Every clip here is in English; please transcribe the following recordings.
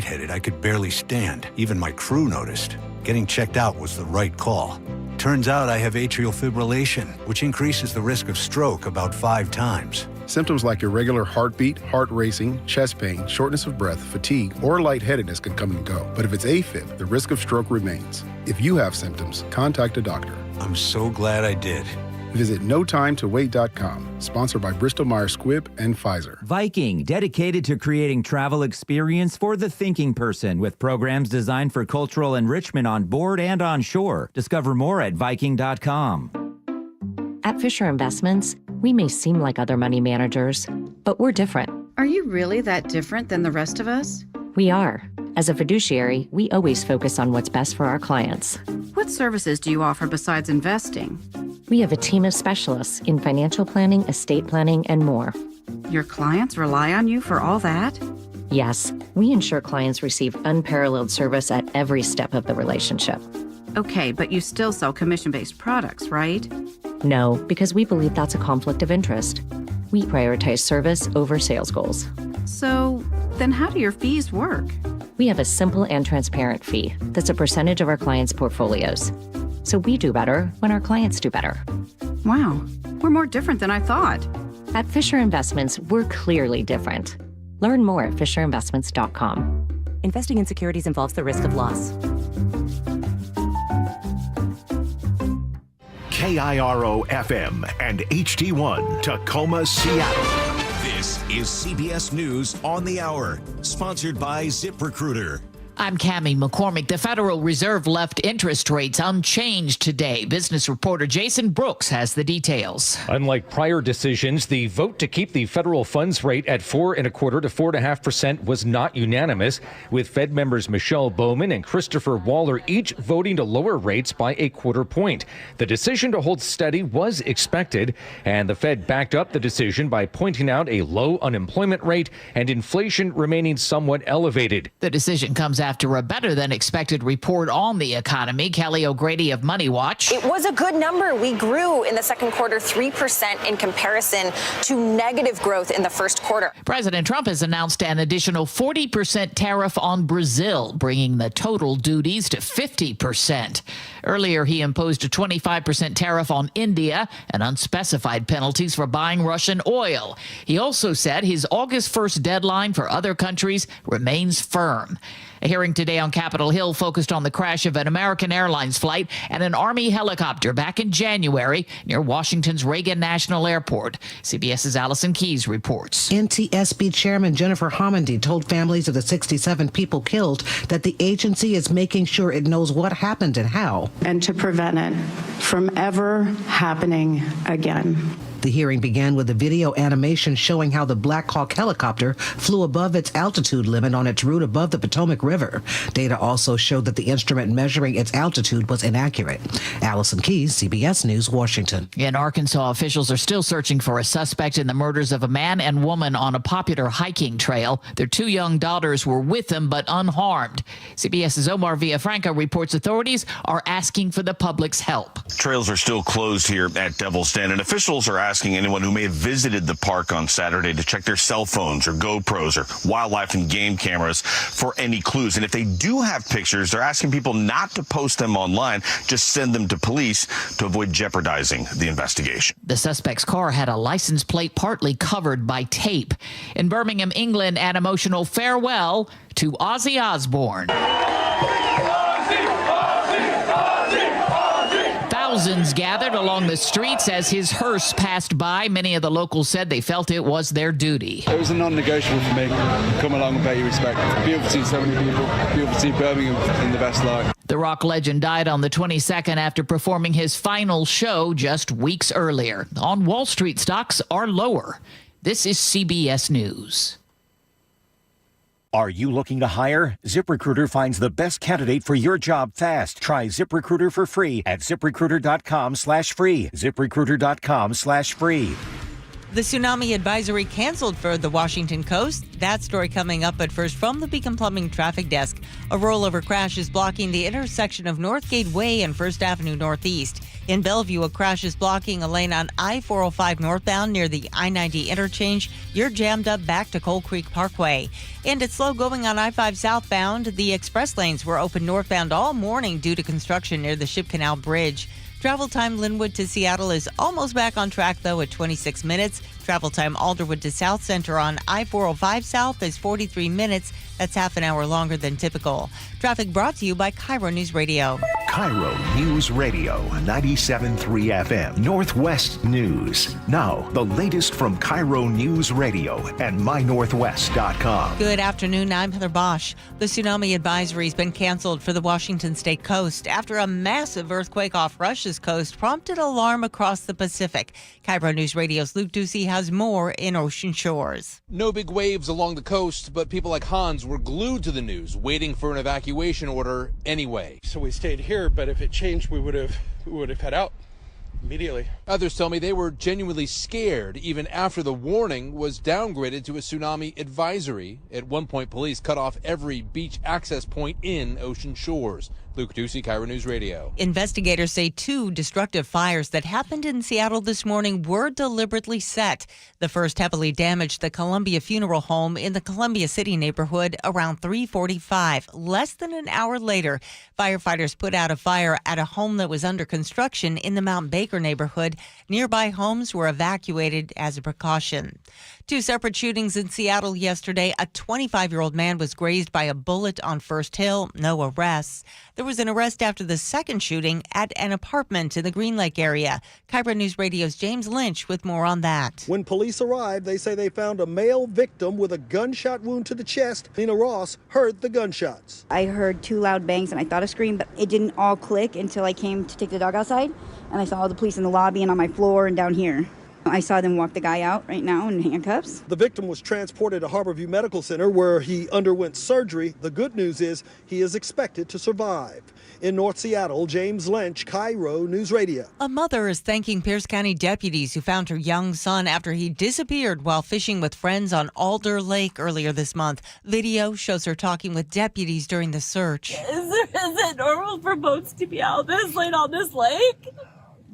lightheaded, I could barely stand. Even my crew noticed. Getting checked out was the right call. Turns out I have atrial fibrillation, which increases the risk of stroke about 5 times. Symptoms like irregular heartbeat, heart racing, chest pain, shortness of breath, fatigue, or lightheadedness can come and go. But if it's AFib, the risk of stroke remains. If you have symptoms, contact a doctor. I'm so glad I did. Visit notimetowait.com. Sponsored by Bristol-Myers Squibb and Pfizer. Viking, dedicated to creating travel experience for the thinking person with programs designed for cultural enrichment on board and on shore. Discover more at Viking.com. At Fisher Investments, we may seem like other money managers, but we're different. Are you really that different than the rest of us? We are. As a fiduciary, we always focus on what's best for our clients. What services do you offer besides investing? We have a team of specialists in financial planning, estate planning, and more. Your clients rely on you for all that? Yes, we ensure clients receive unparalleled service at every step of the relationship. Okay, but you still sell commission-based products, right? No, because we believe that's a conflict of interest. We prioritize service over sales goals. So, then how do your fees work? We have a simple and transparent fee that's a percentage of our clients' portfolios. So we do better when our clients do better. Wow, we're more different than I thought. At Fisher Investments, we're clearly different. Learn more at fisherinvestments.com. Investing in securities involves the risk of loss. KIRO FM and HD1 Tacoma, Seattle. This is CBS News on the Hour, sponsored by ZipRecruiter. I'm Cammie McCormick. The Federal Reserve left interest rates unchanged today. Business reporter Jason Brooks has the details. Unlike prior decisions, the vote to keep the federal funds rate at 4.25% to 4.5% was not unanimous, with Fed members Michelle Bowman and Christopher Waller each voting to lower rates by 0.25 point. The decision to hold steady was expected, and the Fed backed up the decision by pointing out a low unemployment rate and inflation remaining somewhat elevated. The decision comes after a better-than-expected report on the economy. Kelly O'Grady of Money Watch. It was a good number. We grew in the second quarter 3% in comparison to negative growth in the first quarter. President Trump has announced an additional 40% tariff on Brazil, bringing the total duties to 50%. Earlier, he imposed a 25% tariff on India and unspecified penalties for buying Russian oil. He also said his August 1st deadline for other countries remains firm. A hearing today on Capitol Hill focused on the crash of an American Airlines flight and an Army helicopter back in January near Washington's Reagan National Airport. CBS's Allison Keyes reports. NTSB Chairman Jennifer Homendy told families of the 67 people killed that the agency is making sure it knows what happened and how. And to prevent it from ever happening again. The hearing began with a video animation showing how the Black Hawk helicopter flew above its altitude limit on its route above the Potomac River. Data also showed that the instrument measuring its altitude was inaccurate. Allison Keyes, CBS News, Washington. In Arkansas, officials are still searching for a suspect in the murders of a man and woman on a popular hiking trail. Their 2 young daughters were with them but unharmed. CBS's Omar Villafranca reports authorities are asking for the public's help. Trails are still closed here at Devil's Den, and officials are asking anyone who may have visited the park on Saturday to check their cell phones or GoPros or wildlife and game cameras for any clues. And if they do have pictures, they're asking people not to post them online, just send them to police to avoid jeopardizing the investigation. The suspect's car had a license plate partly covered by tape. In Birmingham, England, an emotional farewell to Ozzy Osbourne. Thousands gathered along the streets as his hearse passed by. Many of the locals said they felt it was their duty. It was a non-negotiable for me. Come along and pay your respect. Beautiful to see so many people. Beautiful to see Birmingham in the best light. The rock legend died on the 22nd after performing his final show just weeks earlier. On Wall Street, stocks are lower. This is CBS News. Are you looking to hire? ZipRecruiter finds the best candidate for your job fast. Try ZipRecruiter for free at ZipRecruiter.com/free. ZipRecruiter.com/free. The tsunami advisory canceled for the Washington coast. That story coming up, but first from the Beacon Plumbing traffic desk. A rollover crash is blocking the intersection of Northgate Way and First Avenue Northeast. In Bellevue, a crash is blocking a lane on I-405 northbound near the I-90 interchange. You're jammed up back to Coal Creek Parkway. And it's slow going on I-5 southbound. The express lanes were open northbound all morning due to construction near the Ship Canal Bridge. Travel time Linwood to Seattle is almost back on track, though, at 26 minutes. Travel time Alderwood to South Center on I-405 South is 43 minutes. That's half an hour longer than typical. Traffic brought to you by KIRO Newsradio. KIRO News Radio, 97.3 FM, Northwest News. Now, the latest from KIRO News Radio and mynorthwest.com. Good afternoon. I'm Heather Bosch. The tsunami advisory has been canceled for the Washington state coast after a massive earthquake off Russia's coast prompted alarm across the Pacific. KIRO News Radio's Luke Ducey has more in Ocean Shores. No big waves along the coast, but people like Hans were glued to the news, waiting for an evacuation order anyway. So we stayed here, but if it changed, we would have head out immediately. Others tell me they were genuinely scared even after the warning was downgraded to a tsunami advisory. At one point, police cut off every beach access point in Ocean Shores. Luke Ducey, KIRO News Radio. Investigators say 2 destructive fires that happened in Seattle this morning were deliberately set. The first heavily damaged the Columbia Funeral Home in the Columbia City neighborhood around 3:45. Less than an hour later, firefighters put out a fire at a home that was under construction in the Mount Baker neighborhood. Nearby homes were evacuated as a precaution. 2 separate shootings in Seattle yesterday. A 25-year-old man was grazed by a bullet on First Hill. No arrests. There was an arrest after the second shooting at an apartment in the Green Lake area. KIRO News Radio's James Lynch with more on that. When police arrived, they say they found a male victim with a gunshot wound to the chest. Nina Ross heard the gunshots. I heard 2 loud bangs and I thought a scream, but it didn't all click until I came to take the dog outside. And I saw all the police in the lobby and on my floor and down here. I saw them walk the guy out right now in handcuffs. The victim was transported to Harborview Medical Center where he underwent surgery. The good news is he is expected to survive. In North Seattle, James Lynch, KIRO News Radio. A mother is thanking Pierce County deputies who found her young son after he disappeared while fishing with friends on Alder Lake earlier this month. Video shows her talking with deputies during the search. Is it normal for boats to be out this late on this lake?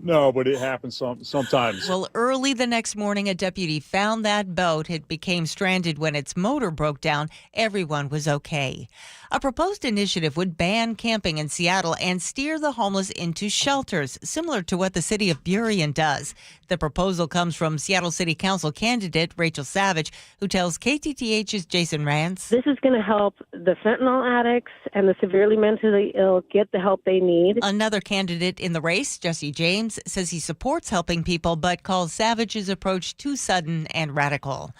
No, but it happens sometimes. Well, early the next morning, a deputy found that boat. It became stranded when its motor broke down. Everyone was okay. A proposed initiative would ban camping in Seattle and steer the homeless into shelters, similar to what the city of Burien does. The proposal comes from Seattle City Council candidate Rachel Savage, who tells KTTH's Jason Rance. This is going to help the fentanyl addicts and the severely mentally ill get the help they need. Another candidate in the race, Jesse James, says he supports helping people, but calls Savage's approach too sudden and radical.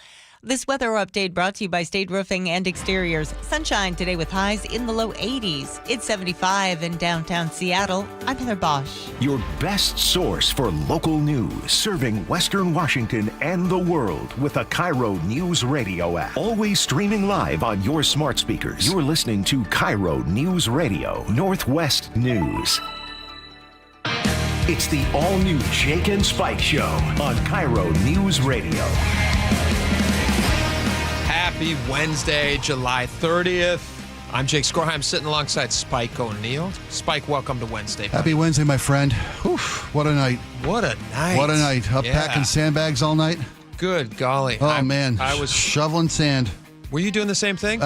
This weather update brought to you by State Roofing and Exteriors. Sunshine today with highs in the low 80s. It's 75 in downtown Seattle. I'm Heather Bosch. Your best source for local news, serving Western Washington and the world with the KIRO News Radio app. Always streaming live on your smart speakers. You're listening to KIRO News Radio, Northwest News. It's the all-new Jake and Spike Show on KIRO News Radio. Happy Wednesday, July 30th. I'm Jake Skorheim, sitting alongside Spike O'Neill. Spike, welcome to Wednesday. Happy Wednesday, my friend. Oof, what a night. What a night. What a night. Up packing sandbags all night. Good golly. Oh, man. I was shoveling sand. Were you doing the same thing?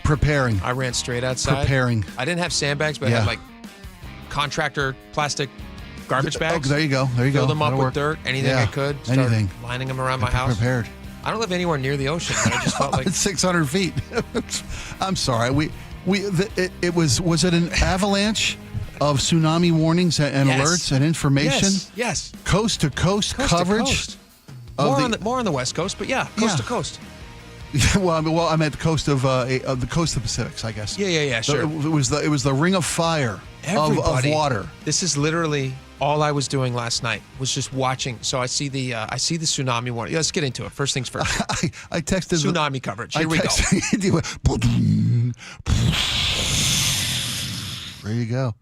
Preparing. I ran straight outside. Preparing. I didn't have sandbags, but I had like contractor plastic garbage bags. Oh, there you go. Filled them up with dirt, anything I could. Anything. Lining them around my house. Prepared. I don't live anywhere near the ocean, but I just felt like it's 600 feet. I'm sorry. It was it an avalanche of tsunami warnings and alerts and information? Yes. Coast to coast coverage. More on the West Coast, but coast to coast. well, I'm at the coast of the Pacifics, I guess. Yeah, sure. It was the ring of fire of water. This is literally all I was doing last night was just watching. So I see the tsunami warning. Let's get into it. First things first. I texted tsunami coverage. Here we go. There you go.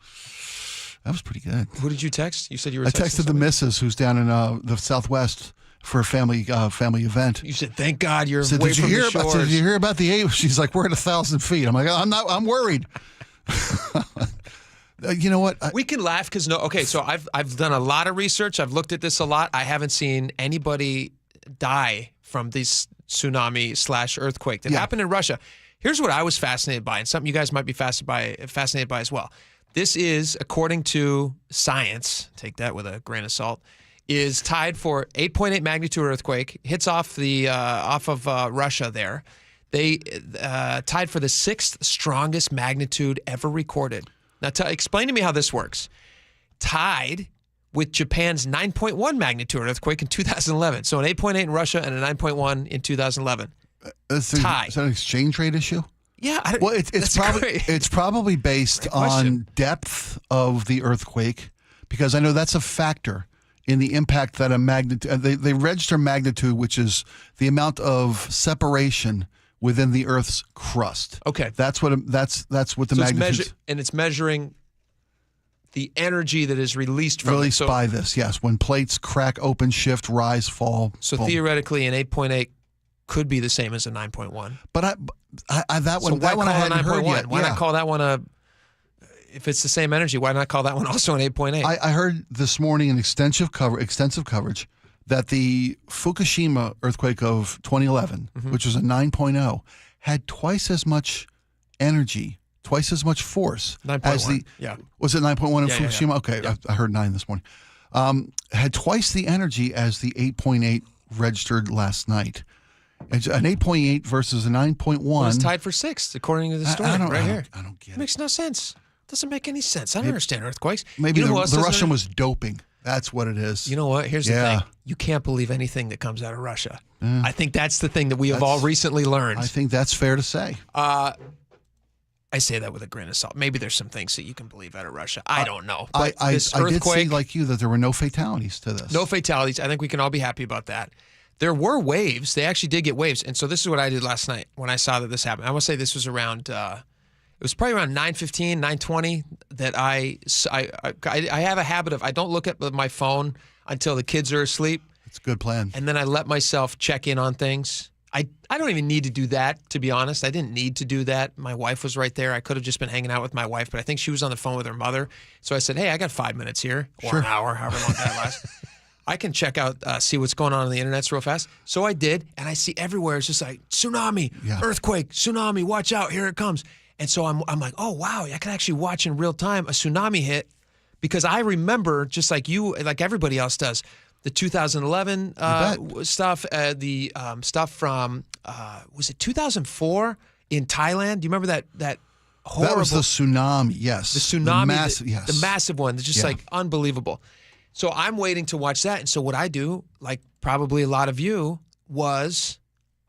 That was pretty good. Who did you text? You said you were. I texted the missus who's down in the Southwest for a family event. You said, "Thank God you're said, away did you from hear the about? shores." Did you hear about the aide? She's like, we're at 1,000 feet. I'm like, I'm worried. You know what? We can laugh because so I've done a lot of research. I've looked at this a lot. I haven't seen anybody die from this tsunami/earthquake that happened in Russia. Here's what I was fascinated by, and something you guys might be fascinated by as well. This is, according to science, take that with a grain of salt, is tied for 8.8 magnitude earthquake, hits off of Russia there. They tied for the 6th strongest magnitude ever recorded. Now, explain to me how this works. Tied with Japan's 9.1 magnitude earthquake in 2011. So an 8.8 in Russia and a 9.1 in 2011. Tie. Is that an exchange rate issue? Yeah. It's probably based on depth of the earthquake, because I know that's a factor in the impact that a magnitude. They register magnitude, which is the amount of separation within the Earth's crust. Okay, that's what the magnitude is. And it's measuring the energy that is released from by this. Yes, when plates crack, open, shift, rise, fall. So boom. Theoretically, an 8.8 could be the same as a 9.1. But that one I hadn't heard yet. Why not call that one if it's the same energy, why not call that one also an 8.8? I heard this morning in extensive coverage that the Fukushima earthquake of 2011, which was a 9.0, had twice as much energy, twice as much force as the. Yeah. Was it 9.1 in Fukushima? Yeah. Okay, Yeah. I heard 9 this morning. Had twice the energy as the 8.8 registered last night. It's an 8.8 versus a 9.1. Well, it's tied for 6th, according to the story I don't get it. Makes no sense. Doesn't make any sense. I don't understand earthquakes. Maybe the Russian was doping. That's what it is. You know what? Here's the thing. You can't believe anything that comes out of Russia. I think that's the thing that we have all recently learned. I think that's fair to say. I say that with a grain of salt. Maybe there's some things that you can believe out of Russia. I don't know. But I this did earthquake, see, like you, that there were no fatalities to this. No fatalities. I think we can all be happy about that. There were waves. They actually did get waves. And so this is what I did last night when I saw that this happened. I want to say this was around, it was probably around 9:15, 9:20 that I have a habit of, I don't look at my phone until the kids are asleep. It's a good plan. And then I let myself check in on things. I don't even need to do that, to be honest. I didn't need to do that. My wife was right there. I could have just been hanging out with my wife, but I think she was on the phone with her mother. So I said, hey, I got 5 minutes here, or an hour, however long that lasts. I can check out, see what's going on the internet real fast. So I did, and I see everywhere. It's just like, tsunami, earthquake, tsunami, watch out, here it comes. And so I'm like, oh, wow, I can actually watch in real time a tsunami hit, because I remember, just like you, like everybody else does, the 2011 stuff, the stuff from, was it 2004 in Thailand? Do you remember that horrible? That was the tsunami, yes. The tsunami, the massive one, that's just like unbelievable. So I'm waiting to watch that. And so what I do, like probably a lot of you, was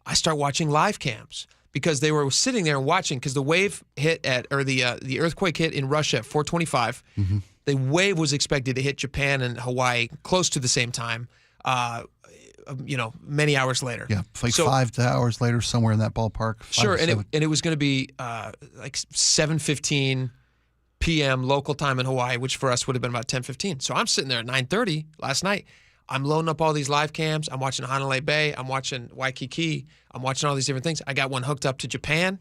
I start watching live cams, because they were sitting there and watching, because the wave hit the earthquake hit in Russia at 4:25. Mm-hmm. The wave was expected to hit Japan and Hawaii close to the same time, many hours later. Yeah, like 5 hours later, somewhere in that ballpark. Sure, and it was going to be like 7:15 p.m. local time in Hawaii, which for us would have been about 10:15. So I'm sitting there at 9:30 last night. I'm loading up all these live cams. I'm watching Honolulu Bay. I'm watching Waikiki. I'm watching all these different things. I got one hooked up to Japan.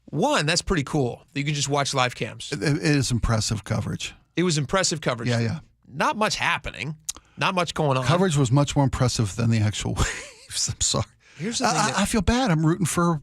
One, that's pretty cool. You can just watch live cams. It is impressive coverage. It was impressive coverage. Yeah. Not much happening. Not much going on. Coverage was much more impressive than the actual waves. I'm sorry. Here's the thing I feel bad. I'm rooting for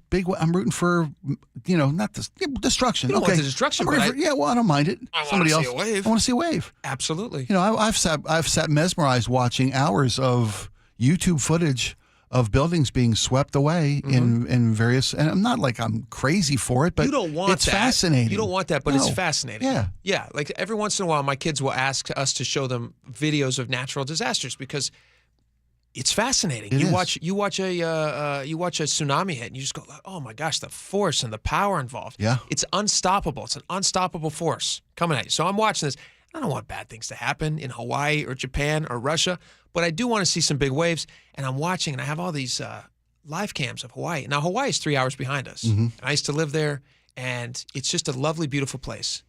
not this destruction. You don't want the destruction, I don't mind it. Somebody else. See a wave. I want to see a wave. Absolutely. I've sat mesmerized watching hours of YouTube footage of buildings being swept away in various, and I'm not like I'm crazy for it, but you don't want it's that. fascinating. You don't want that, but it's fascinating. Yeah. Yeah. Like every once in a while, my kids will ask us to show them videos of natural disasters, because it's fascinating. You watch a tsunami hit, and you just go, oh my gosh, the force and the power involved. Yeah. It's unstoppable. It's an unstoppable force coming at you. So I'm watching this. I don't want bad things to happen in Hawaii or Japan or Russia, but I do want to see some big waves. And I'm watching, and I have all these live cams of Hawaii. Now, Hawaii is 3 hours behind us. Mm-hmm. And I used to live there, and it's just a lovely, beautiful place.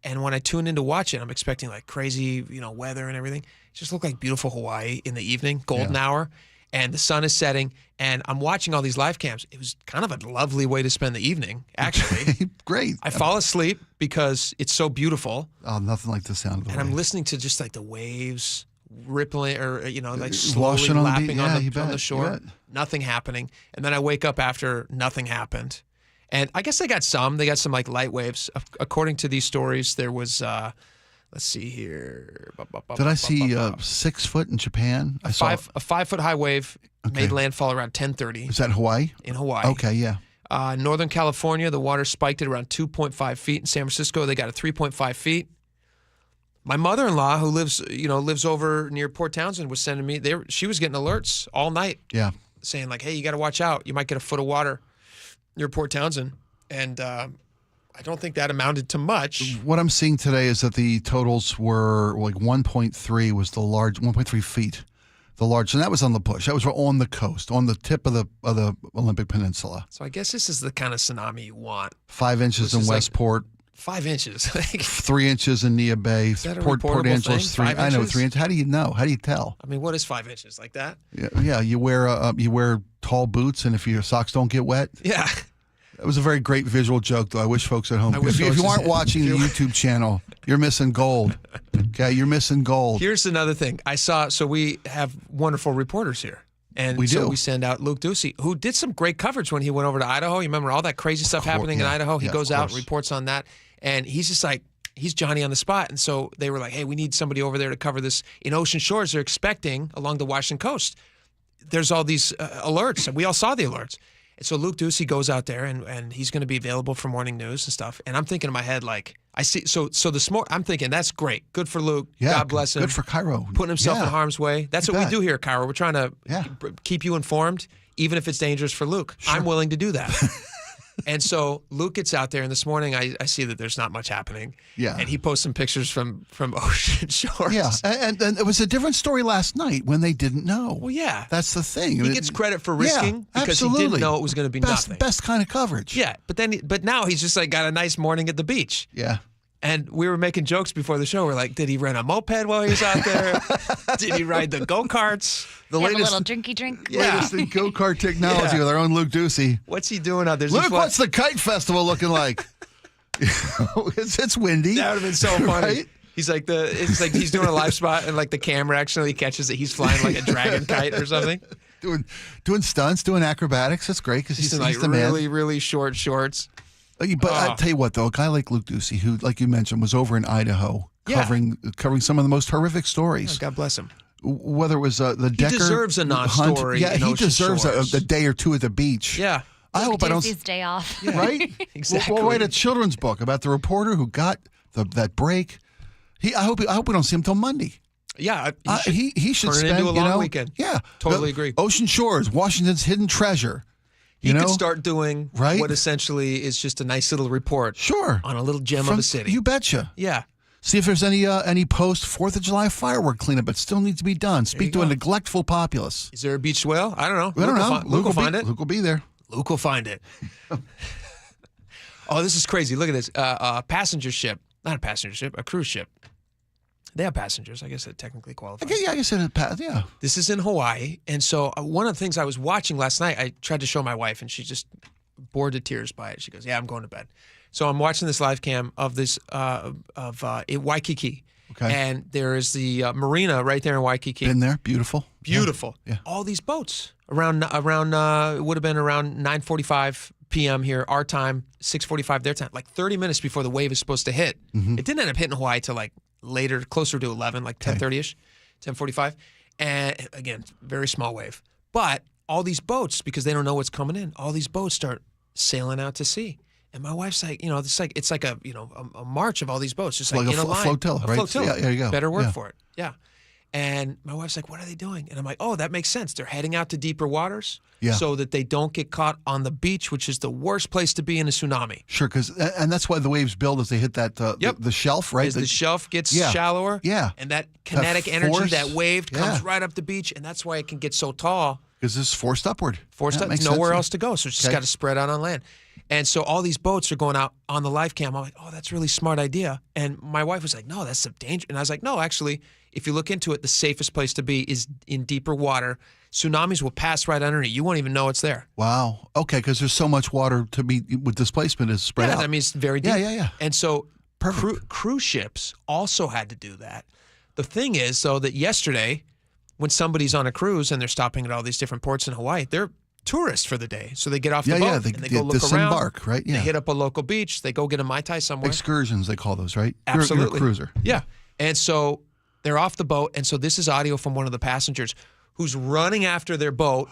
And when I tuned in to watch it, I'm expecting like crazy, weather and everything. It just looked like beautiful Hawaii in the evening, golden hour, and the sun is setting. And I'm watching all these live cams. It was kind of a lovely way to spend the evening, actually. Great. I fall asleep because it's so beautiful. Oh, nothing like the sound of the And I'm waves. listening to just like the waves rippling or, like slowly Washing on the beach. lapping Yeah, on you the bet, shore. you bet. Nothing happening. And then I wake up after nothing happened. And I guess they got some like light waves. According to these stories, there was, let's see here. Did I see 6 foot in Japan? I saw a 5 foot high wave made landfall around 10:30. Is that Hawaii? In Hawaii. Okay, yeah. Northern California, the water spiked at around 2.5 feet. In San Francisco, they got at 3.5 feet. My mother-in-law, who lives over near Port Townsend, was sending me. She was getting alerts all night. Yeah. Saying like, hey, you got to watch out. You might get a foot of water near Port Townsend. And I don't think that amounted to much. What I'm seeing today is that the totals were like 1.3 was the large, 1.3 feet, the large, and that was on the bush. That was on the coast, on the tip of the Olympic Peninsula. So I guess this is the kind of tsunami you want. 5 inches in Westport. 5 inches. 3 inches in Nia Bay. Is that a Port reportable Angeles, thing? 3. 5 I know, inches? 3 inches. How do you know? How do you tell? I mean, what is 5 inches? Like that? Yeah. You wear tall boots, and if your socks don't get wet. Yeah. That was a very great visual joke, though. I wish folks at home. wish If folks you aren't just- watching the YouTube channel, you're missing gold. Okay, you're missing gold. Here's another thing. So we have wonderful reporters here. And We so do. we send out Luke Ducey, who did some great coverage when he went over to Idaho. You remember all that crazy stuff happening in Idaho? He Yeah, goes of out and course. reports on that. And he's just like, he's Johnny on the spot. And so they were like, hey, we need somebody over there to cover this. In Ocean Shores, they're expecting along the Washington coast. There's all these alerts, and we all saw the alerts. And so Luke Ducey goes out there, and he's going to be available for morning news and stuff. And I'm thinking in my head, like, I see. So this morning, I'm thinking that's great. Good for Luke. Yeah, God bless him. good for KIRO. Putting himself Yeah. in harm's way. That's You what bet. we do here at KIRO. We're trying to keep you informed, even if it's dangerous for Luke. I'm willing to do that. And so Luke gets out there, and this morning I see that there's not much happening. Yeah. And he posts some pictures from Ocean Shores. Yeah, and it was a different story last night when they didn't know. Well, yeah. That's the thing. He gets credit for risking because he didn't know it was going to be nothing. Best kind of coverage. Yeah, but now he's just like got a nice morning at the beach. Yeah. And we were making jokes before the show. We're like, did he rent a moped while he was out there? Did he ride the go-karts? The Have a latest, little drinky drink. latest in go-kart technology Yeah. with our own Luke Ducey. What's he doing out there? Luke, what's the kite festival looking like? it's windy. That would have been so funny. Right? It's like he's doing a live spot and like the camera actually catches that he's flying like a dragon kite or something. Doing stunts, doing acrobatics. That's great because He's he's in like the man. really, really short shorts. But I'll tell you what, though, a guy like Luke Ducey, who, like you mentioned, was over in Idaho covering some of the most horrific stories. Oh, God bless him. Whether it was the Decker deserves a non-story hunt. Yeah, in he Ocean deserves Shores. a day or two at the beach. Yeah. I hope I don't. Tuesday's day off. Right? Exactly. We'll write a children's book about the reporter who got that break. I hope we don't see him till Monday. Yeah, he should turn it spend into a long weekend. Yeah, Totally agree. Ocean Shores, Washington's hidden treasure. He could start doing Right? what essentially is just a nice little report. Sure. On a little gem of a city. You betcha. Yeah. See if there's any post 4th of July firework cleanup that still needs to be done. Speak to a neglectful populace. Is there a beached whale? I don't know. I don't know. Luke will find it. Luke will be there. Luke will find it. Oh, this is crazy. Look at this. Passenger ship. Not a passenger ship, a cruise ship. They have passengers. I guess that technically qualifies. Yeah, I guess it yeah. This is in Hawaii. And so one of the things I was watching last night, I tried to show my wife, and she just bored to tears by it. She goes, yeah, I'm going to bed. So I'm watching this live cam of this in Waikiki. Okay. And there is the marina right there in Waikiki. Been there. Beautiful. Beautiful. Yeah. All these boats around it would have been around 9:45 p.m. here, our time, 6:45 their time, like 30 minutes before the wave is supposed to hit. Mm-hmm. It didn't end up hitting Hawaii till like later, closer to 11, like 10:30ish, 10:45. And again, very small wave. But all these boats, because they don't know what's coming in, all these boats start sailing out to sea. And my wife's like, it's like a march of all these boats, just like in a line. Flotilla, right? Flotilla. Yeah, there you go. Better word Yeah. for it. Yeah. And my wife's like, what are they doing? And I'm like, oh, that makes sense. They're heading out to deeper waters so that they don't get caught on the beach, which is the worst place to be in a tsunami. Sure, and that's why the waves build as they hit that the shelf, right? As the shelf gets Yeah. shallower. Yeah. And that kinetic energy, force. that wave comes Yeah. right up the beach, and that's why it can get so tall. Because it's forced upward. Forced Yeah, up, makes nowhere sense. else to go. So it's just Okay. got to spread out on land. And so all these boats are going out on the live cam. I'm like, oh, that's a really smart idea. And my wife was like, no, that's a danger. And I was like, no, actually, if you look into it, the safest place to be is in deeper water. Tsunamis will pass right underneath. You won't even know it's there. Wow. Okay, because there's so much water to be with displacement is spread out. I mean, it's very deep. Yeah. And so cruise ships also had to do that. The thing is, though, that yesterday, when somebody's on a cruise and they're stopping at all these different ports in Hawaii, they're tourists for the day. So they get off the boat and they go look disembark, around. right? Yeah. They hit up a local beach. They go get a Mai Tai somewhere. Excursions, they call those, right? Absolutely. You're a cruiser. Yeah. And so they're off the boat. And so this is audio from one of the passengers who's running after their boat.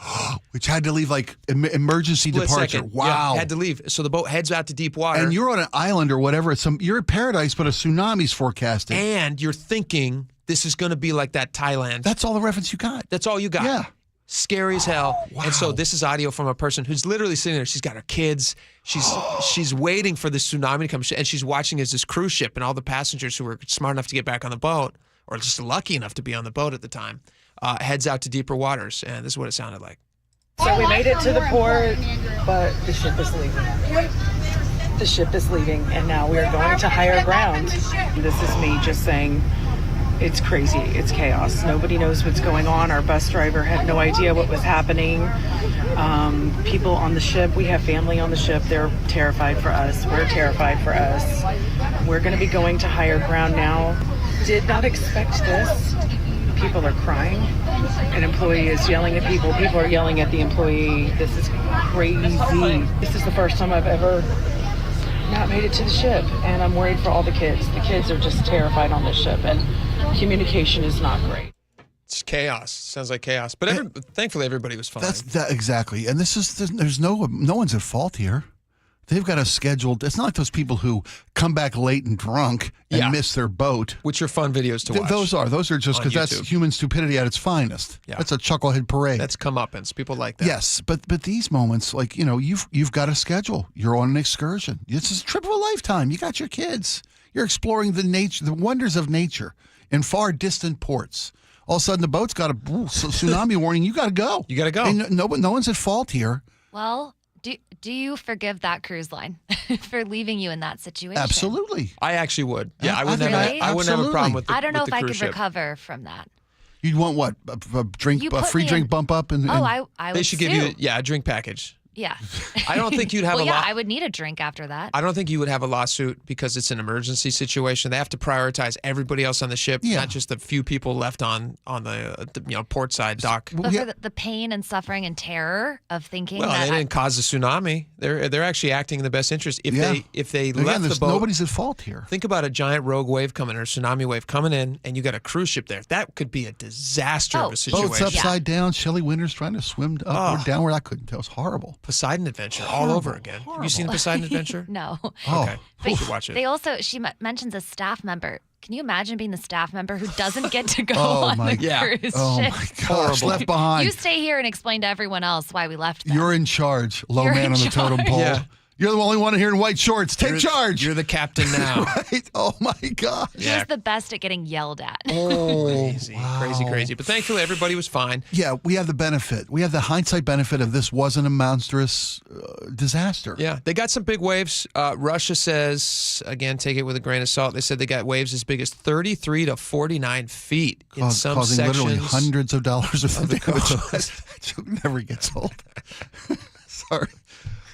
Which had to leave like emergency Split departure. second. Wow. Yeah, had to leave. So the boat heads out to deep water. And you're on an island or whatever. You're in paradise, but a tsunami's forecasted. And you're thinking this is going to be like that Thailand. That's all the reference you got. That's all you got. Yeah. Scary as hell. Wow. And so this is audio from a person who's literally sitting there. She's got her kids. She's waiting for the tsunami to come. And she's watching as this cruise ship and all the passengers who were smart enough to get back on the boat, or just lucky enough to be on the boat at the time, heads out to deeper waters. And this is what it sounded like. So we made it to the port, but the ship is leaving. The ship is leaving, and now we are going to higher ground. This is me just saying, it's crazy. It's chaos. Nobody knows what's going on. Our bus driver had no idea what was happening. People on the ship, we have family on the ship. They're terrified for us. We're terrified for us. We're going to be going to higher ground now. Did not expect this. People are crying. An employee is yelling at people. People are yelling at the employee. This is crazy. This is the first time I've ever not made it to the ship, and I'm worried for all the kids. The kids are just terrified on this ship, and communication is not great. It's chaos. Sounds like chaos. But thankfully, everybody was fine. That's exactly. And there's no one's at fault here. They've got a scheduled. It's not like those people who come back late and drunk and miss their boat. Which are fun videos to watch. Those are just because that's human stupidity at its finest. Yeah. That's a chucklehead parade. That's comeuppance. People like that. Yes, but these moments, like you've got a schedule. You're on an excursion. This is a trip of a lifetime. You got your kids. You're exploring the wonders of nature in far distant ports. All of a sudden, the boat's got a tsunami warning. You got to go. You got to go. And no one's at fault here. Well, do you forgive that cruise line for leaving you in that situation? Absolutely. I actually would. Yeah, I wouldn't Really? have a problem with the I don't know with if the I cruise could ship. recover from that. You'd want what? A free drink bump up? I would They should give you a drink package. Yeah. I don't think you'd have well, a yeah, lot. I would need a drink after that. I don't think you would have a lawsuit because it's an emergency situation. They have to prioritize everybody else on the ship, not just the few people left on the port side dock. But for the pain and suffering and terror of thinking Well, that they didn't cause a tsunami. They're actually acting in the best interest. If they left the boat, nobody's at fault here. Think about a giant rogue wave coming or a tsunami wave coming in, and you got a cruise ship there. That could be a disaster of a situation. Boats upside down. Shelley Winters trying to swim upward, downward. I couldn't tell. It was horrible. Poseidon Adventure all over again. Have you seen the Poseidon Adventure? No. Okay. You should watch it. They also, she mentions a staff member. Can you imagine being the staff member who doesn't get to go on the cruise ship? My gosh, left behind. You stay here and explain to everyone else why we left them. You're in charge, low You're man in on the totem charge. pole. Yeah. You're the only one here in white shorts. Take charge. You're the captain now. Right? Oh, my God. He's the best at getting yelled at. Crazy. But thankfully, everybody was fine. Yeah, we have the benefit. We have the hindsight benefit of this wasn't a monstrous disaster. Yeah, they got some big waves. Russia says, again, take it with a grain of salt. They said they got waves as big as 33 to 49 feet in some causing sections. literally hundreds of dollars of damage. That joke never gets old. Sorry.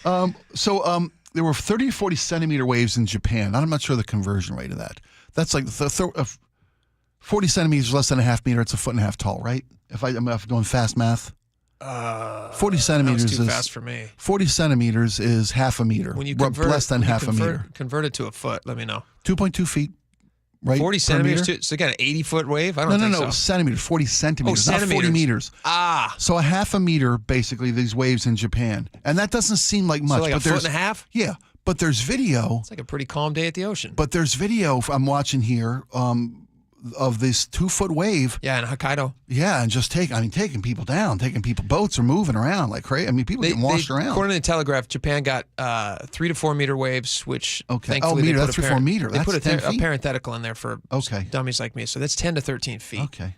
There were 30 to 40 centimeter waves in Japan. I'm not sure the conversion rate of that. That's like 40 centimeters less than a half meter. It's a foot and a half tall, right? If I'm doing fast math. 40 centimeters that was too is fast for me. 40 centimeters is half a meter. When you less than half a meter. Convert it to a foot. Let me know. 2.2 feet. Right, 40 centimeters. So you got an 80-foot wave? I don't think so. No, centimeters. 40 centimeters. Oh, not 40 meters. Ah. So a half a meter, basically, these waves in Japan. And that doesn't seem like much. So like but a foot and a half? Yeah. But there's video. It's like a pretty calm day at the ocean. But there's video I'm watching here of this 2-foot wave. Yeah, in Hokkaido. Yeah, and just taking people down, boats are moving around like crazy. I mean, people getting washed around. According to the Telegraph, Japan got 3 to 4 meter waves, which thankfully meter, they that's 3 to 4 meter. They put That's 10 a feet? parenthetical in there for dummies like me. So that's 10 to 13 feet. Okay.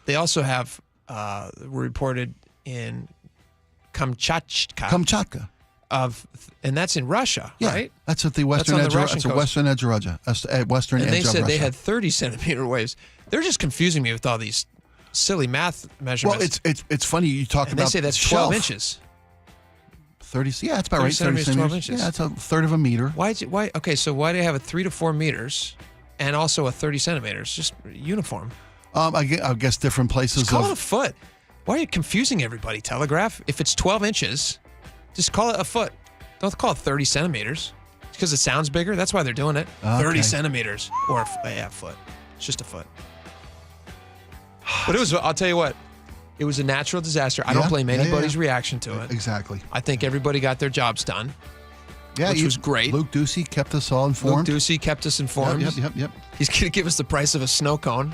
They also have reported in Kamchatka. and that's in Russia, right? That's at the western edge. That's the western edge of Russia. Western edge of Russia. And they said they had 30 centimeter waves. They're just confusing me with all these silly math measurements. Well, it's funny you talk and about. They say that's 12 inches. 30. Yeah, that's about right. 30 centimeters. 12 inches. Yeah, that's a third of a meter. Why? Okay, so why do they have a 3 to 4 meters, and also a 30 centimeters? Just uniform. I guess different places. Just call it a foot. Why are you confusing everybody, Telegraph? If it's 12 inches, just call it a foot. Don't call it 30 centimeters. It's because it sounds bigger. That's why they're doing it. Okay. 30 centimeters or a foot. It's just a foot. But I'll tell you what, it was a natural disaster. I don't blame anybody's reaction to it. Exactly. I think everybody got their jobs done. Yeah, which was great. Luke Ducey kept us all informed. Luke Ducey kept us informed. Yep. He's going to give us the price of a snow cone.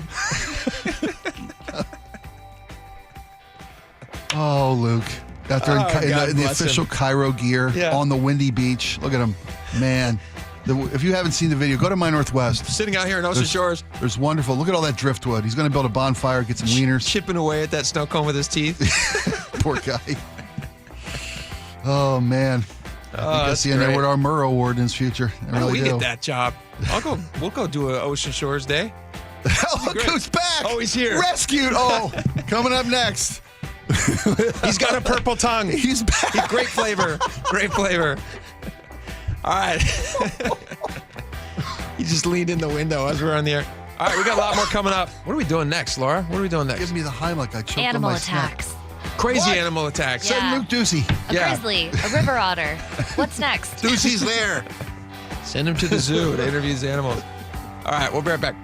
Oh, Luke. Out there in the official KIRO gear on the windy beach. Look at him. Man. If you haven't seen the video, go to My Northwest. Sitting out here in Ocean Shores. There's wonderful. Look at all that driftwood. He's going to build a bonfire, get some wieners. Chipping away at that snow cone with his teeth. Poor guy. Oh, man. I think see an Edward R. Murrow Award in his future. We get that job. We'll go do an Ocean Shores Day. Look who's back. Oh, he's here. Rescued. Oh, coming up next. He's got a purple tongue. He's back. Great flavor. Great flavor. All right. He just leaned in the window as we were on the air. All right, we got a lot more coming up. What are we doing next, Laura? What are we doing next? Give me the Heimlich. I choked Animal on my attacks. Snack. Crazy animal attacks. Yeah. Send Luke Ducey. A grizzly, a river otter. What's next? Ducey's there. Send him to the zoo to interview the animals. All right, we'll be right back.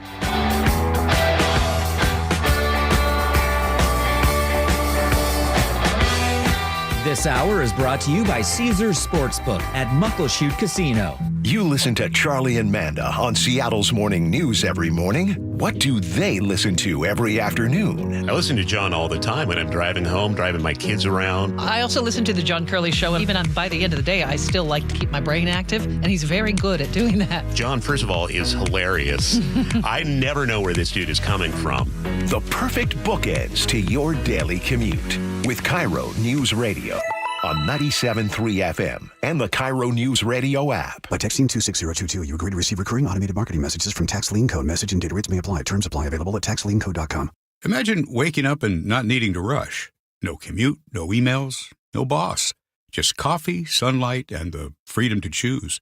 This hour is brought to you by Caesars Sportsbook at Muckleshoot Casino. You listen to Charlie and Manda on Seattle's Morning News every morning. What do they listen to every afternoon? I listen to John all the time when I'm driving home, driving my kids around. I also listen to the John Curley Show, and even by the end of the day, I still like to keep my brain active, and he's very good at doing that. John, first of all, is hilarious. I never know where this dude is coming from. The perfect bookends to your daily commute with KIRO News Radio on 97.3 FM and the KIRO News Radio app. By texting 26022, you agree to receive recurring automated marketing messages from Tax Lien Code. Message and data rates may apply. Terms apply. Available at taxliencode.com. Imagine waking up and not needing to rush. No commute, no emails, no boss. Just coffee, sunlight, and the freedom to choose.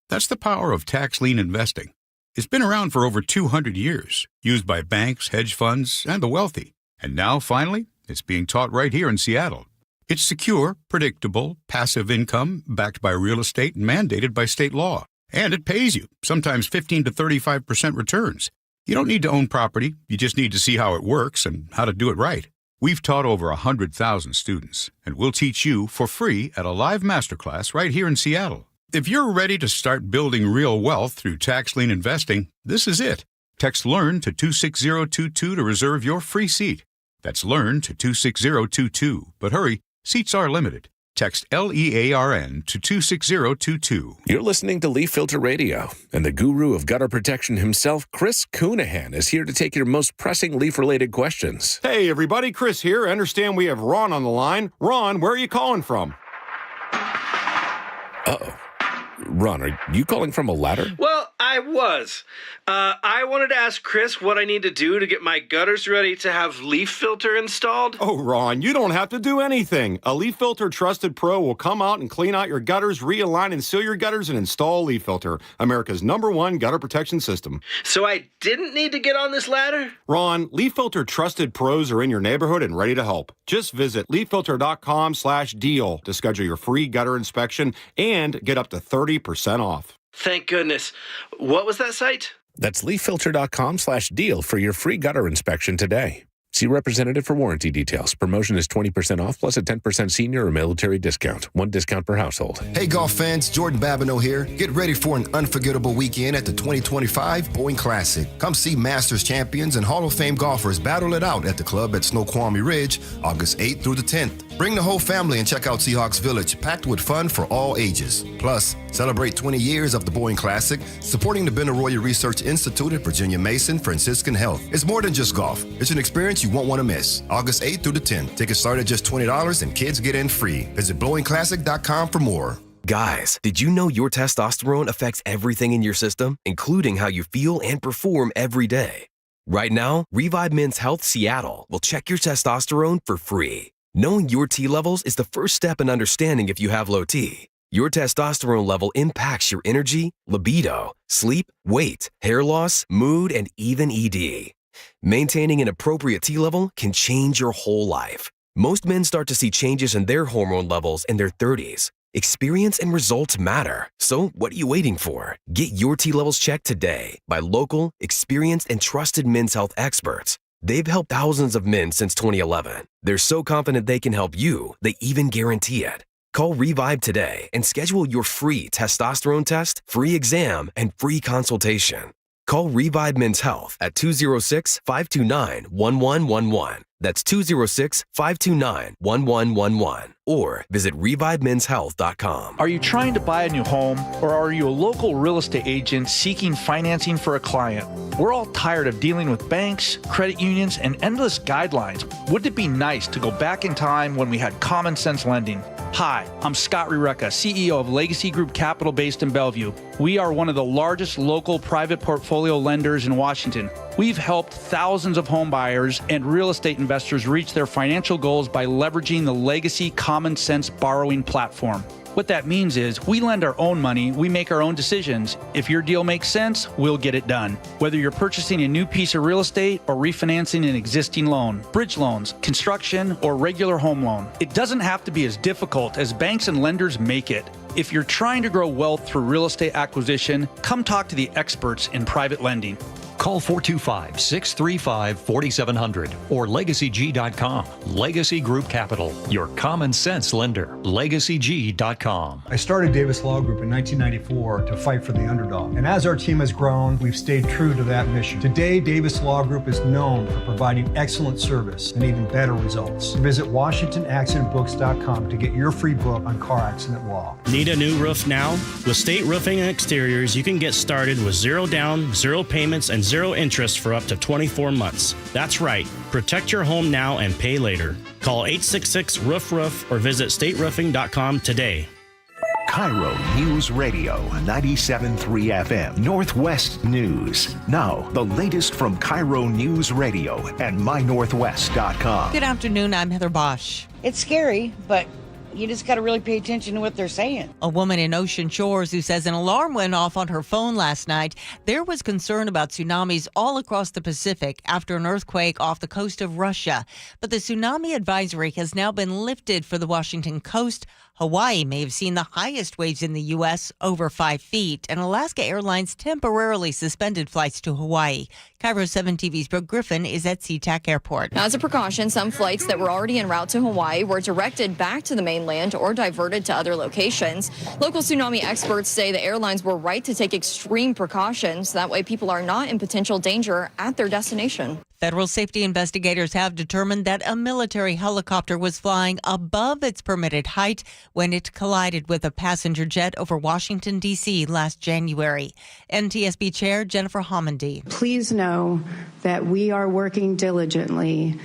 That's the power of tax lien investing. It's been around for over 200 years, used by banks, hedge funds, and the wealthy. And now, finally, it's being taught right here in Seattle. It's secure, predictable, passive income backed by real estate and mandated by state law. And it pays you, sometimes 15 to 35% returns. You don't need to own property. You just need to see how it works and how to do it right. We've taught over 100,000 students, and we'll teach you for free at a live masterclass right here in Seattle. If you're ready to start building real wealth through tax lien investing, this is it. Text LEARN to 26022 to reserve your free seat. That's LEARN to 26022. But hurry, seats are limited. Text LEARN to 26022. You're listening to Leaf Filter Radio, and the guru of gutter protection himself, Chris Coonahan, is here to take your most pressing leaf-related questions. Hey, everybody, Chris here. I understand we have Ron on the line. Ron, where are you calling from? Uh-oh. Ron, are you calling from a ladder? Well, I was. I wanted to ask Chris what I need to do to get my gutters ready to have leaf filter installed. Oh, Ron, you don't have to do anything. A Leaf Filter Trusted Pro will come out and clean out your gutters, realign and seal your gutters, and install Leaf Filter, America's #1 gutter protection system. So I didn't need to get on this ladder? Ron, Leaf Filter Trusted Pros are in your neighborhood and ready to help. Just visit leaffilter.com/deal to schedule your free gutter inspection and get up to 30% off. Thank goodness. What was that site? That's leaffilter.com/deal for your free gutter inspection today. See representative for warranty details. Promotion is 20% off plus a 10% senior or military discount. One discount per household. Hey, golf fans, Jordan Babineau here. Get ready for an unforgettable weekend at the 2025 Boeing Classic. Come see Masters champions and Hall of Fame golfers battle it out at the club at Snoqualmie Ridge, August 8th through the 10th. Bring the whole family and check out Seahawks Village, packed with fun for all ages. Plus, celebrate 20 years of the Boeing Classic, supporting the Benaroya Research Institute at Virginia Mason Franciscan Health. It's more than just golf. It's an experience you won't want to miss. August 8th through the 10th. Tickets start at just $20 and kids get in free. Visit BlowingClassic.com for more. Guys, did you know your testosterone affects everything in your system, including how you feel and perform every day? Right now, Revive Men's Health Seattle will check your testosterone for free. Knowing your T levels is the first step in understanding if you have low T. Your testosterone level impacts your energy, libido, sleep, weight, hair loss, mood, and even ED. Maintaining an appropriate T level can change your whole life. Most men start to see changes in their hormone levels in their 30s. Experience and results matter. So what are you waiting for? Get your T levels checked today by local, experienced, and trusted men's health experts. They've helped thousands of men since 2011. They're so confident they can help you, they even guarantee it. Call Revive today and schedule your free testosterone test, free exam, and free consultation. Call Revive Men's Health at 206-529-1111. That's 206-529-1111. Or visit revivemenshealth.com. Are you trying to buy a new home, or are you a local real estate agent seeking financing for a client? We're all tired of dealing with banks, credit unions, and endless guidelines. Wouldn't it be nice to go back in time when we had common sense lending? Hi, I'm Scott Rireka, CEO of Legacy Group Capital based in Bellevue. We are one of the largest local private portfolio lenders in Washington. We've helped thousands of home buyers and real estate investors reach their financial goals by leveraging the Legacy Common Sense borrowing platform. What that means is we lend our own money, we make our own decisions. If your deal makes sense, we'll get it done. Whether you're purchasing a new piece of real estate or refinancing an existing loan, bridge loans, construction, or regular home loan, it doesn't have to be as difficult as banks and lenders make it. If you're trying to grow wealth through real estate acquisition, come talk to the experts in private lending. Call 425-635-4700 or LegacyG.com. Legacy Group Capital, your common sense lender. LegacyG.com. I started Davis Law Group in 1994 to fight for the underdog. And as our team has grown, we've stayed true to that mission. Today, Davis Law Group is known for providing excellent service and even better results. Visit WashingtonAccidentBooks.com to get your free book on car accident law. Need a new roof now? With State Roofing and Exteriors, you can get started with zero down, zero payments, and zero interest for up to 24 months. That's right. Protect your home now and pay later. Call 866-ROOF-ROOF or visit stateroofing.com today. KIRO Newsradio 97.3 FM Northwest News. Now, the latest from KIRO Newsradio and mynorthwest.com. Good afternoon. I'm Heather Bosch. It's scary, but you just got to really pay attention to what they're saying. A woman in Ocean Shores who says an alarm went off on her phone last night. There was concern about tsunamis all across the Pacific after an earthquake off the coast of Russia. But the tsunami advisory has now been lifted for the Washington coast. Hawaii may have seen the highest waves in the U.S., over 5 feet, and Alaska Airlines temporarily suspended flights to Hawaii. KIRO 7 TV's Brooke Griffin is at SeaTac Airport. As a precaution, some flights that were already en route to Hawaii were directed back to the mainland or diverted to other locations. Local tsunami experts say the airlines were right to take extreme precautions. That way people are not in potential danger at their destination. Federal safety investigators have determined that a military helicopter was flying above its permitted height when it collided with a passenger jet over Washington, D.C. last January. NTSB Chair Jennifer Homendy. Please know that we are working diligently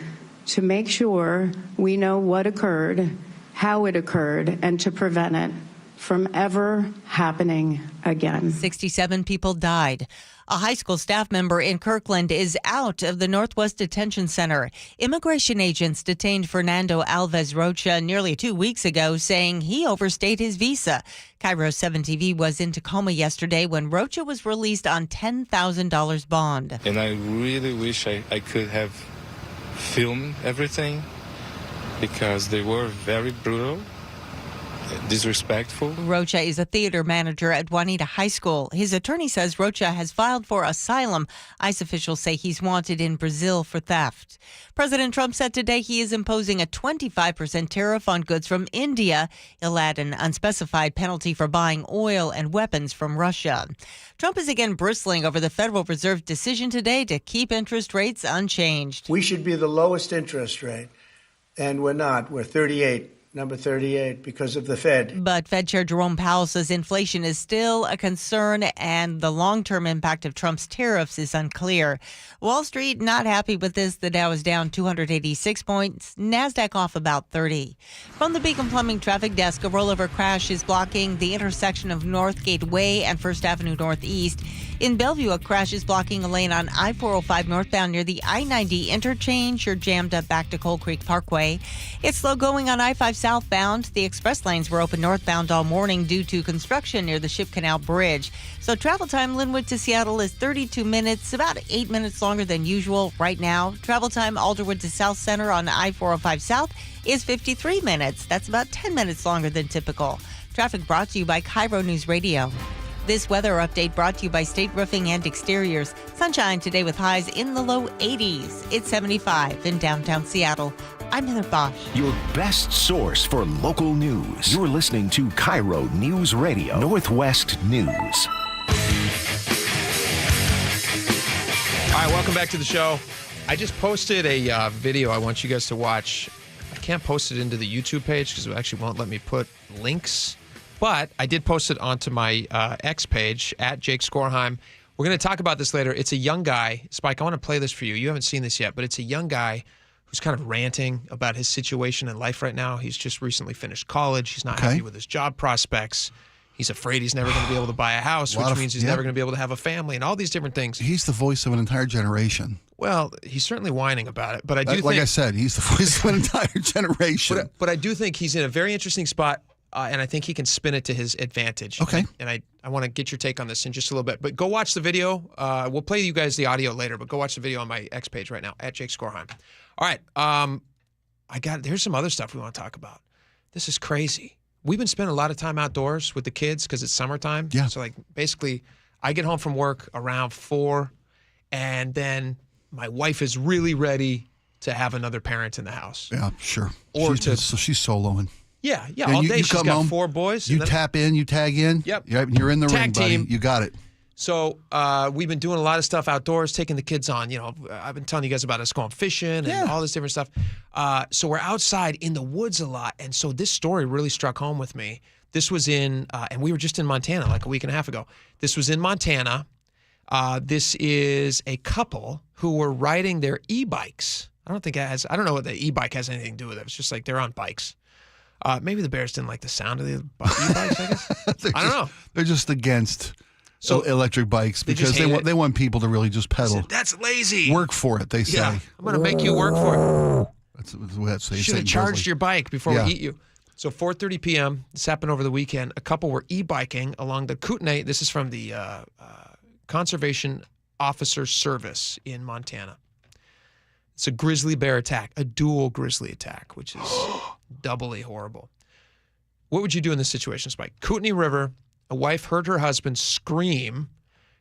to make sure we know what occurred, how it occurred, and to prevent it from ever happening again. 67 people died. A high school staff member in Kirkland is out of the Northwest Detention Center. Immigration agents detained Fernando Alves Rocha nearly 2 weeks ago, saying he overstayed his visa. KIRO 7 TV was in Tacoma yesterday when Rocha was released on $10,000 bond. And I really wish I could have filmed everything because they were very brutal. Disrespectful. Rocha is a theater manager at Juanita High School. His attorney says Rocha has filed for asylum. ICE officials say he's wanted in Brazil for theft. President Trump said today he is imposing a 25% tariff on goods from India. He'll add an unspecified penalty for buying oil and weapons from Russia. Trump is again bristling over the Federal Reserve's decision today to keep interest rates unchanged. We should be the lowest interest rate, and we're not. We're 38. number 38, because of the Fed. But Fed Chair Jerome Powell says inflation is still a concern and the long-term impact of Trump's tariffs is unclear. Wall Street not happy with this. The Dow is down 286 points. NASDAQ off about 30. From the Beacon Plumbing Traffic Desk, a rollover crash is blocking the intersection of Northgate Way and First Avenue Northeast. In Bellevue, a crash is blocking a lane on I-405 northbound near the I-90 interchange. You're jammed up back to Coal Creek Parkway. It's slow going on I-5 southbound. The express lanes were open northbound all morning due to construction near the Ship Canal Bridge. So travel time Linwood to Seattle is 32 minutes, about 8 minutes longer than usual right now. Travel time Alderwood to South Center on I-405 South is 53 minutes. That's about 10 minutes longer than typical. Traffic brought to you by KIRO Newsradio. This weather update brought to you by State Roofing and Exteriors. Sunshine today with highs in the low 80s. It's 75 in downtown Seattle. I'm Heather Bosch. Your best source for local news. You're listening to KIRO Newsradio, Northwest News. All right, welcome back to the show. I just posted a video I want you guys to watch. I can't post it into the YouTube page because it actually won't let me put links. But I did post it onto my X page, at Jake Skorheim. We're going to talk about this later. It's a young guy. Spike, I want to play this for you. You haven't seen this yet, but it's a young guy who's kind of ranting about his situation in life right now. He's just recently finished college. He's not happy with his job prospects. He's afraid he's never going to be able to buy a house, which means he's never going to be able to have a family and all these different things. He's the voice of an entire generation. Well, he's certainly whining about it. But I do think... Like I said, he's the voice of an entire generation. But I do think he's in a very interesting spot. And I think he can spin it to his advantage. Okay. And I want to get your take on this in just a little bit. But go watch the video. We'll play you guys the audio later, but go watch the video on my X page right now, at Jake Skorheim. All right. Here's some other stuff we want to talk about. This is crazy. We've been spending a lot of time outdoors with the kids because it's summertime. Yeah. So, basically, I get home from work around 4, and then my wife is really ready to have another parent in the house. Yeah, sure. So she's soloing. Yeah, all day. She's got 4 boys. You tap in, you tag in. Yep. You're in the ring, buddy. Team. You got it. So we've been doing a lot of stuff outdoors, taking the kids on. I've been telling you guys about us going fishing and all this different stuff. So we're outside in the woods a lot. And so this story really struck home with me. This was in, and we were just in Montana like a week and a half ago. This was in Montana. This is a couple who were riding their e-bikes. I don't know what the e-bike has anything to do with it. It's just like they're on bikes. Maybe the bears didn't like the sound of the e-bikes, I guess. I don't know. They're just against electric bikes because they want people to really just pedal. That's lazy. Work for it, they say. Yeah, I'm going to make you work for it. That's what they say. You should have charged your bike before we eat you. So 4:30 p.m., this happened over the weekend. A couple were e-biking along the Kootenai. This is from the Conservation Officer Service in Montana. It's a grizzly bear attack, a dual grizzly attack, which is doubly horrible. What would you do in this situation, Spike? Kootenai River, a wife heard her husband scream.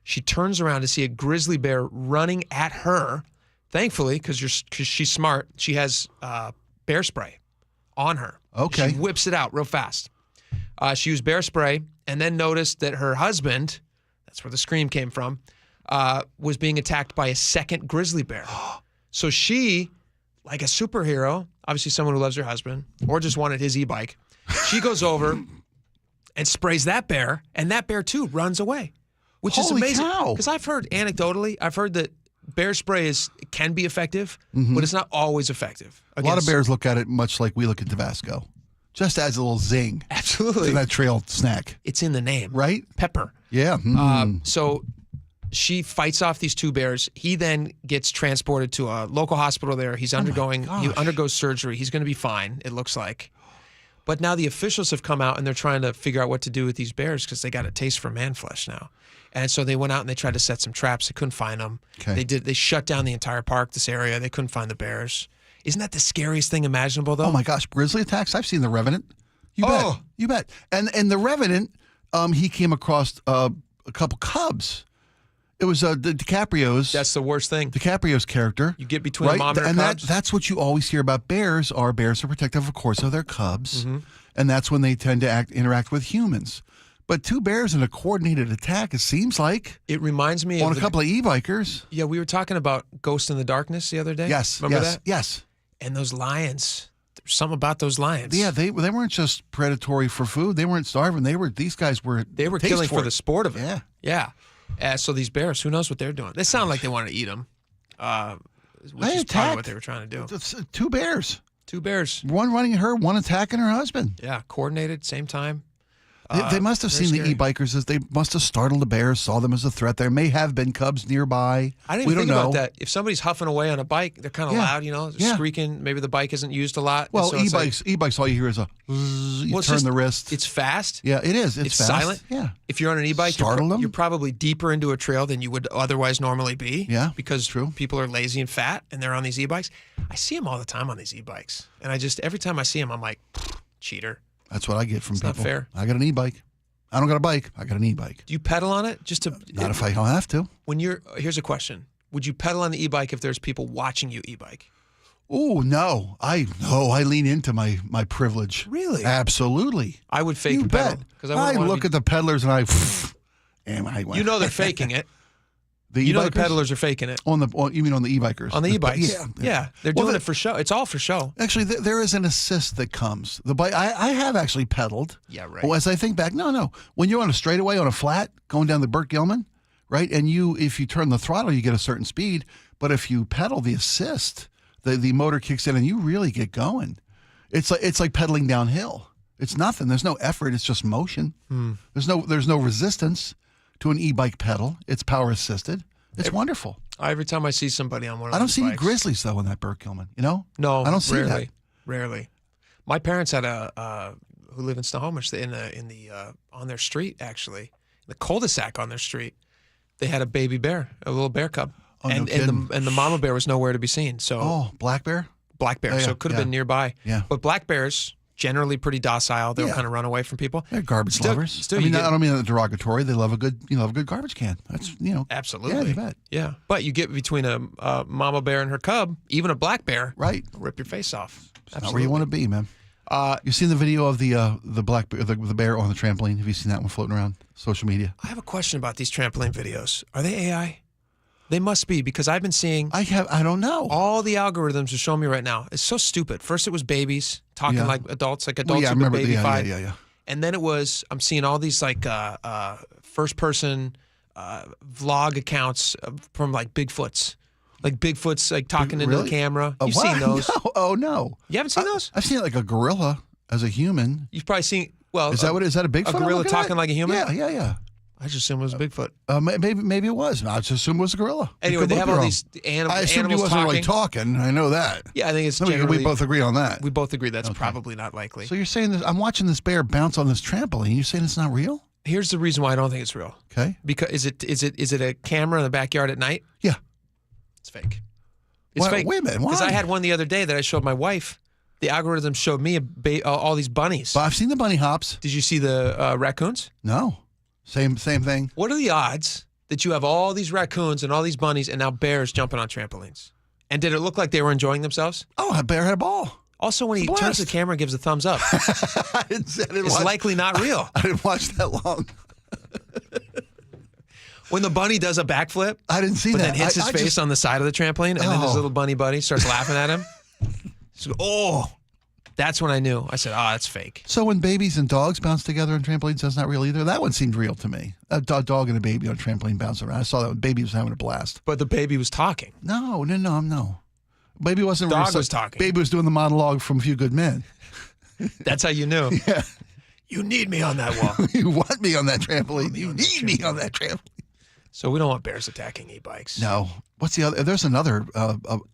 She turns around to see a grizzly bear running at her. Thankfully, because she's smart, she has bear spray on her. Okay. She whips it out real fast. She used bear spray and then noticed that her husband, that's where the scream came from, was being attacked by a second grizzly bear. So she, like a superhero, obviously someone who loves her husband, or just wanted his e-bike, she goes over and sprays that bear, and that bear too runs away, which is amazing. Because I've heard anecdotally, that bear spray can be effective, but it's not always effective. A lot of bears look at it much like we look at Tabasco, just as a little zing. Absolutely. To that trail snack. It's in the name. Right? Pepper. Yeah. So she fights off these 2 bears. He then gets transported to a local hospital there. He undergoes surgery. He's going to be fine, it looks like. But now the officials have come out and they're trying to figure out what to do with these bears because they got a taste for man flesh now. And so they went out and they tried to set some traps. They couldn't find them. Okay. They shut down the entire park, this area. They couldn't find the bears. Isn't that the scariest thing imaginable, though? Oh, my gosh. Grizzly attacks? I've seen The Revenant. You bet. You bet. And The Revenant, he came across a couple cubs. It was DiCaprio's. That's the worst thing. DiCaprio's character. You get between mom and her cubs. That's what you always hear about bears. Bears are protective, of course, of their cubs. And that's when they tend to interact with humans. But 2 bears in a coordinated attack, it seems like. It reminds me of a couple of e-bikers. Yeah, we were talking about Ghost in the Darkness the other day. Yes. Remember that? Yes. And those lions, There's something about those lions. Yeah, they weren't just predatory for food. They weren't starving. These guys were killing for the sport of it. Yeah. So these bears, who knows what they're doing? They sound like they want to eat them, which is probably what they were trying to do. It's two bears. Two bears. One running her, one attacking her husband. Yeah, coordinated, same time. They must have seen the e-bikers as they must have startled the bears, saw them as a threat. There may have been cubs nearby. I didn't even think about that. If somebody's huffing away on a bike, they're kind of loud, squeaking. Maybe the bike isn't used a lot. Well, so e-bikes, all you hear is a zzz, you turn the wrist. It's fast. Yeah, it is. It's fast. Silent. Yeah. If you're on an e-bike, you're probably deeper into a trail than you would otherwise normally be. Yeah, because people are lazy and fat, and they're on these e-bikes. I see them all the time on these e-bikes, and every time I see them, I'm like, cheater. That's what I get from people. Not fair. I got an e-bike. I don't got a bike. I got an e-bike. Do you pedal on it Not if I don't have to. Here's a question: would you pedal on the e-bike if there's people watching you e-bike? Oh no, I lean into my privilege. Really? Absolutely. I would fake pedal because I look at the peddlers and You know they're faking it. The peddlers are faking it. You mean on the e-bikers? On the e-bikes. Yeah. They're doing it for show. It's all for show. Actually, there is an assist that comes. The bike. I have actually pedaled. Yeah, right. Well, as I think back, no. When you're on a straightaway on a flat going down the Burt Gilman, right, and if you turn the throttle, you get a certain speed. But if you pedal the assist, the motor kicks in and you really get going. It's like pedaling downhill. It's nothing. There's no effort. It's just motion. There's no resistance to an e-bike pedal. It's power assisted. It's wonderful. Every time I see somebody on one of those I don't see any bikes, Grizzlies though in that Burt Gilman. No, I don't see rarely, that. Rarely. My parents had who live in Snohomish on their street actually, in the cul-de-sac on their street. They had a baby bear, a little bear cub, and the mama bear was nowhere to be seen. So black bear. Black bear. So it could have been nearby. Yeah. But black bears, generally pretty docile. They'll kind of run away from people. They're garbage lovers. I don't mean that derogatory. They love a good garbage can. That's absolutely. Yeah, you bet. Yeah, but you get between a mama bear and her cub, even a black bear, right? Rip your face off. Not where you want to be, man. You seen the video of the black bear, the bear on the trampoline? Have you seen that one floating around social media? I have a question about these trampoline videos. Are they AI? They must be, because I've been seeing. I don't know. All the algorithms are showing me right now. It's so stupid. First, it was babies talking like adults who've been babyfied. Yeah. And then I'm seeing all these first-person vlog accounts from like Bigfoots. Like Bigfoot's like talking into the camera. You've seen those? No. Oh no. You haven't seen those? I've seen like a gorilla as a human. You've probably seen. Well, is that a Bigfoot? A gorilla talking like a human? Yeah. I just assumed it was Bigfoot. Maybe it was. I just assumed it was a gorilla. Anyway, they have all these animals. I assumed he wasn't really talking. I know that. Yeah, I think it's. We both agree on that. We both agree that's probably not likely. So you're saying this? I'm watching this bear bounce on this trampoline. You're saying it's not real? Here's the reason why I don't think it's real. Okay. Because is it a camera in the backyard at night? Yeah. It's fake. It's fake. Wait a minute. Why? Because I had one the other day that I showed my wife. The algorithm showed me all these bunnies. But I've seen the bunny hops. Did you see the raccoons? No. Same thing. What are the odds that you have all these raccoons and all these bunnies and now bears jumping on trampolines? And did it look like they were enjoying themselves? Oh, a bear had a ball. Also, when he turns the camera and gives a thumbs up, it's likely not real. I didn't watch that long. When the bunny does a backflip, I didn't see but that. then hits his face on the side of the trampoline, and then his little bunny buddy starts laughing at him. So, that's when I knew. I said, that's fake. So when babies and dogs bounce together on trampolines, that's not real either? That one seemed real to me. A dog and a baby on a trampoline bouncing around. I saw that when baby was having a blast. But the baby was talking. No. Baby wasn't. Dog was talking. Baby was doing the monologue from A Few Good Men. That's how you knew. Yeah. You need me on that wall. You want me on that trampoline. You need me on that trampoline. So we don't want bears attacking e-bikes. No. What's the other? There's another.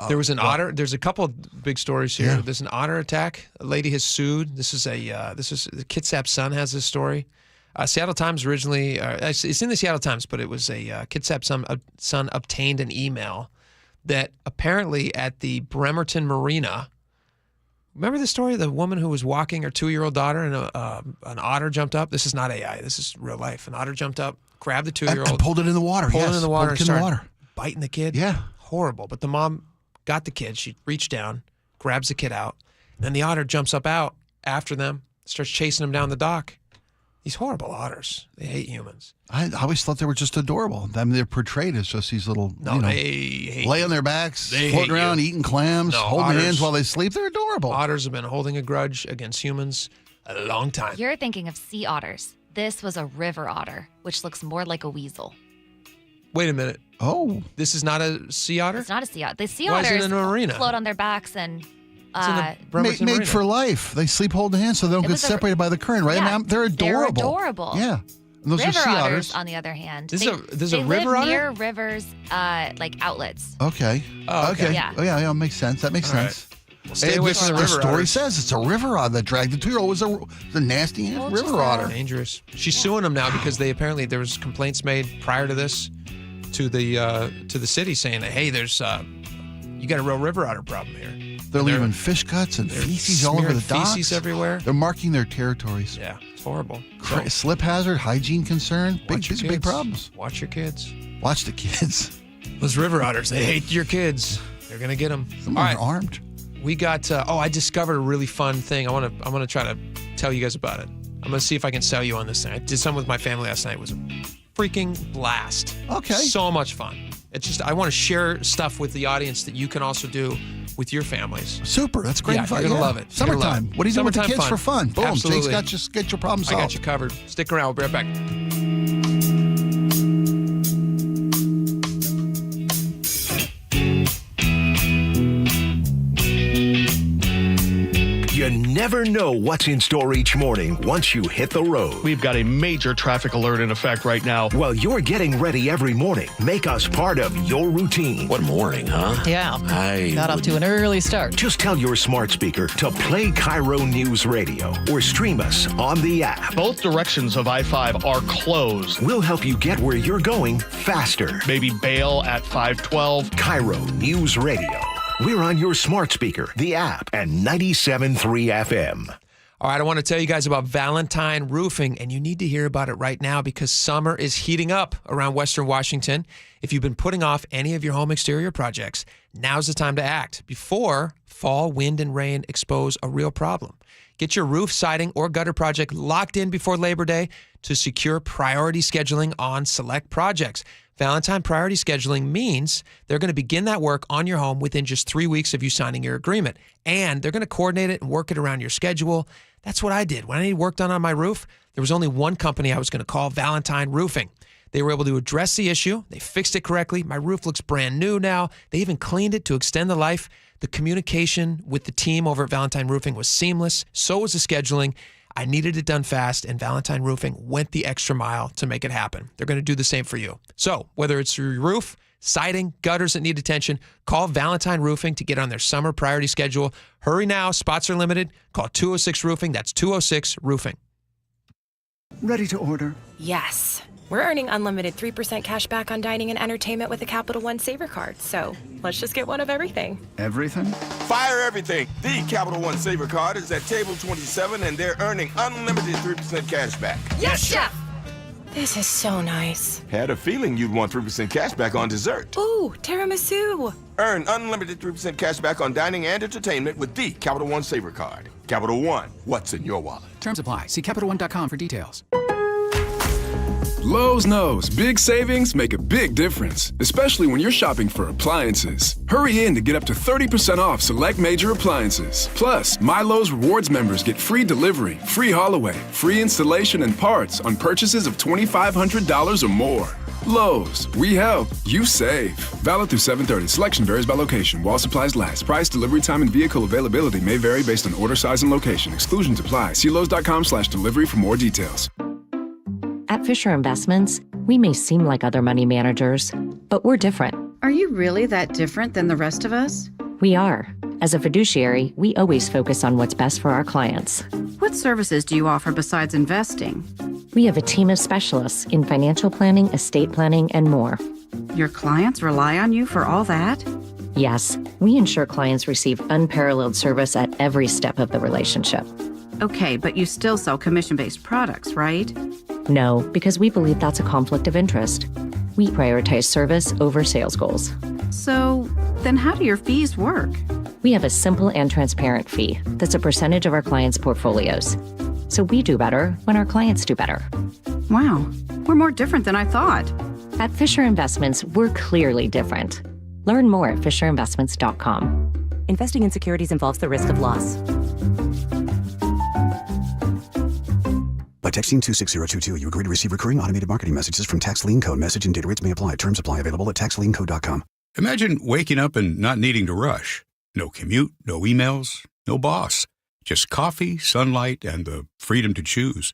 There was an otter. There's a couple big stories here. Yeah. There's an otter attack. A lady has sued. This is Kitsap Sun has this story. Seattle Times originally. It's in the Seattle Times, but it was a Kitsap Sun obtained an email that apparently at the Bremerton Marina. Remember the story of the woman who was walking her 2-year-old daughter and an otter jumped up? This is not AI. This is real life. An otter jumped up, grabbed the 2-year-old. And pulled it in the water. Pulled it in the water and started biting the kid. Yeah. Horrible. But the mom got the kid. She reached down, grabs the kid out. And then the otter jumps up out after them, starts chasing him down the dock. These horrible otters. They hate humans. I always thought they were just adorable. I mean, they're portrayed as just these little, they hate lay on their backs, They floating hate around, you. eating clams, No, holding otters- hands while they sleep. They're adorable. Otters have been holding a grudge against humans a long time. You're thinking of sea otters. This was a river otter, which looks more like a weasel. Wait a minute. Oh. This is not a sea otter? It's not a sea otter. The sea Why is it otters in a marina? float on their backs and Made for life. They sleep holding hands so they don't It get was a- separated by the current, right? Yeah, I mean, they're adorable. They're adorable. Yeah. And those river are sea otters, otters. on the other hand, This is they a river live otter? near rivers, like outlets. Okay. Oh, okay. Yeah. Oh, yeah, makes sense. That makes All right. sense. Well, stay away from the river story otters. says it's a river otter that dragged the 2-year-old. It was a nasty river otter. Dangerous. She's suing them now because there was complaints made prior to this to the city saying that, hey, there's you got a real river otter problem here. They're leaving fish guts and feces all over the smearing docks. feces everywhere. They're marking their territories. Yeah, it's horrible. Slip hazard, hygiene concern, big problems. Watch your kids. Watch the kids. Those river otters, they hate your kids. They're gonna get them. Some are armed. We got. I discovered a really fun thing. I'm gonna try to tell you guys about it. I'm gonna see if I can sell you on this thing. I did some with my family last night. It was a freaking blast. Okay. So much fun. It's just I want to share stuff with the audience that you can also do with your families. Super. That's great. Yeah, you're gonna love it. You're gonna love Summertime. it. What do you do with the Summertime kids for fun? Boom. Absolutely. Jake's get your problem I solved. got you covered. Stick around. We'll be right back. You never know what's in store each morning once you hit the road. We've got a major traffic alert in effect right now. While you're getting ready every morning, make us part of your routine. What morning, huh? Yeah. Got off to an early start. Just tell your smart speaker to play KIRO Newsradio or stream us on the app. Both directions of I-5 are closed. We'll help you get where you're going faster. Maybe bail at 512. KIRO Newsradio. We're on your smart speaker, the app, and 97.3 FM. All right, I want to tell you guys about Valentine Roofing, and you need to hear about it right now because summer is heating up around Western Washington. If you've been putting off any of your home exterior projects, now's the time to act before fall, wind, and rain expose a real problem. Get your roof, siding, or gutter project locked in before Labor Day to secure priority scheduling on select projects. Valentine priority scheduling means they're going to begin that work on your home within just 3 weeks of you signing your agreement. And they're going to coordinate it and work it around your schedule. That's what I did. When I needed work done on my roof, there was only one company I was going to call, Valentine Roofing. They were able to address the issue. They fixed it correctly. My roof looks brand new now. They even cleaned it to extend the life. The communication with the team over at Valentine Roofing was seamless. So was the scheduling. I needed it done fast, and Valentine Roofing went the extra mile to make it happen. They're going to do the same for you. So whether it's your roof, siding, gutters that need attention, call Valentine Roofing to get on their summer priority schedule. Hurry now. Spots are limited. Call 206-ROOFING. That's 206-ROOFING. Ready to order? Yes. We're earning unlimited 3% cash back on dining and entertainment with the Capital One Saver Card. So let's just get one of everything. Everything? Fire everything. The Capital One Saver Card is at table 27, and they're earning unlimited 3% cash back. Yes, Chef! This is so nice. Had a feeling you'd want 3% cash back on dessert. Ooh, tiramisu. Earn unlimited 3% cash back on dining and entertainment with the Capital One Saver Card. Capital One, what's in your wallet? Terms apply. See CapitalOne.com for details. Lowe's knows big savings make a big difference, especially when you're shopping for appliances. Hurry in to get up to 30% off select major appliances. Plus, My Lowe's Rewards members get free delivery, free haul away, free installation and parts on purchases of $2,500 or more. Lowe's, we help, you save. Valid through 7/30. Selection varies by location. While supplies last. Price, delivery time, and vehicle availability may vary based on order size and location. Exclusions apply. See Lowe's.com/delivery for more details. At Fisher Investments, we may seem like other money managers, but we're different. Are you really that different than the rest of us? We are. As a fiduciary, we always focus on what's best for our clients. What services do you offer besides investing? We have a team of specialists in financial planning, estate planning, and more. Your clients rely on you for all that? Yes, we ensure clients receive unparalleled service at every step of the relationship. Okay, but you still sell commission-based products, right? No, because we believe that's a conflict of interest. We prioritize service over sales goals. So, then how do your fees work? We have a simple and transparent fee that's a percentage of our clients' portfolios. So we do better when our clients do better. Wow, we're more different than I thought. At Fisher Investments, we're clearly different. Learn more at FisherInvestments.com. Investing in securities involves the risk of loss. By texting 26022, you agree to receive recurring automated marketing messages from Tax Lien Code. Message and data rates may apply. Terms apply. Available at taxliencode.com. Imagine waking up and not needing to rush. No commute, no emails, no boss. Just coffee, sunlight, and the freedom to choose.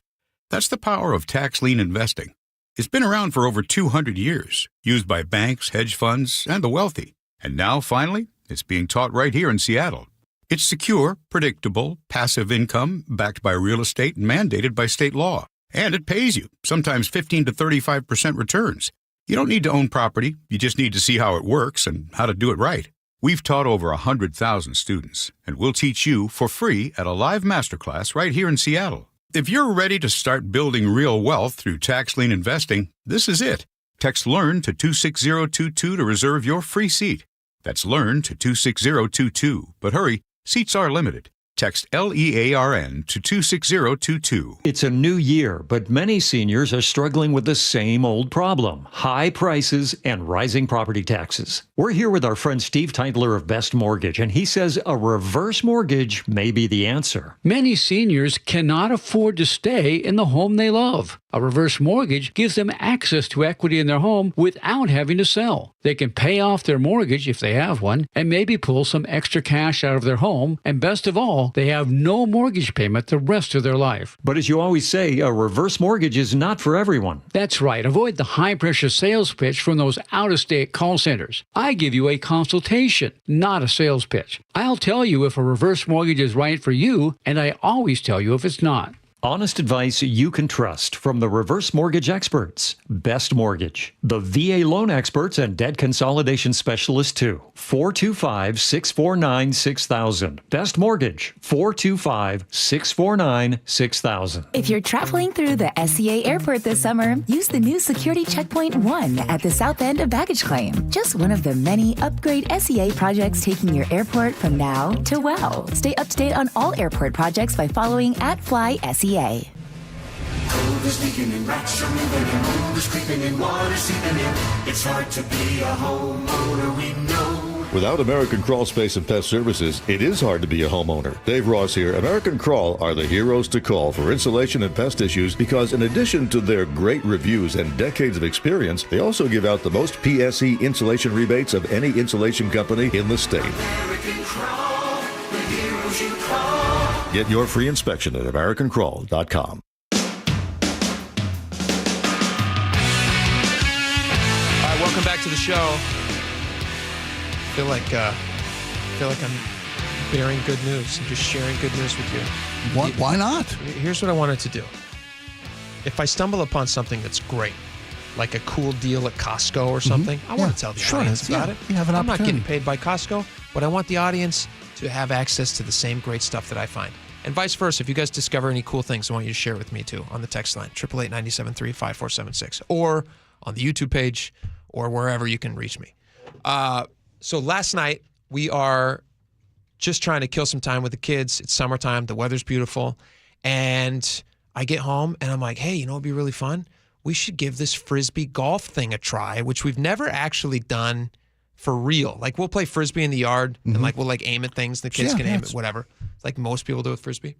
That's the power of tax lien investing. It's been around for over 200 years, used by banks, hedge funds, and the wealthy. And now, finally, it's being taught right here in Seattle. It's secure, predictable, passive income backed by real estate and mandated by state law. And it pays you, sometimes 15 to 35% returns. You don't need to own property. You just need to see how it works and how to do it right. We've taught over 100,000 students, and we'll teach you for free at a live masterclass right here in Seattle. If you're ready to start building real wealth through tax lien investing, this is it. Text LEARN to 26022 to reserve your free seat. That's LEARN to 26022. But hurry, seats are limited. Text LEARN to 26022. It's a new year, but many seniors are struggling with the same old problem: high prices and rising property taxes. We're here with our friend Steve Teitler of Best Mortgage, and he says a reverse mortgage may be the answer. Many seniors cannot afford to stay in the home they love. A reverse mortgage gives them access to equity in their home without having to sell. They can pay off their mortgage if they have one, and maybe pull some extra cash out of their home, and best of all, they have no mortgage payment the rest of their life. But as you always say, a reverse mortgage is not for everyone. That's right. Avoid the high-pressure sales pitch from those out-of-state call centers. I give you a consultation, not a sales pitch. I'll tell you if a reverse mortgage is right for you, and I always tell you if it's not. Honest advice you can trust from the reverse mortgage experts. Best Mortgage, the VA loan experts and debt consolidation specialists too. 425-649-6000. Best Mortgage, 425-649-6000. If you're traveling through the SCA airport this summer, use the new Security Checkpoint 1 at the south end of baggage claim. Just one of the many upgrade SCA projects taking your airport from now to wow. Stay up to date on all airport projects by following @FlySCA. Cold leaking and rats are moving and mold is creeping and water seeping in. It's hard to be a homeowner, we know. Without American Crawl Space and Pest Services, it is hard to be a homeowner. Dave Ross here. American Crawl are the heroes to call for insulation and pest issues because in addition to their great reviews and decades of experience, they also give out the most PSE insulation rebates of any insulation company in the state. American Crawl, the heroes you call. Get your free inspection at AmericanCrawl.com. All right, welcome back to the show. I feel like I'm bearing good news and just sharing good news with you. Why not? Here's what I wanted to do. If I stumble upon something that's great, like a cool deal at Costco or something, I want to tell the audience about it. You have an I'm not opportunity. getting paid by Costco, but I want the audience to have access to the same great stuff that I find. And vice versa. If you guys discover any cool things, I want you to share it with me too on the text line, 888-973-5476, or on the YouTube page, or wherever you can reach me. So last night, we are just trying to kill some time with the kids. It's summertime. The weather's beautiful. And I get home, and I'm like, hey, you know what would be really fun? We should give this Frisbee golf thing a try, which we've never actually done for real. Like, we'll play Frisbee in the yard, and like we'll like aim at things. The kids can aim at whatever. Like most people do with Frisbee.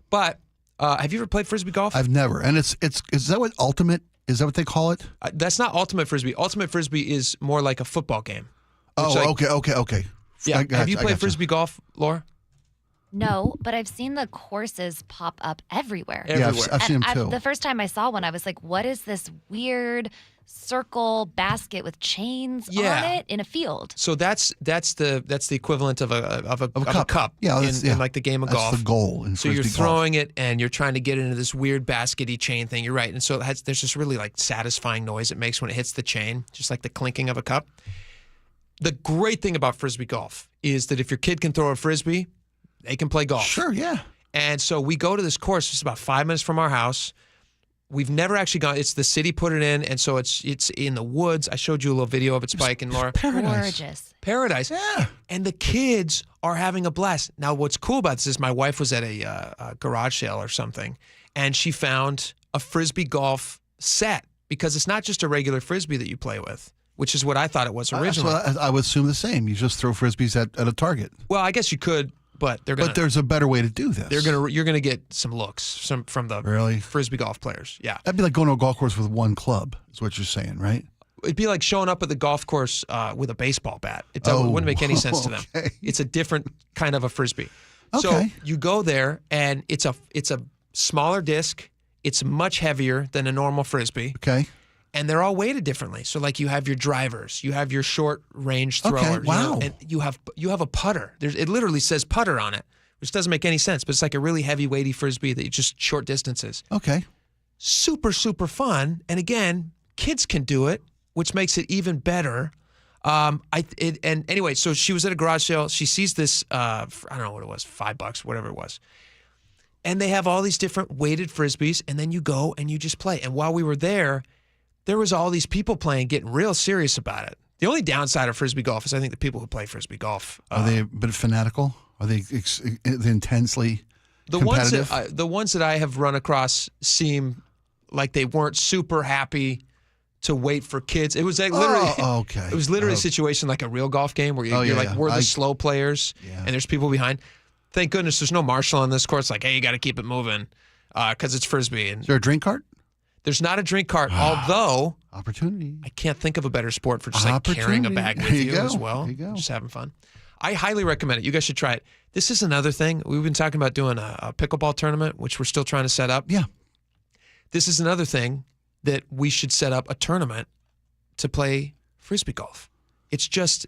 But have you ever played Frisbee golf? I've never. And is that what ultimate, is that what they call it? That's not Ultimate Frisbee. Ultimate Frisbee is more like a football game. Oh, okay. Yeah. Have you played Frisbee golf, Laura? No, but I've seen the courses pop up everywhere. Yeah, I've seen them too. The first time I saw one, I was like, what is this weird circle basket with chains on it in a field? So that's the equivalent of a cup. Yeah, in like the game of golf. That's the goal in So Frisbee you're golf. throwing it and you're trying to get into this weird baskety chain thing. You're right. And so there's this really like satisfying noise it makes when it hits the chain, just like the clinking of a cup. The great thing about Frisbee golf is that if your kid can throw a Frisbee, they can play golf. Sure, yeah. And so we go to this course. It's about 5 minutes from our house. We've never actually gone. It's the city put it in, and so it's in the woods. I showed you a little video of it, Spike and Laura. Paradise. Yeah. And the kids are having a blast. Now, what's cool about this is my wife was at a garage sale or something, and she found a Frisbee golf set because it's not just a regular Frisbee that you play with, which is what I thought it was originally. I would assume the same. You just throw Frisbees at a target. Well, I guess you could, but they're gonna. But there's a better way to do this. You're gonna get some looks from the Frisbee golf players. Yeah. That'd be like going to a golf course with one club, is what you're saying, right? It'd be like showing up at the golf course with a baseball bat. It wouldn't make any sense to them. It's a different kind of a Frisbee. So you go there, and it's a smaller disc. It's much heavier than a normal Frisbee. Okay. And they're all weighted differently. So like you have your drivers, you have your short range throwers. Okay, wow. And you have a putter. It literally says putter on it, which doesn't make any sense, but it's like a really heavy, weighty Frisbee that you just short distances. Okay. Super, super fun. And again, kids can do it, which makes it even better. And anyway, so she was at a garage sale. She sees this, I don't know what it was, $5, whatever it was. And they have all these different weighted Frisbees, and then you go and you just play. And while we were there was all these people playing, getting real serious about it. The only downside of Frisbee golf is I think the people who play Frisbee golf. Are they a bit fanatical? Are they intensely competitive? The ones that I have run across seem like they weren't super happy to wait for kids. It was like literally, It was literally a situation like a real golf game where you're like, we're the slow players, and there's people behind. Thank goodness there's no marshal on this course. Like, hey, you got to keep it moving because it's Frisbee. And is there a drink cart? There's not a drink cart, although opportunity. I can't think of a better sport for just like carrying a bag with you as well. There you go. Just having fun. I highly recommend it. You guys should try it. This is another thing. We've been talking about doing a pickleball tournament, which we're still trying to set up. Yeah. This is another thing that we should set up a tournament to play Frisbee golf. It's just,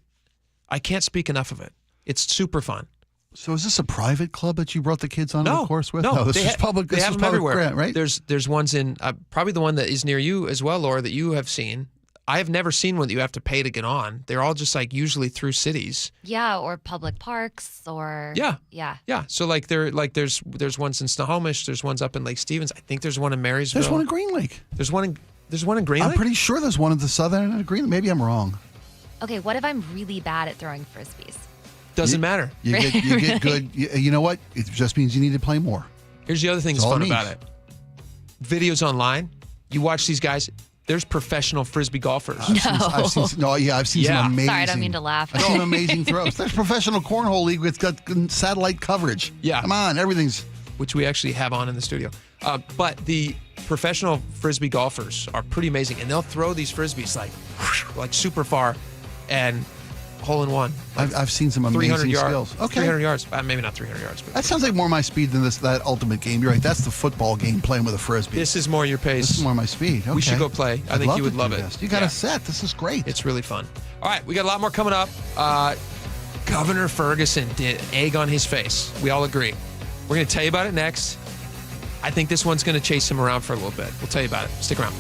I can't speak enough of it. It's super fun. So is this a private club that you brought the kids on the course with? No, this is public. This is public everywhere. Grant, right? There's ones in probably the one that is near you as well, Laura, that you have seen. I have never seen one that you have to pay to get on. They're all just like usually through cities. Yeah, or public parks, or yeah. So like there's ones in Snohomish. There's ones up in Lake Stevens. I think there's one in Marysville. There's one in Green Lake. There's one in Green Lake. I'm pretty sure there's one at the southern end of Green Lake. Maybe I'm wrong. Okay, what if I'm really bad at throwing Frisbees? Doesn't matter. You get good. You know what? It just means you need to play more. Here's the other thing that's fun about it. Videos online. You watch these guys. There's professional Frisbee golfers. I've seen some amazing. Sorry, I don't mean to laugh. I've seen amazing throws. There's professional cornhole league with got satellite coverage. Yeah. Come on, everything's. Which we actually have on in the studio. But the professional Frisbee golfers are pretty amazing. And they'll throw these Frisbees like super far and hole in one. Like I've seen some amazing skills. Okay. 300 yards. Maybe not 300 yards. But that sounds like more my speed than that ultimate game. You're right. That's the football game playing with a Frisbee. This is more your pace. This is more my speed. Okay. We should go play. I think you would love it. You got a set. This is great. It's really fun. All right. We got a lot more coming up. Governor Ferguson did egg on his face. We all agree. We're going to tell you about it next. I think this one's going to chase him around for a little bit. We'll tell you about it. Stick around.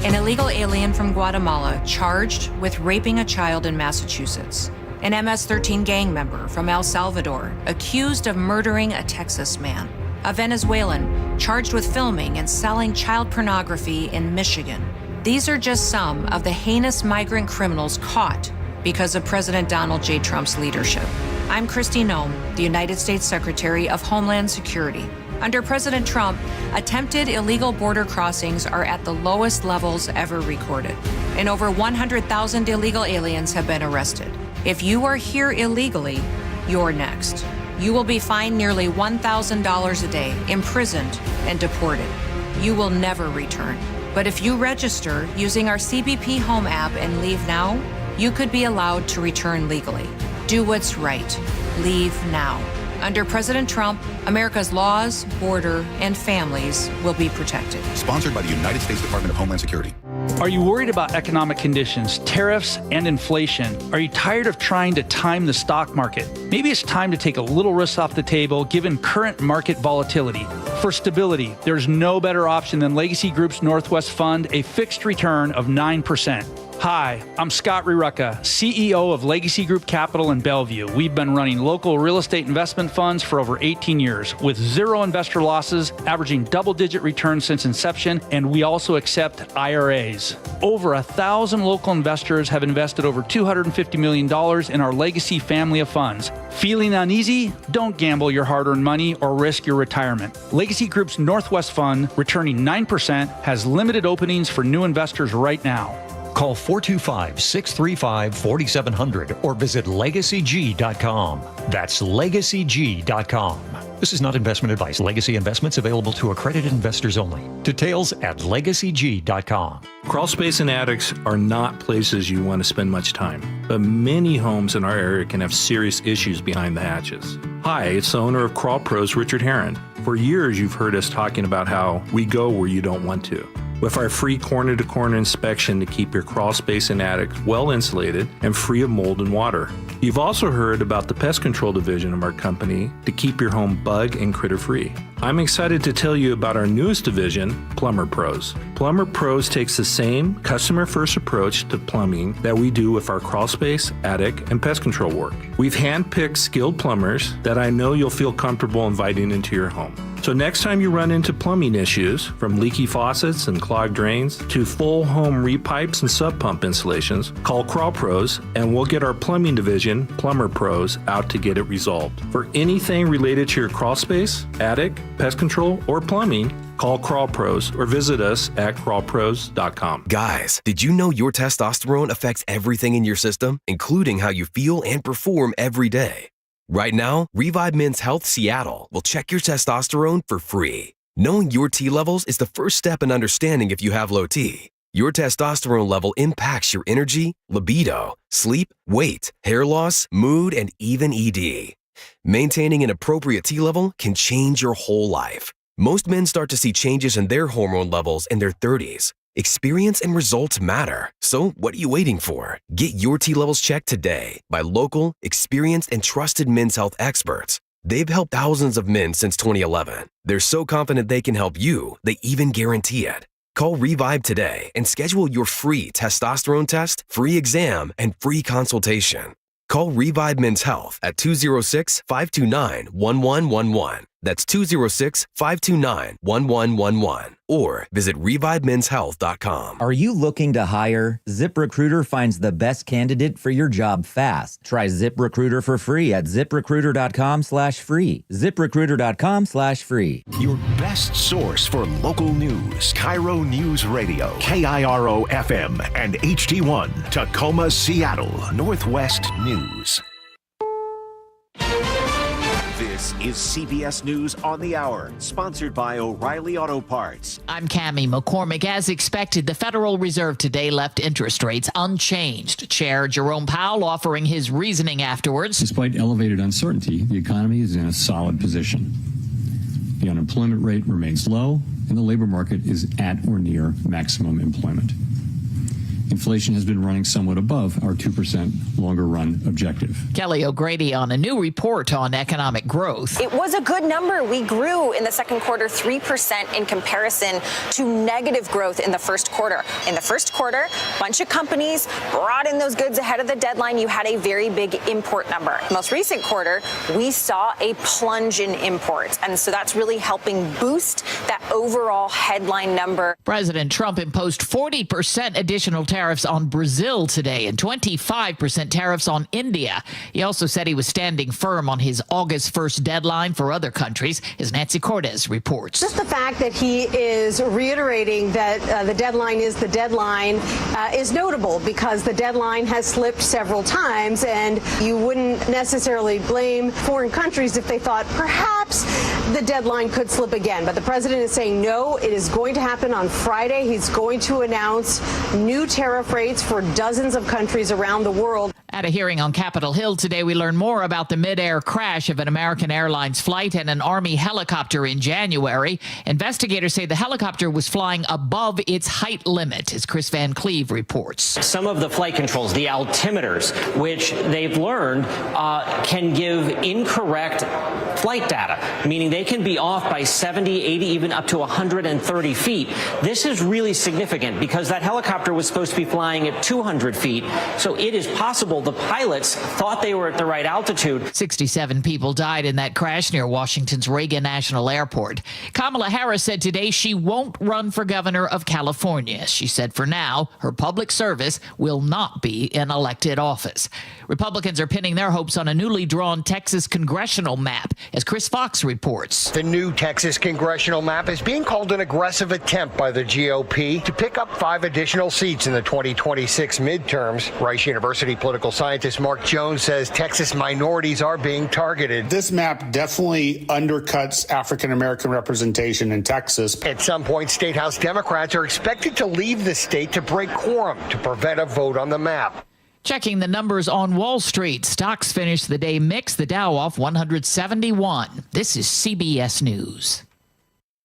An illegal alien from Guatemala charged with raping a child in Massachusetts. An MS-13 gang member from El Salvador accused of murdering a Texas man. A Venezuelan charged with filming and selling child pornography in Michigan. These are just some of the heinous migrant criminals caught because of President Donald J. Trump's leadership. I'm Kristi Noem, the United States Secretary of Homeland Security. Under President Trump, attempted illegal border crossings are at the lowest levels ever recorded, and over 100,000 illegal aliens have been arrested. If you are here illegally, you're next. You will be fined nearly $1,000 a day, imprisoned, and deported. You will never return. But if you register using our CBP Home app and leave now, you could be allowed to return legally. Do what's right. Leave now. Under President Trump, America's laws, border, and families will be protected. Sponsored by the United States Department of Homeland Security. Are you worried about economic conditions, tariffs, and inflation? Are you tired of trying to time the stock market? Maybe it's time to take a little risk off the table given current market volatility. For stability, there's no better option than Legacy Group's Northwest Fund, a fixed return of 9%. Hi, I'm Scott Rirucka, CEO of Legacy Group Capital in Bellevue. We've been running local real estate investment funds for over 18 years with zero investor losses, averaging double-digit returns since inception, and we also accept IRAs. Over 1,000 local investors have invested over $250 million in our Legacy family of funds. Feeling uneasy? Don't gamble your hard-earned money or risk your retirement. Legacy Group's Northwest Fund, returning 9%, has limited openings for new investors right now. Call 425-635-4700 or visit LegacyG.com. That's LegacyG.com. This is not investment advice. Legacy investments available to accredited investors only. Details at LegacyG.com. Crawl space and attics are not places you want to spend much time, but many homes in our area can have serious issues behind the hatches. Hi, it's the owner of Crawl Pros, Richard Herron. For years, you've heard us talking about how we go where you don't want to. With our free corner-to-corner inspection to keep your crawl space and attic well insulated and free of mold and water. You've also heard about the pest control division of our company to keep your home bug and critter free. I'm excited to tell you about our newest division, Plumber Pros. Plumber Pros takes the same customer-first approach to plumbing that we do with our crawl space, attic, and pest control work. We've hand-picked skilled plumbers that I know you'll feel comfortable inviting into your home. So next time you run into plumbing issues, from leaky faucets and clogged drains to full home repipes and sub pump installations, call Crawl Pros and we'll get our plumbing division, Plumber Pros, out to get it resolved. For anything related to your crawl space, attic, pest control, or plumbing, call Crawl Pros or visit us at crawlpros.com. Guys, did you know your testosterone affects everything in your system, including how you feel and perform every day? Right now, Revive Men's Health Seattle will check your testosterone for free. Knowing your T levels is the first step in understanding if you have low T. Your testosterone level impacts your energy, libido, sleep, weight, hair loss, mood, and even ED. Maintaining an appropriate T level can change your whole life. Most men start to see changes in their hormone levels in their 30s. Experience and results matter. So what are you waiting for? Get your T levels checked today by local, experienced, and trusted men's health experts. They've helped thousands of men since 2011. They're so confident they can help you, they even guarantee it. Call Revive today and schedule your free testosterone test, free exam, and free consultation. Call Revive Men's Health at 206-529-1111. That's 206-529-1111. Or visit ReviveMen'sHealth.com. Are you looking to hire? ZipRecruiter finds the best candidate for your job fast. Try ZipRecruiter for free at ZipRecruiter.com/free. ZipRecruiter.com/free. Your best source for local news. KIRO Newsradio. KIRO FM and HD1. Tacoma, Seattle. Northwest News. This is CBS News on the Hour, sponsored by O'Reilly Auto Parts. I'm Cammie McCormick. As expected, the Federal Reserve today left interest rates unchanged. Chair Jerome Powell offering his reasoning afterwards. Despite elevated uncertainty, the economy is in a solid position. The unemployment rate remains low, and the labor market is at or near maximum employment. Inflation has been running somewhat above our 2% longer-run objective. Kelly O'Grady on a new report on economic growth. It was a good number. We grew in the second quarter 3% in comparison to negative growth in the first quarter. In the first quarter, a bunch of companies brought in those goods ahead of the deadline. You had a very big import number. Most recent quarter, we saw a plunge in imports. And so that's really helping boost that overall headline number. President Trump imposed 40% additional tariffs on Brazil today and 25% tariffs on India. He also said he was standing firm on his August 1st deadline for other countries, as Nancy Cortez reports. Just the fact that he is reiterating that the deadline is the deadline is notable because the deadline has slipped several times, and you wouldn't necessarily blame foreign countries if they thought perhaps the deadline could slip again. But the president is saying no, it is going to happen on Friday. He's going to announce new tariff rates for dozens of countries around the world. At a hearing on Capitol Hill today, we learned more about the mid-air crash of an American Airlines flight and an Army helicopter in January. Investigators say the helicopter was flying above its height limit, as Chris Van Cleve reports. Some of the flight controls, the altimeters, which they've learned can give incorrect flight data, meaning they can be off by 70, 80, even up to 130 feet. This is really significant because that helicopter was supposed to be flying at 200 feet, so it is possible the pilots thought they were at the right altitude. 67 people died in that crash near Washington's Reagan National Airport. Kamala Harris said today she won't run for governor of California. She said for now, her public service will not be in elected office. Republicans are pinning their hopes on a newly drawn Texas congressional map, as Chris Fox reports. The new Texas congressional map is being called an aggressive attempt by the GOP to pick up 5 additional seats in the 2026 midterms. Rice University political scientist Mark Jones says Texas minorities are being targeted. This map definitely undercuts African American representation in Texas. At some point, State House Democrats are expected to leave the state to break quorum to prevent a vote on the map. Checking the numbers on Wall Street, stocks finished the day mixed, the Dow off 171. This is CBS News.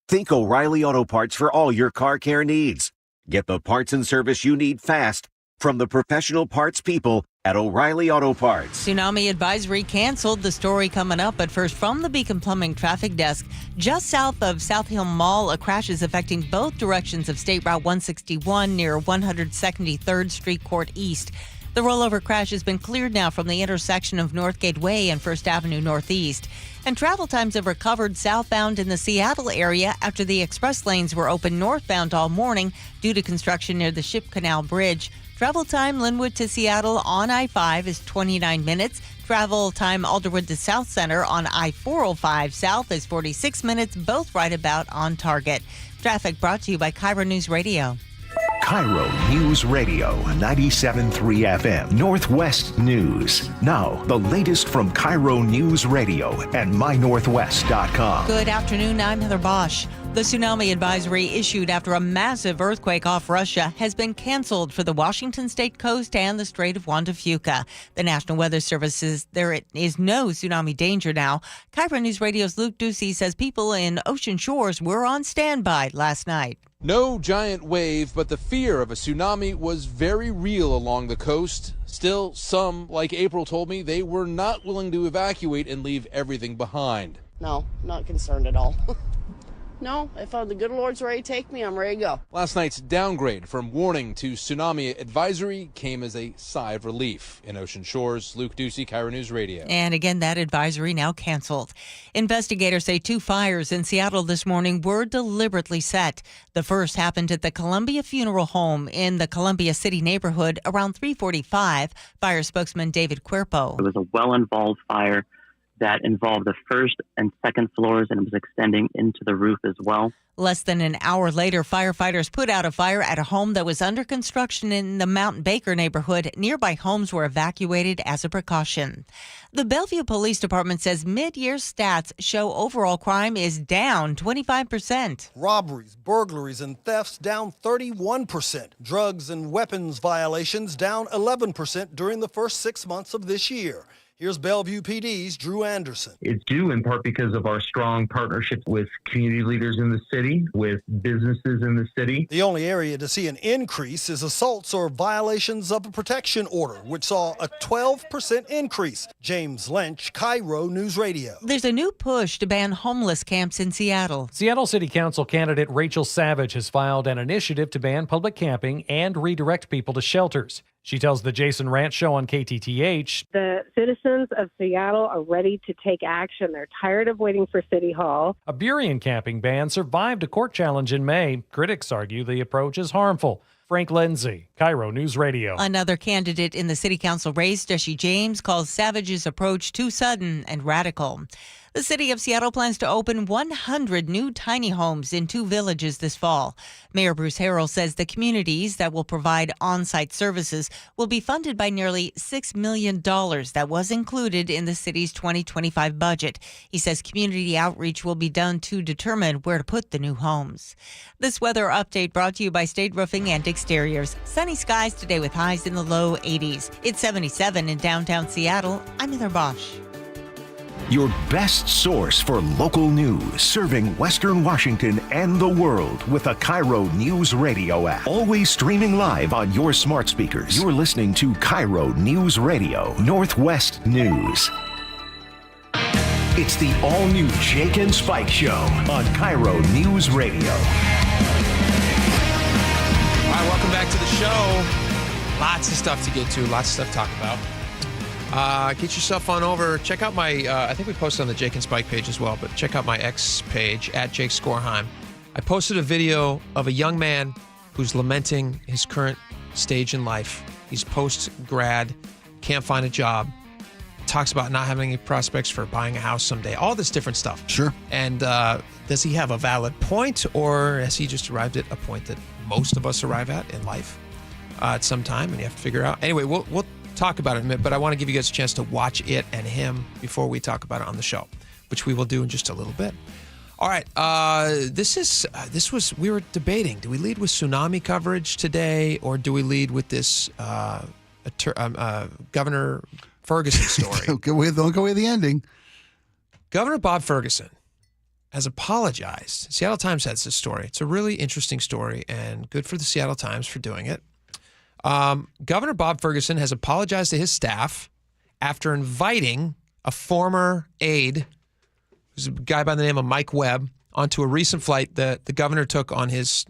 Think O'Reilly Auto Parts for all your car care needs. Get the parts and service you need fast from the professional parts people at O'Reilly Auto Parts. Tsunami advisory canceled. The story coming up, but first from the Beacon Plumbing traffic desk. Just south of South Hill Mall, a crash is affecting both directions of State Route 161 near 173rd Street Court East. The rollover crash has been cleared now from the intersection of Northgate Way and First Avenue Northeast. And travel times have recovered southbound in the Seattle area after the express lanes were open northbound all morning due to construction near the Ship Canal Bridge. Travel time Linwood to Seattle on I-5 is 29 minutes. Travel time Alderwood to South Center on I-405 South is 46 minutes, both right about on target. Traffic brought to you by KIRO News Radio. KIRO News Radio 97.3 FM Northwest News. Now, the latest from KIRO News Radio and mynorthwest.com. Good afternoon, I'm Heather Bosch. The tsunami advisory issued after a massive earthquake off Russia has been canceled for the Washington state coast and the Strait of Juan de Fuca. The National Weather Service says there is no tsunami danger now. KIRO News Radio's Luke Ducey says people in Ocean Shores were on standby last night. No giant wave, but the fear of a tsunami was very real along the coast. Still, some, like April, told me they were not willing to evacuate and leave everything behind. No, not concerned at all. No, if the good Lord's ready to take me, I'm ready to go. Last night's downgrade from warning to tsunami advisory came as a sigh of relief. In Ocean Shores, Luke Ducey, KIRO News Radio. And again, that advisory now canceled. Investigators say 2 fires in Seattle this morning were deliberately set. The first happened at the Columbia Funeral Home in the Columbia City neighborhood around 3:45. Fire spokesman David Cuerpo. It was a well-involved fire that involved the first and second floors, and it was extending into the roof as well. Less than an hour later, firefighters put out a fire at a home that was under construction in the Mountain Baker neighborhood. Nearby homes were evacuated as a precaution. The Bellevue Police Department says mid-year stats show overall crime is down 25%. Robberies, burglaries, and thefts down 31%. Drugs and weapons violations down 11% during the first 6 months of this year. Here's Bellevue PD's Drew Anderson. It's due in part because of our strong partnerships with community leaders in the city, with businesses in the city. The only area to see an increase is assaults or violations of a protection order, which saw a 12% increase. James Lynch, KIRO News Radio. There's a new push to ban homeless camps in Seattle. Seattle City Council candidate Rachel Savage has filed an initiative to ban public camping and redirect people to shelters. She tells the Jason Ranch Show on KTTH. The citizens of Seattle are ready to take action. They're tired of waiting for City Hall. A Burien camping ban survived a court challenge in May. Critics argue the approach is harmful. Frank Lindsay, KIRO News Radio. Another candidate in the city council race, Jesse James, calls Savage's approach too sudden and radical. The city of Seattle plans to open 100 new tiny homes in 2 villages this fall. Mayor Bruce Harrell says the communities that will provide on-site services will be funded by nearly $6 million that was included in the city's 2025 budget. He says community outreach will be done to determine where to put the new homes. This weather update brought to you by State Roofing and Exteriors. Sunny skies today with highs in the low 80s. It's 77 in downtown Seattle. I'm Heather Bosch. Your best source for local news, serving Western Washington and the world with the KIRO Newsradio App. Always streaming live on your smart speakers. You're listening to KIRO Newsradio, Northwest News. It's the all-new Jake and Spike Show on KIRO Newsradio. All right, welcome back to the show. Lots of stuff to get to, lots of stuff to talk about. Get yourself on over. Check out my, I think we posted on the Jake and Spike page as well, but check out my X page, at Jake Skorheim. I posted a video of a young man who's lamenting his current stage in life. He's post-grad, can't find a job, talks about not having any prospects for buying a house someday, all this different stuff. Sure. And does he have a valid point, or has he just arrived at a point that most of us arrive at in life at some time, and you have to figure out? Anyway, we'll talk about it in a minute, but I want to give you guys a chance to watch it and him before we talk about it on the show, which we will do in just a little bit. All right, we were debating, do we lead with tsunami coverage today, or do we lead with this Governor Ferguson story? Don't go with the ending. Governor Bob Ferguson has apologized. Seattle Times has this story. It's a really interesting story, and good for the Seattle Times for doing it. Governor Bob Ferguson has apologized to his staff after inviting a former aide, who's a guy by the name of Mike Webb, onto a recent flight that the governor took on his,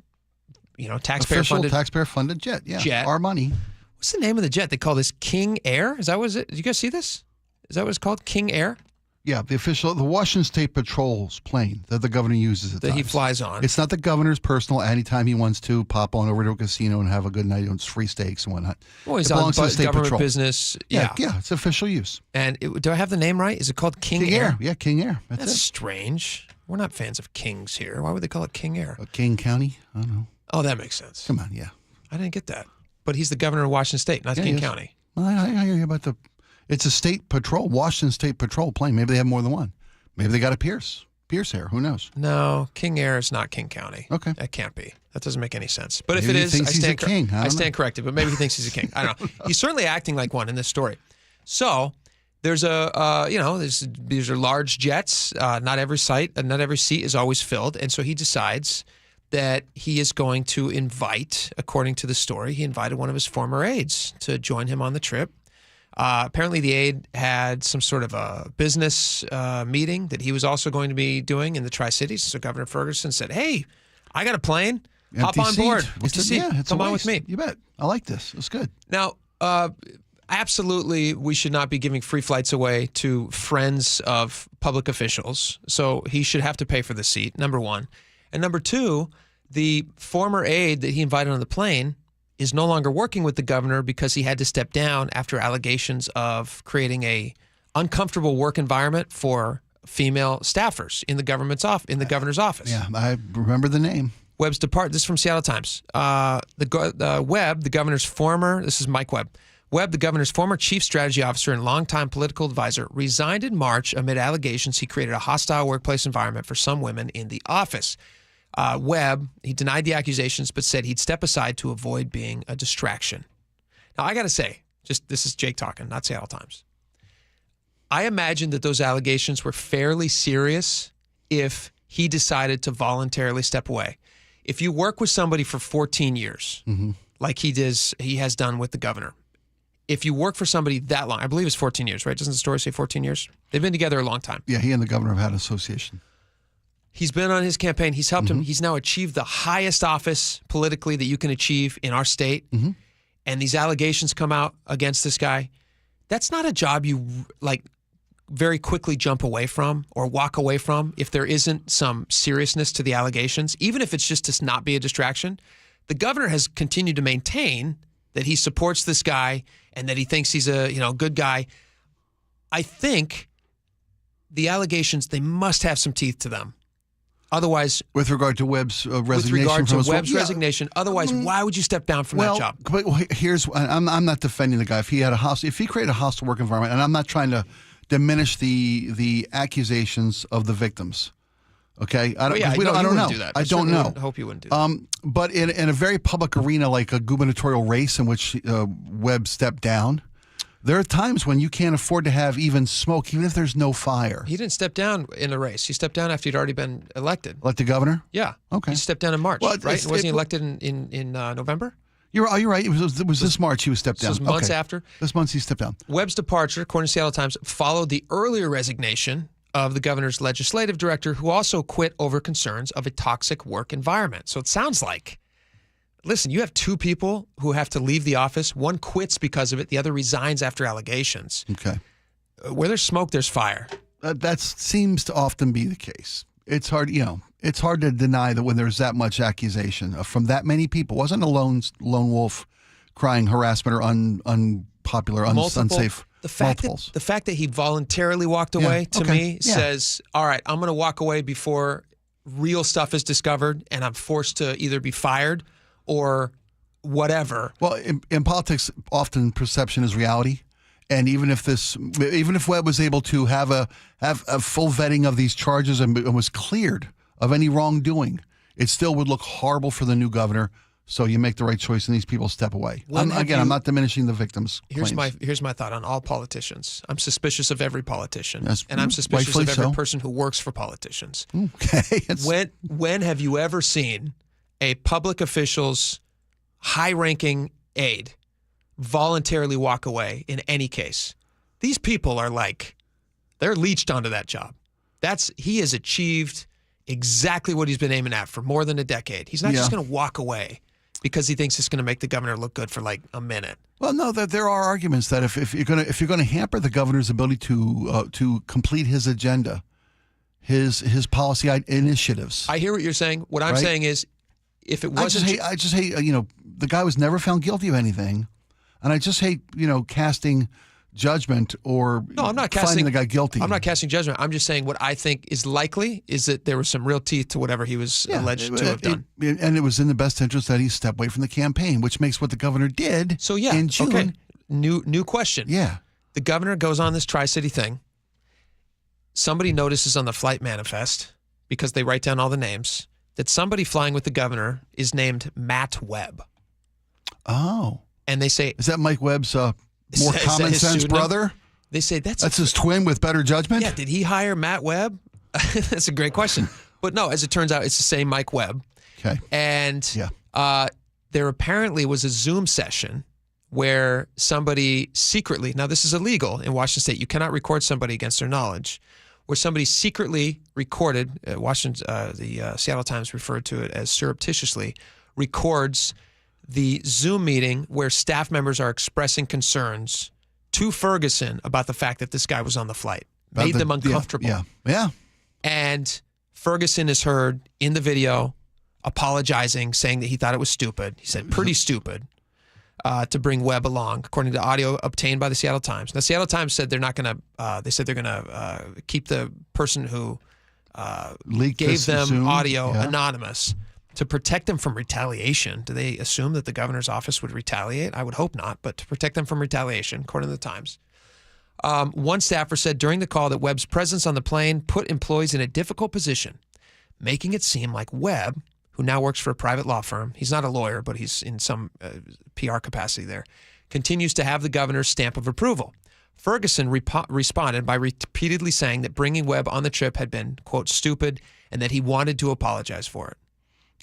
taxpayer-funded jet. Yeah, jet. Our money. What's the name of the jet? They call this King Air. Is that what it? Did you guys see this? Is that what it's called? King Air? Yeah, the Washington State Patrol's plane that the governor uses at times. He flies on. It's not the governor's personal. Anytime he wants to pop on over to a casino and have a good night on free steaks and whatnot. Well, he's it belongs on to the State government Patrol. business. Yeah, it's official use. And do I have the name right? Is it called King Air? Yeah, King Air. That's strange. We're not fans of kings here. Why would they call it King Air? King County? I don't know. Oh, that makes sense. Come on, yeah. I didn't get that. But he's the governor of Washington State, not King County. Well, I hear you about it's a state patrol, Washington State Patrol plane. Maybe they have more than one. Maybe they got a Pierce Air. Who knows? No, King Air is not King County. Okay. That can't be. That doesn't make any sense. But maybe if it he is, thinks he's a king. I stand corrected. But maybe he thinks he's a king. I don't know. He's certainly acting like one in this story. So there's these are large jets. Not every seat is always filled. And so he decides that he is going to invite, according to the story, he invited one of his former aides to join him on the trip. Apparently the aide had some sort of a business meeting that he was also going to be doing in the Tri-Cities. So Governor Ferguson said, hey, I got a plane. Hop on board. Come on with me. You bet. I like this. It's good. Now, absolutely, we should not be giving free flights away to friends of public officials. So he should have to pay for the seat, number one. And number two, the former aide that he invited on the plane is no longer working with the governor because he had to step down after allegations of creating a uncomfortable work environment for female staffers in the governor's office. Yeah, I remember the name. Webb's this is from Seattle Times. Webb, the governor's former, this is Mike Webb. Webb, the governor's former chief strategy officer and longtime political advisor, resigned in March amid allegations he created a hostile workplace environment for some women in the office. Webb, he denied the accusations, but said he'd step aside to avoid being a distraction. Now, I got to say, this is Jake talking, not Seattle Times. I imagine that those allegations were fairly serious if he decided to voluntarily step away. If you work with somebody for 14 years, like he has done with the governor, if you work for somebody that long, I believe it's 14 years, right? Doesn't the story say 14 years? They've been together a long time. Yeah, he and the governor have had an association. He's been on his campaign. He's helped him. He's now achieved the highest office politically that you can achieve in our state. And these allegations come out against this guy. That's not a job you very quickly jump away from or walk away from if there isn't some seriousness to the allegations, even if it's just to not be a distraction. The governor has continued to maintain that he supports this guy and that he thinks he's a good guy. I think the allegations, they must have some teeth to them. Otherwise, with regard to Webb's resignation, otherwise, why would you step down from that job? But here's, I'm not defending the guy. If he created a hostile work environment, and I'm not trying to diminish the accusations of the victims. Okay, I don't know. I don't know. I hope you wouldn't do that. But in a very public arena like a gubernatorial race in which Webb stepped down, there are times when you can't afford to have even smoke, even if there's no fire. He didn't step down in the race. He stepped down after he'd already been elected. Elected governor? Yeah. Okay. He stepped down in March, right? Wasn't he elected in November? You're right. It was this March he was stepped down. This was months after? This month he stepped down. Webb's departure, according to Seattle Times, followed the earlier resignation of the governor's legislative director, who also quit over concerns of a toxic work environment. So it sounds like, listen, you have two people who have to leave the office. One quits because of it. The other resigns after allegations. Okay. Where there's smoke, there's fire. That seems to often be the case. It's hard, it's hard to deny that when there's that much accusation from that many people. It wasn't a lone wolf crying harassment or unpopular, unsafe. The fact that he voluntarily walked away to me says, all right, I'm going to walk away before real stuff is discovered and I'm forced to either be fired or whatever. Well, in politics, often perception is reality. And even if Webb was able to have a full vetting of these charges and was cleared of any wrongdoing, it still would look horrible for the new governor. So you make the right choice and these people step away. I'm not diminishing the victims' claims. Here's my thought on all politicians. I'm suspicious of every politician. And I'm suspicious of every person who works for politicians. Okay. When have you ever seen a public official's high-ranking aide voluntarily walk away in any case? These people are they're leached onto that job. He has achieved exactly what he's been aiming at for more than a decade. He's not just going to walk away because he thinks it's going to make the governor look good for a minute. Well, no, there are arguments that if you're going to hamper the governor's ability to complete his agenda, his policy initiatives. I hear what you're saying. What I'm saying is, if it wasn't, I just hate the guy was never found guilty of anything, and I just hate casting judgment or finding the guy guilty. I'm not casting judgment. I'm just saying what I think is likely is that there was some real teeth to whatever he was alleged to have done. And it was in the best interest that he step away from the campaign, which makes what the governor did in June. Okay. New question. Yeah. The governor goes on this Tri-City thing. Somebody notices on the flight manifest, because they write down all the names, that somebody flying with the governor is named Matt Webb. Oh. And they say... Is that Mike Webb's... more common sense brother? They say that's his twin with better judgment? Yeah, did he hire Matt Webb? That's a great question. But no, as it turns out, it's the same Mike Webb. Okay. And there apparently was a Zoom session where somebody secretly, now this is illegal in Washington State, you cannot record somebody against their knowledge, where somebody secretly recorded, the Seattle Times referred to it as surreptitiously, records the Zoom meeting where staff members are expressing concerns to Ferguson about the fact that this guy was on the flight. Made them uncomfortable. Yeah. And Ferguson is heard in the video apologizing, saying that he thought it was stupid. He said, pretty stupid, to bring Webb along, according to audio obtained by the Seattle Times. Now, the Seattle Times said they're not going to, they said they're going to keep the person who gave them Zoom audio anonymous to protect them from retaliation. Do they assume that the governor's office would retaliate? I would hope not, but to protect them from retaliation, according to the Times. One staffer said during the call that Webb's presence on the plane put employees in a difficult position, making it seem like Webb, who now works for a private law firm, he's not a lawyer, but he's in some PR capacity there, continues to have the governor's stamp of approval. Ferguson responded by repeatedly saying that bringing Webb on the trip had been, quote, stupid, and that he wanted to apologize for it.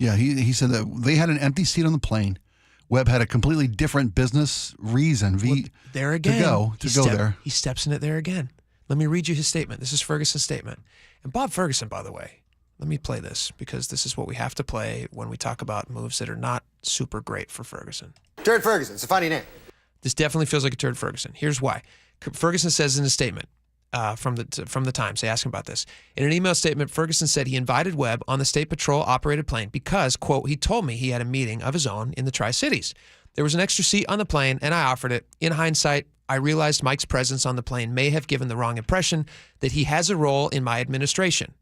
Yeah, he said that they had an empty seat on the plane. Webb had a completely different business reason to go there. He steps in it there again. Let me read you his statement. This is Ferguson's statement. And Bob Ferguson, by the way, let me play this because this is what we have to play when we talk about moves that are not super great for Ferguson. Turd Ferguson, it's a funny name. This definitely feels like a Turd Ferguson. Here's why. Ferguson says in his statement, from the Times. They asked him about this. In an email statement, Ferguson said he invited Webb on the State Patrol-operated plane because, quote, he told me he had a meeting of his own in the Tri-Cities. There was an extra seat on the plane, and I offered it. In hindsight, I realized Mike's presence on the plane may have given the wrong impression that he has a role in my administration.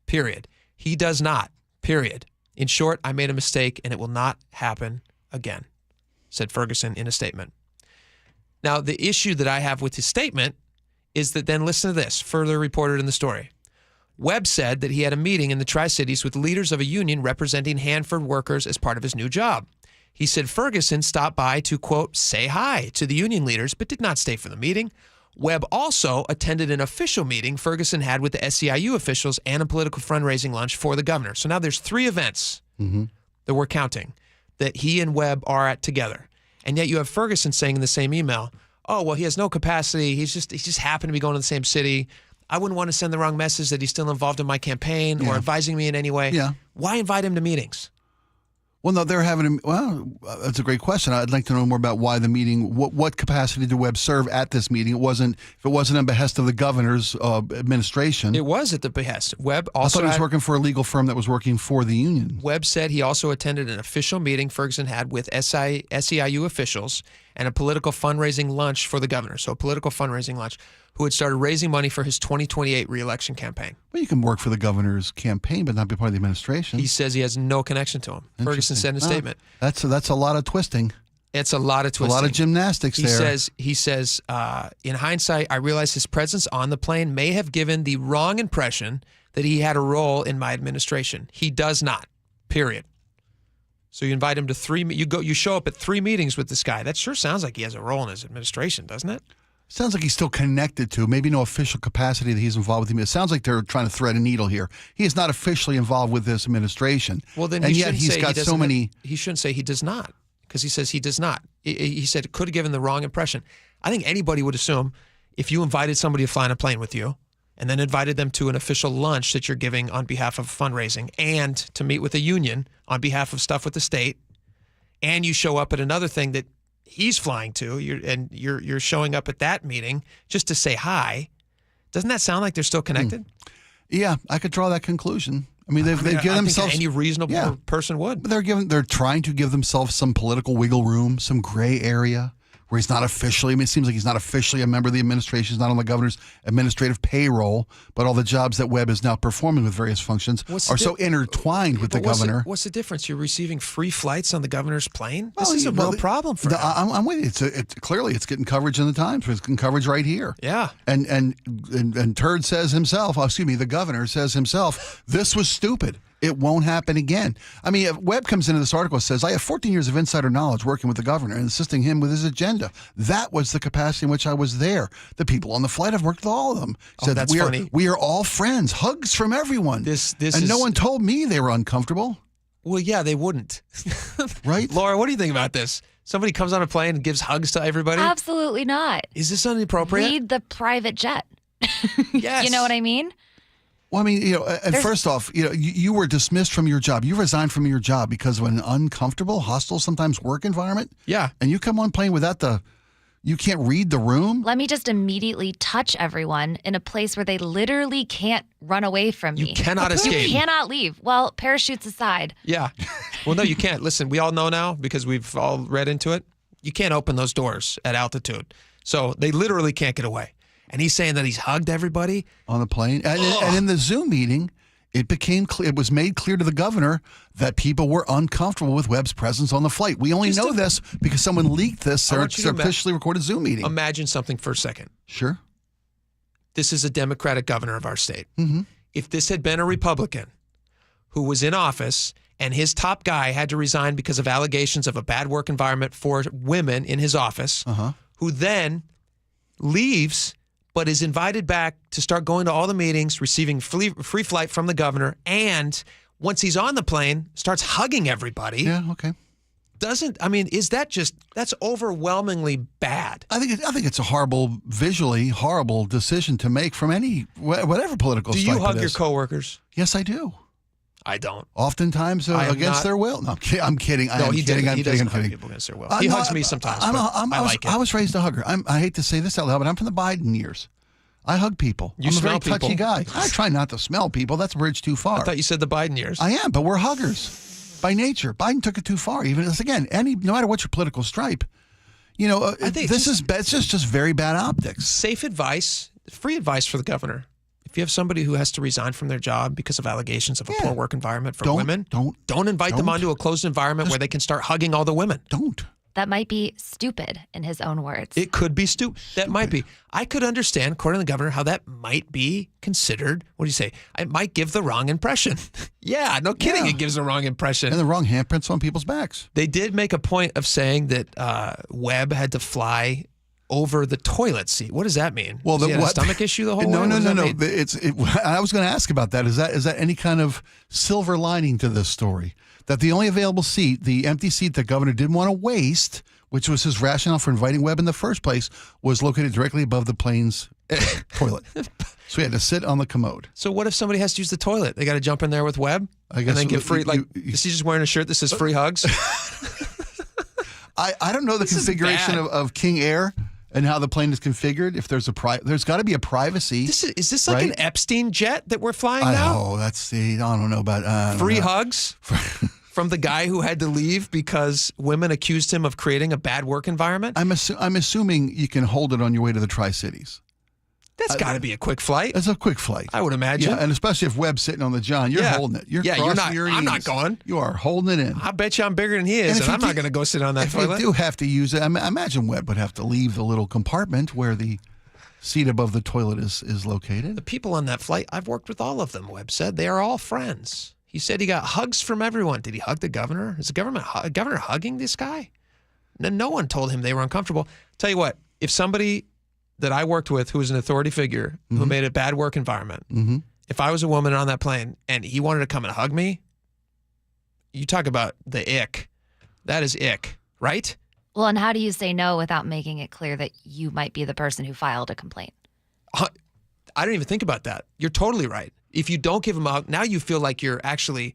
Period. He does not. Period. In short, I made a mistake and it will not happen again, said Ferguson in a statement. Now, the issue that I have with his statement is that then listen to this, further reported in the story. Webb said that he had a meeting in the Tri-Cities with leaders of a union representing Hanford workers as part of his new job. He said Ferguson stopped by to, quote, say hi to the union leaders, but did not stay for the meeting. Webb also attended an official meeting Ferguson had with the SEIU officials and a political fundraising lunch for the governor. So now there's 3 events that we're counting that he and Webb are at together. And yet you have Ferguson saying in the same email, oh, well, he has no capacity. He just happened to be going to the same city. I wouldn't want to send the wrong message that he's still involved in my campaign or advising me in any way. Yeah. Why invite him to meetings? Well, no, they're having that's a great question. I'd like to know more about why the meeting, what capacity did Webb serve at this meeting? If it wasn't on behest of the governor's administration. It was at the behest. Webb also I thought he was working for a legal firm that was working for the union. Webb said he also attended an official meeting Ferguson had with SEIU officials and a political fundraising lunch for the governor. So a political fundraising lunch, who had started raising money for his 2028 re-election campaign. Well, you can work for the governor's campaign, but not be part of the administration. He says he has no connection to him. Ferguson said in a statement. That's a lot of twisting. It's a lot of twisting. A lot of gymnastics there. He says, in hindsight, I realized his presence on the plane may have given the wrong impression that he had a role in my administration. He does not. Period. So you invite him to you show up at 3 meetings with this guy. That sure sounds like he has a role in his administration, doesn't it? Sounds like he's still connected to, maybe no official capacity that he's involved with him. It sounds like they're trying to thread a needle here. He is not officially involved with this administration. Well, then and yet he's got so many. He shouldn't say he does not, because he says he does not. He said it could have given the wrong impression. I think anybody would assume if you invited somebody to fly on a plane with you and then invited them to an official lunch that you're giving on behalf of fundraising and to meet with a union on behalf of stuff with the state, and you show up at another thing that he's flying to, you're showing up at that meeting just to say hi. Doesn't that sound like they're still connected? Yeah, I could draw that conclusion. I mean, they've given themselves. Any reasonable person would. But they're trying to give themselves some political wiggle room, some gray area where he's not officially. I mean, it seems like he's not officially a member of the administration. He's not on the governor's administrative payroll, but all the jobs that Webb is now performing with various functions are so intertwined with the governor. What's the difference? You're receiving free flights on the governor's plane? This is a real problem for him. I'm with you. Clearly it's getting coverage in the Times. It's getting coverage right here. Yeah. And Turd says himself, the governor says himself, this was stupid. It won't happen again. I mean, Webb comes into this article and says, I have 14 years of insider knowledge working with the governor and assisting him with his agenda. That was the capacity in which I was there. The people on the flight, I've worked with all of them. Said, that's funny. We are all friends. Hugs from everyone. No one told me they were uncomfortable. Well, yeah, they wouldn't. Right? Laura, what do you think about this? Somebody comes on a plane and gives hugs to everybody? Absolutely not. Is this inappropriate? Read the private jet. Yes. You know what I mean? Well, I mean, first off, you were dismissed from your job. You resigned from your job because of an uncomfortable, hostile, sometimes work environment. Yeah. And you come on plane without you can't read the room. Let me just immediately touch everyone in a place where they literally can't run away from me. You cannot escape. You cannot leave. Well, parachutes aside. Yeah. Well, no, you can't. Listen, we all know now because we've all read into it. You can't open those doors at altitude. So they literally can't get away. And he's saying that he's hugged everybody on the plane. And in the Zoom meeting, it became clear. It was made clear to the governor that people were uncomfortable with Webb's presence on the flight. We only know this because someone leaked this officially recorded Zoom meeting. Imagine something for a second. Sure. This is a Democratic governor of our state. Mm-hmm. If this had been a Republican who was in office and his top guy had to resign because of allegations of a bad work environment for women in his office, who then leaves but is invited back to start going to all the meetings, receiving free flight from the governor, and once he's on the plane, starts hugging everybody. Yeah, okay. Is that that's overwhelmingly bad? I think it's a visually horrible decision to make from whatever political stripe it is. Do you hug your coworkers? Yes, I do. I don't. Oftentimes against their will. No, I'm kidding. He doesn't hug people against their will. He hugs me sometimes. I like it. I was raised a hugger. I hate to say this out loud, but I'm from the Biden years. I hug people. I'm a very touchy guy. I try not to smell people. That's a bridge too far. I thought you said the Biden years. I am, but we're huggers by nature. Biden took it too far. Even again, no matter what your political stripe, I think it's just very bad optics. Safe advice, free advice for the governor. If you have somebody who has to resign from their job because of allegations of a poor work environment for women, don't invite them onto a closed environment where they can start hugging all the women. Don't. That might be stupid, in his own words. It could be stupid. That might be. I could understand, according to the governor, how that might be considered. What do you say? It might give the wrong impression. Yeah, no kidding. It gives the wrong impression. And the wrong handprints on people's backs. They did make a point of saying that Webb had to fly over the toilet seat. What does that mean? Well, he had a stomach issue the whole way? No. I was going to ask about that. Is that any kind of silver lining to this story? That the only available seat, the empty seat the governor didn't want to waste, which was his rationale for inviting Webb in the first place, was located directly above the plane's toilet. So he had to sit on the commode. So what if somebody has to use the toilet? They got to jump in there with Webb? I guess. And then get free, is he just wearing a shirt that says free hugs? I don't know the configuration of King Air and how the plane is configured. If there's there's got to be a privacy. Is this like an Epstein jet that we're flying now? Oh, I don't know about free hugs from the guy who had to leave because women accused him of creating a bad work environment. I'm assuming you can hold it on your way to the Tri-Cities. That's got to be a quick flight. It's a quick flight, I would imagine. Yeah, and especially if Webb's sitting on the John, you're holding it. You're not. I'm not going. You are holding it in. I bet you I'm bigger than he is, and I'm not going to go sit on that toilet. If you do have to use it, I imagine Webb would have to leave the little compartment where the seat above the toilet is located. The people on that flight, I've worked with all of them. Webb said they are all friends. He said he got hugs from everyone. Did he hug the governor? Is the governor hugging this guy? No one told him they were uncomfortable. Tell you what, if somebody that I worked with who was an authority figure who made a bad work environment, if I was a woman on that plane and he wanted to come and hug me, you talk about the ick. That is ick, right? Well, and how do you say no without making it clear that you might be the person who filed a complaint? I don't even think about that. You're totally right. If you don't give him a hug, now you feel like you're actually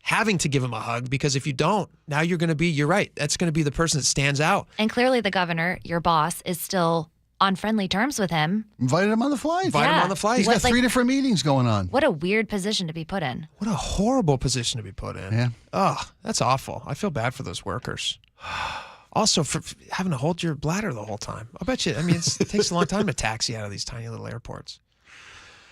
having to give him a hug, because if you don't, now you're right. That's going to be the person that stands out. And clearly the governor, your boss, is still on friendly terms with him. Invited him on the flight. He's got 3 different meetings going on. What a weird position to be put in. What a horrible position to be put in. Yeah. Oh, that's awful. I feel bad for those workers. Also, for having to hold your bladder the whole time. I bet you, it takes a long time to taxi out of these tiny little airports.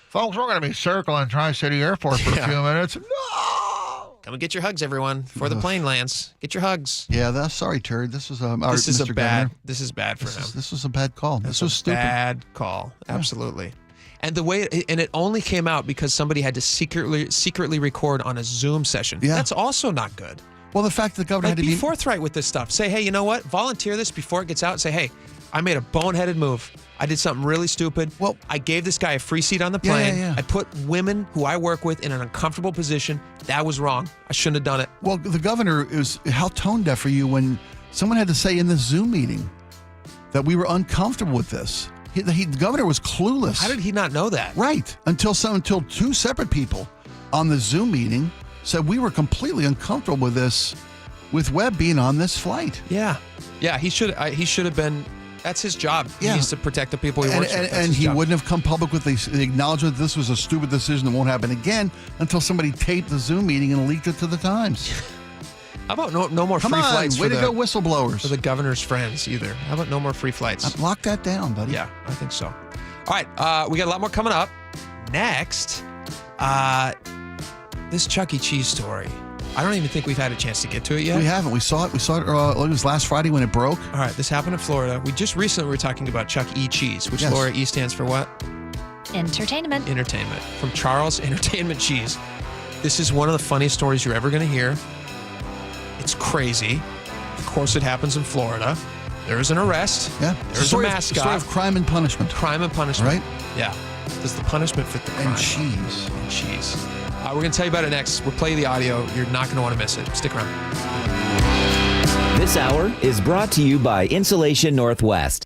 Folks, we're going to be circling Tri-City Airport for a few minutes. No! Come and get your hugs, everyone, before the plane lands. Get your hugs. Yeah, sorry, Turd. This is bad for him. This was a bad call. This was stupid. Bad call. Absolutely. And it only came out because somebody had to secretly record on a Zoom session. Yeah. That's also not good. Well, the fact that the governor had to be forthright with this stuff. Say, hey, you know what? Volunteer this before it gets out. Say, hey, I made a boneheaded move. I did something really stupid. Well, I gave this guy a free seat on the plane. Yeah. I put women who I work with in an uncomfortable position. That was wrong. I shouldn't have done it. Well, the governor how tone deaf are you when someone had to say in this Zoom meeting that we were uncomfortable with this? The governor was clueless. How did he not know that? Right. Until 2 separate people on the Zoom meeting said we were completely uncomfortable with this, with Webb being on this flight. Yeah. Yeah, he should have been. That's his job. Yeah. He needs to protect the people he works with. And he wouldn't have come public with the acknowledgement that this was a stupid decision that won't happen again until somebody taped the Zoom meeting and leaked it to the Times. How about no more free flights? Way to go, whistleblowers. For the governor's friends either. How about no more free flights? Lock that down, buddy. Yeah, I think so. All right, we got a lot more coming up. Next, this Chuck E. Cheese story. I don't even think we've had a chance to get to it yet. We haven't. We saw it. It was last Friday when it broke. All right, this happened in Florida. We just recently were talking about Chuck E. Cheese, which Laura, E stands for what? Entertainment. Entertainment. From Charles Entertainment Cheese. This is one of the funniest stories you're ever going to hear. It's crazy. Of course, it happens in Florida. There's an arrest. Yeah. There's a mascot. Story of crime and punishment. Crime and punishment. Right? Yeah. Does the punishment fit the crime? And cheese. And cheese. We're going to tell you about it next. We'll play the audio. You're not going to want to miss it. Stick around. This hour is brought to you by Insulation Northwest.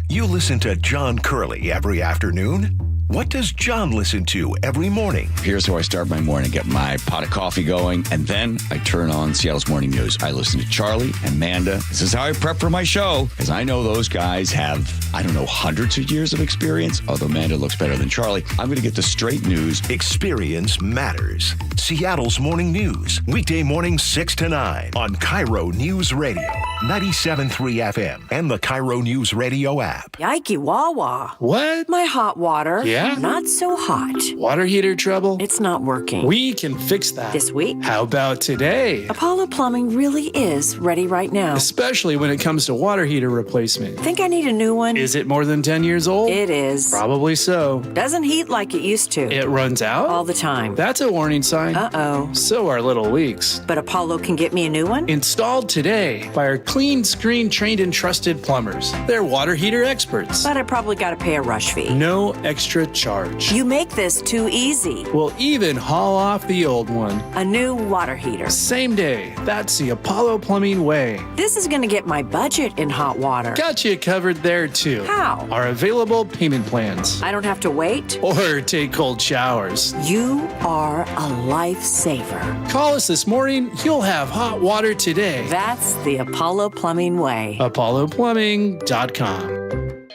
You listen to John Curley every afternoon. What does John listen to every morning? Here's how I start my morning. Get my pot of coffee going, and then I turn on Seattle's Morning News. I listen to Charlie and Amanda. This is how I prep for my show, because I know those guys have, hundreds of years of experience, although Amanda looks better than Charlie. I'm going to get the straight news. Experience matters. Seattle's Morning News, weekday morning 6 to 9 on KIRO News Radio. 97.3 FM, and the KIRO Newsradio app. Yikey Wawa. What? My hot water. Yeah? Not so hot. Water heater trouble? It's not working. We can fix that. This week? How about today? Apollo Plumbing really is ready right now. Especially when it comes to water heater replacement. Think I need a new one? Is it more than 10 years old? It is. Probably so. Doesn't heat like it used to. It runs out? All the time. That's a warning sign. Uh-oh. So are little leaks. But Apollo can get me a new one? Installed today by our clean screen trained and trusted plumbers. They're water heater experts. But I probably got to pay a rush fee. No extra charge. You make this too easy. We'll even haul off the old one. A new water heater. Same day. That's the Apollo Plumbing way. This is going to get my budget in hot water. Got you covered there too. How? Our available payment plans. I don't have to wait? Or take cold showers. You are a lifesaver. Call us this morning. You'll have hot water today. That's the Apollo Plumbing way. ApolloPlumbing.com.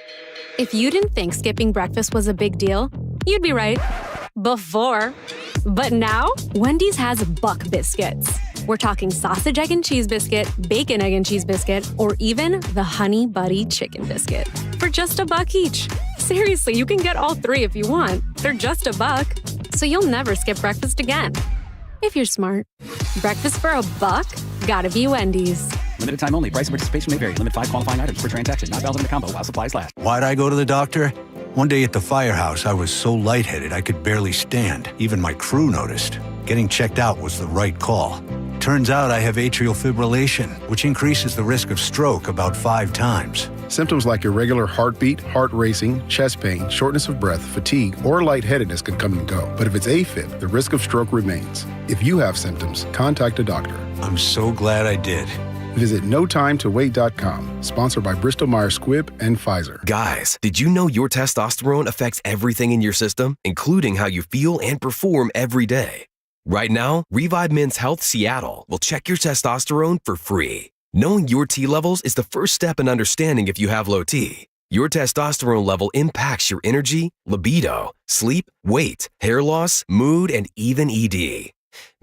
If you didn't think skipping breakfast was a big deal, you'd be right. Before. But now, Wendy's has Buck Biscuits. We're talking sausage, egg, and cheese biscuit, bacon, egg, and cheese biscuit, or even the Honey Buddy Chicken Biscuit for just $1 each. Seriously, you can get all three if you want. They're just $1, so you'll never skip breakfast again. If you're smart. Breakfast for $1? Gotta be Wendy's. Limited time only. Price and participation may vary. Limit 5 qualifying items per transaction. Not valid in a combo while supplies last. Why'd I go to the doctor? One day at the firehouse, I was so lightheaded I could barely stand. Even my crew noticed. Getting checked out was the right call. Turns out I have atrial fibrillation, which increases the risk of stroke about 5 times. Symptoms like irregular heartbeat, heart racing, chest pain, shortness of breath, fatigue, or lightheadedness can come and go. But if it's AFib, the risk of stroke remains. If you have symptoms, contact a doctor. I'm so glad I did. Visit NoTimeToWait.com, sponsored by Bristol-Myers Squibb and Pfizer. Guys, did you know your testosterone affects everything in your system, including how you feel and perform every day? Right now, Revive Men's Health Seattle will check your testosterone for free. Knowing your T levels is the first step in understanding if you have low T. Your testosterone level impacts your energy, libido, sleep, weight, hair loss, mood, and even ED.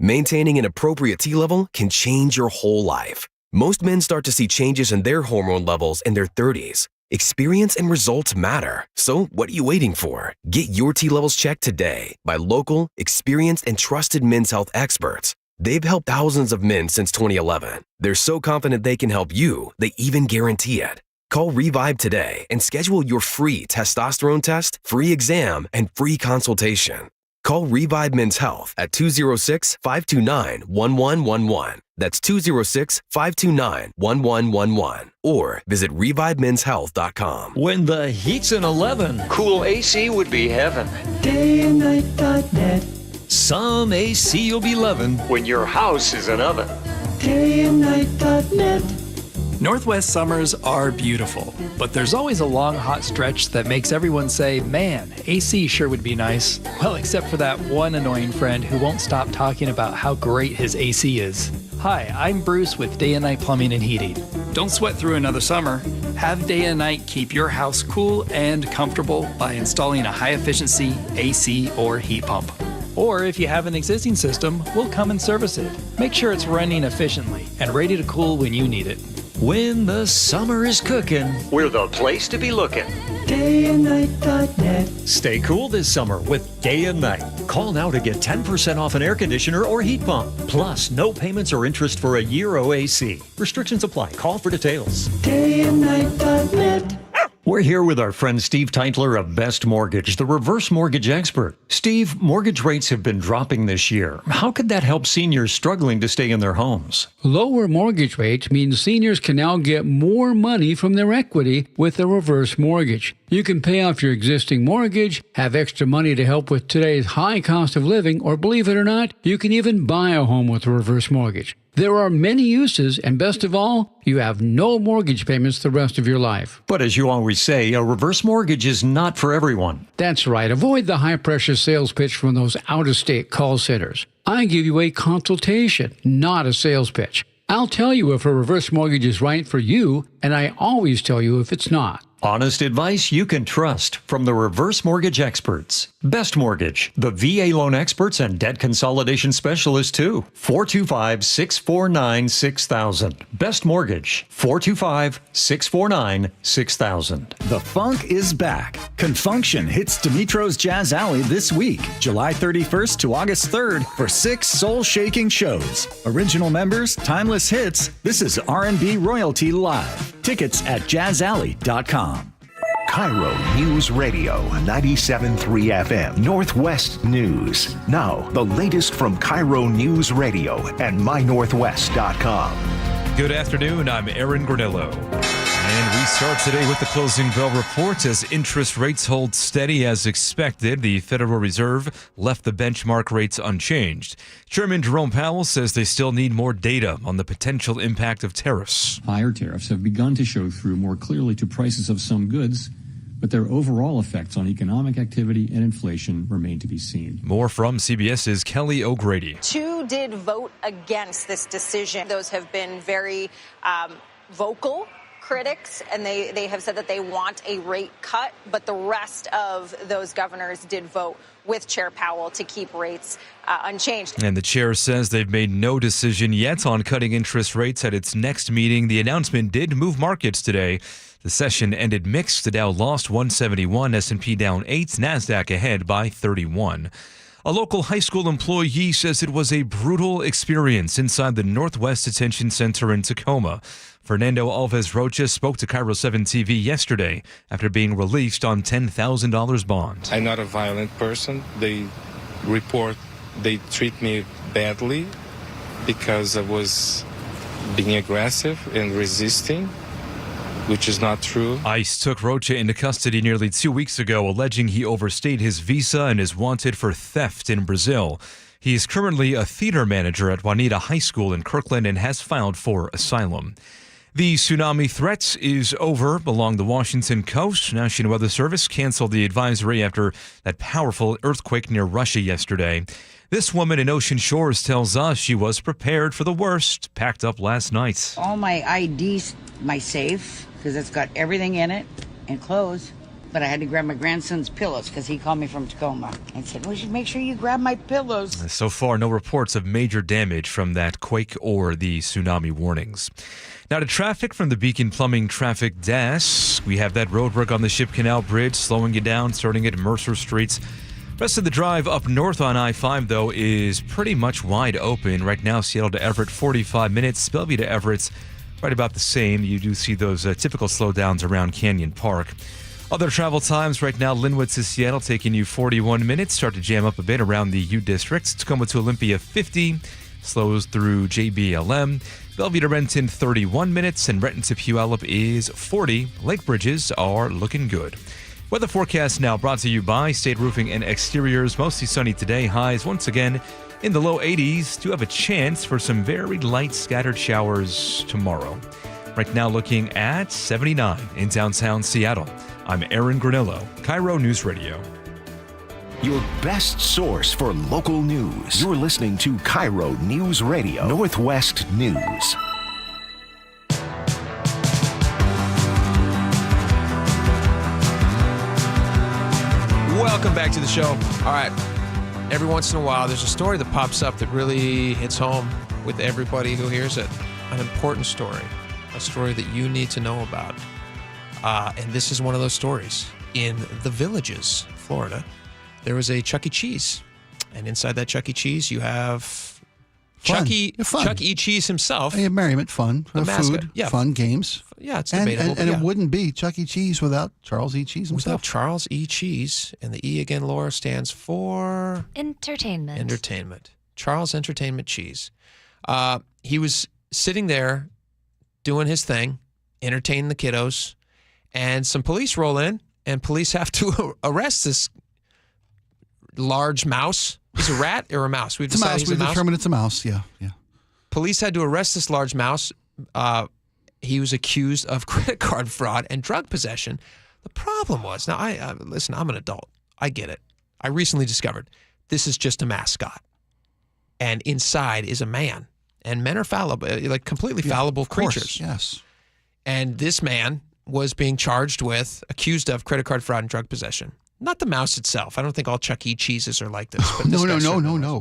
Maintaining an appropriate T level can change your whole life. Most men start to see changes in their hormone levels in their 30s. Experience and results matter. So what are you waiting for? Get your T levels checked today by local, experienced, and trusted men's health experts. They've helped thousands of men since 2011. They're so confident they can help you, they even guarantee it. Call Revive today and schedule your free testosterone test, free exam, and free consultation. Call Revive Men's Health at 206-529-1111. That's 206-529-1111. Or visit ReviveMen'sHealth.com. When the heat's an 11, cool AC would be heaven. Dayandnight.net. Some AC you'll be loving. When your house is an oven. Dayandnight.net. Northwest summers are beautiful, but there's always a long, hot stretch that makes everyone say, man, AC sure would be nice. Well, except for that one annoying friend who won't stop talking about how great his AC is. Hi, I'm Bruce with Day and Night Plumbing and Heating. Don't sweat through another summer. Have Day and Night keep your house cool and comfortable by installing a high-efficiency AC or heat pump. Or if you have an existing system, we'll come and service it. Make sure it's running efficiently and ready to cool when you need it. When the summer is cooking, we're the place to be looking. Dayandnight.net. Stay cool this summer with Day and Night. Call now to get 10% off an air conditioner or heat pump. Plus, no payments or interest for a year OAC. Restrictions apply. Call for details. Dayandnight.net. We're here with our friend Steve Teitler of Best Mortgage, the reverse mortgage expert. Steve, mortgage rates have been dropping this year. How could that help seniors struggling to stay in their homes? Lower mortgage rates means seniors can now get more money from their equity with a reverse mortgage. You can pay off your existing mortgage, have extra money to help with today's high cost of living, or believe it or not, you can even buy a home with a reverse mortgage. There are many uses, and best of all, you have no mortgage payments the rest of your life. But as you always say, a reverse mortgage is not for everyone. That's right. Avoid the high-pressure sales pitch from those out-of-state call centers. I give you a consultation, not a sales pitch. I'll tell you if a reverse mortgage is right for you, and I always tell you if it's not. Honest advice you can trust from the reverse mortgage experts. Best Mortgage, the VA loan experts and debt consolidation specialists too. 425-649-6000. Best Mortgage, 425-649-6000. The funk is back. Confunction hits Dimitro's Jazz Alley this week, July 31st to August 3rd, for 6 soul-shaking shows. Original members, timeless hits. This is R&B royalty live. Tickets at jazzalley.com. KIRO News Radio 97.3 FM Northwest News. Now, the latest from KIRO News Radio and mynorthwest.com. Good afternoon, I'm Aaron Granillo. And we start today with the closing bell report as interest rates hold steady as expected. The Federal Reserve left the benchmark rates unchanged. Chairman Jerome Powell says they still need more data on the potential impact of tariffs. Higher tariffs have begun to show through more clearly to prices of some goods, but their overall effects on economic activity and inflation remain to be seen. More from CBS's Kelly O'Grady. 2 did vote against this decision. Those have been very vocal critics, and they have said that they want a rate cut, but the rest of those governors did vote with Chair Powell to keep rates unchanged. And the chair says they've made no decision yet on cutting interest rates at its next meeting. The announcement did move markets today. The session ended mixed. The Dow lost 171, S&P down 8, NASDAQ ahead by 31. A local high school employee says it was a brutal experience inside the Northwest Detention Center in Tacoma. Fernando Alves Rocha spoke to KIRO 7 TV yesterday after being released on $10,000 bond. I'm not a violent person. They treat me badly because I was being aggressive and resisting, which is not true. ICE took Rocha into custody nearly 2 weeks ago, alleging he overstayed his visa and is wanted for theft in Brazil. He is currently a theater manager at Juanita High School in Kirkland and has filed for asylum. The tsunami threat is over along the Washington coast. National Weather Service canceled the advisory after that powerful earthquake near Russia yesterday. This woman in Ocean Shores tells us she was prepared for the worst, packed up last night. All my IDs, my safe, because it's got everything in it, and clothes. But I had to grab my grandson's pillows because he called me from Tacoma and said, "We should make sure you grab my pillows." So far, no reports of major damage from that quake or the tsunami warnings. Now to traffic from the Beacon Plumbing traffic desk. We have that roadwork on the Ship Canal Bridge slowing you down, starting at Mercer Street. Rest of the drive up north on I-5, though, is pretty much wide open. Right now, Seattle to Everett, 45 minutes. Bellevue to Everett's right about the same. You do see those typical slowdowns around Canyon Park. Other travel times right now, Linwood to Seattle taking you 41 minutes. Start to jam up a bit around the U District. Tacoma to Olympia, 50. Slows through JBLM. Bellevue to Renton, 31 minutes. And Renton to Puyallup is 40. Lake bridges are looking good. Weather forecast now brought to you by State Roofing and Exteriors. Mostly sunny today. Highs once again in the low 80s. Do have a chance for some very light scattered showers tomorrow. Right now looking at 79 in downtown Seattle. I'm Aaron Granillo, KIRO News Radio. Your best source for local news. You're listening to KIRO News Radio, Northwest News. Welcome back to the show. All right. Every once in a while, there's a story that pops up that really hits home with everybody who hears it. An important story. A story that you need to know about. And this is one of those stories. In the Villages, Florida, there was a Chuck E. Cheese. And inside that Chuck E. Cheese, you have Chuck E. Cheese himself. Yeah, merriment, fun, The mascot. food, Yeah. fun, games. Yeah, it's debatable. And it wouldn't be Chuck E. Cheese without Charles E. Cheese himself. Without Charles E. Cheese. And the E again, Laura, stands for? Entertainment. Entertainment. Charles Entertainment Cheese. He was sitting there doing his thing, entertaining the kiddos, and some police roll in, and police have to arrest this large mouse. He's a rat or a mouse? We've It's a mouse. We've determined it's a mouse. Yeah. Police had to arrest this large mouse. He was accused of credit card fraud and drug possession. The problem was, now, listen, I'm an adult. I get it. I recently discovered this is just a mascot. And inside is a man. And men are fallible, like completely fallible creatures. Yes. And this man was being accused of credit card fraud and drug possession. Not the mouse itself. I don't think all Chuck E. Cheeses are like this. But No.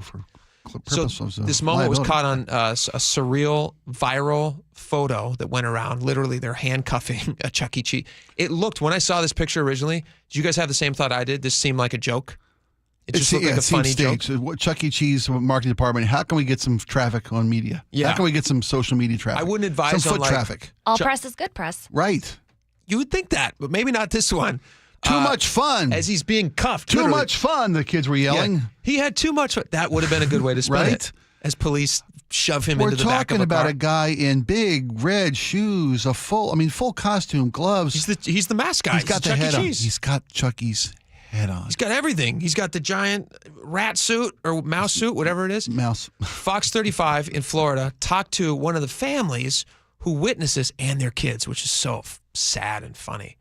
For purpose of this moment was caught on a surreal viral photo that went around. Literally, they're handcuffing a Chuck E. Cheese. It looked, when I saw this picture originally, did you guys have the same thought I did? This seemed like a joke. It just looked like a funny joke. Chuck E. Cheese marketing department. How can we get some traffic on media? Yeah. How can we get some social media traffic? I wouldn't advise some on foot traffic. All press is good press. Right. You would think that, but maybe not this one. Too much fun. As he's being cuffed. Too much fun, the kids were yelling. Yeah, he had too much fun. That would have been a good way to spin it. As police shove him into the back of a car. We're talking about a guy in big red shoes, full costume, gloves. He's the mascot. He's got the head on. He's got Chucky's head on. He's got everything. He's got the giant rat suit or mouse suit, whatever it is. Mouse. Fox 35 in Florida talked to one of the families who witnessed this and their kids, which is so sad and funny.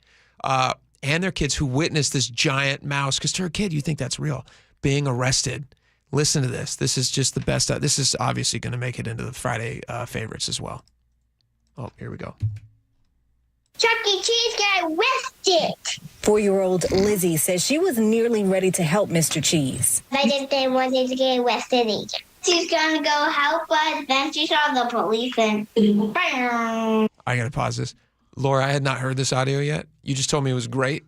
And their kids who witnessed this giant mouse, because to a kid, you think that's real, being arrested. Listen to this. This is just the best. This is obviously going to make it into the Friday favorites as well. Oh, here we go. Chuck E. Cheese got arrested. 4-year-old Lizzie says she was nearly ready to help Mr. Cheese. I didn't want him to get arrested either. She's going to go help us. Then she saw the police and bam. I got to pause this. Laura, I had not heard this audio yet. You just told me it was great.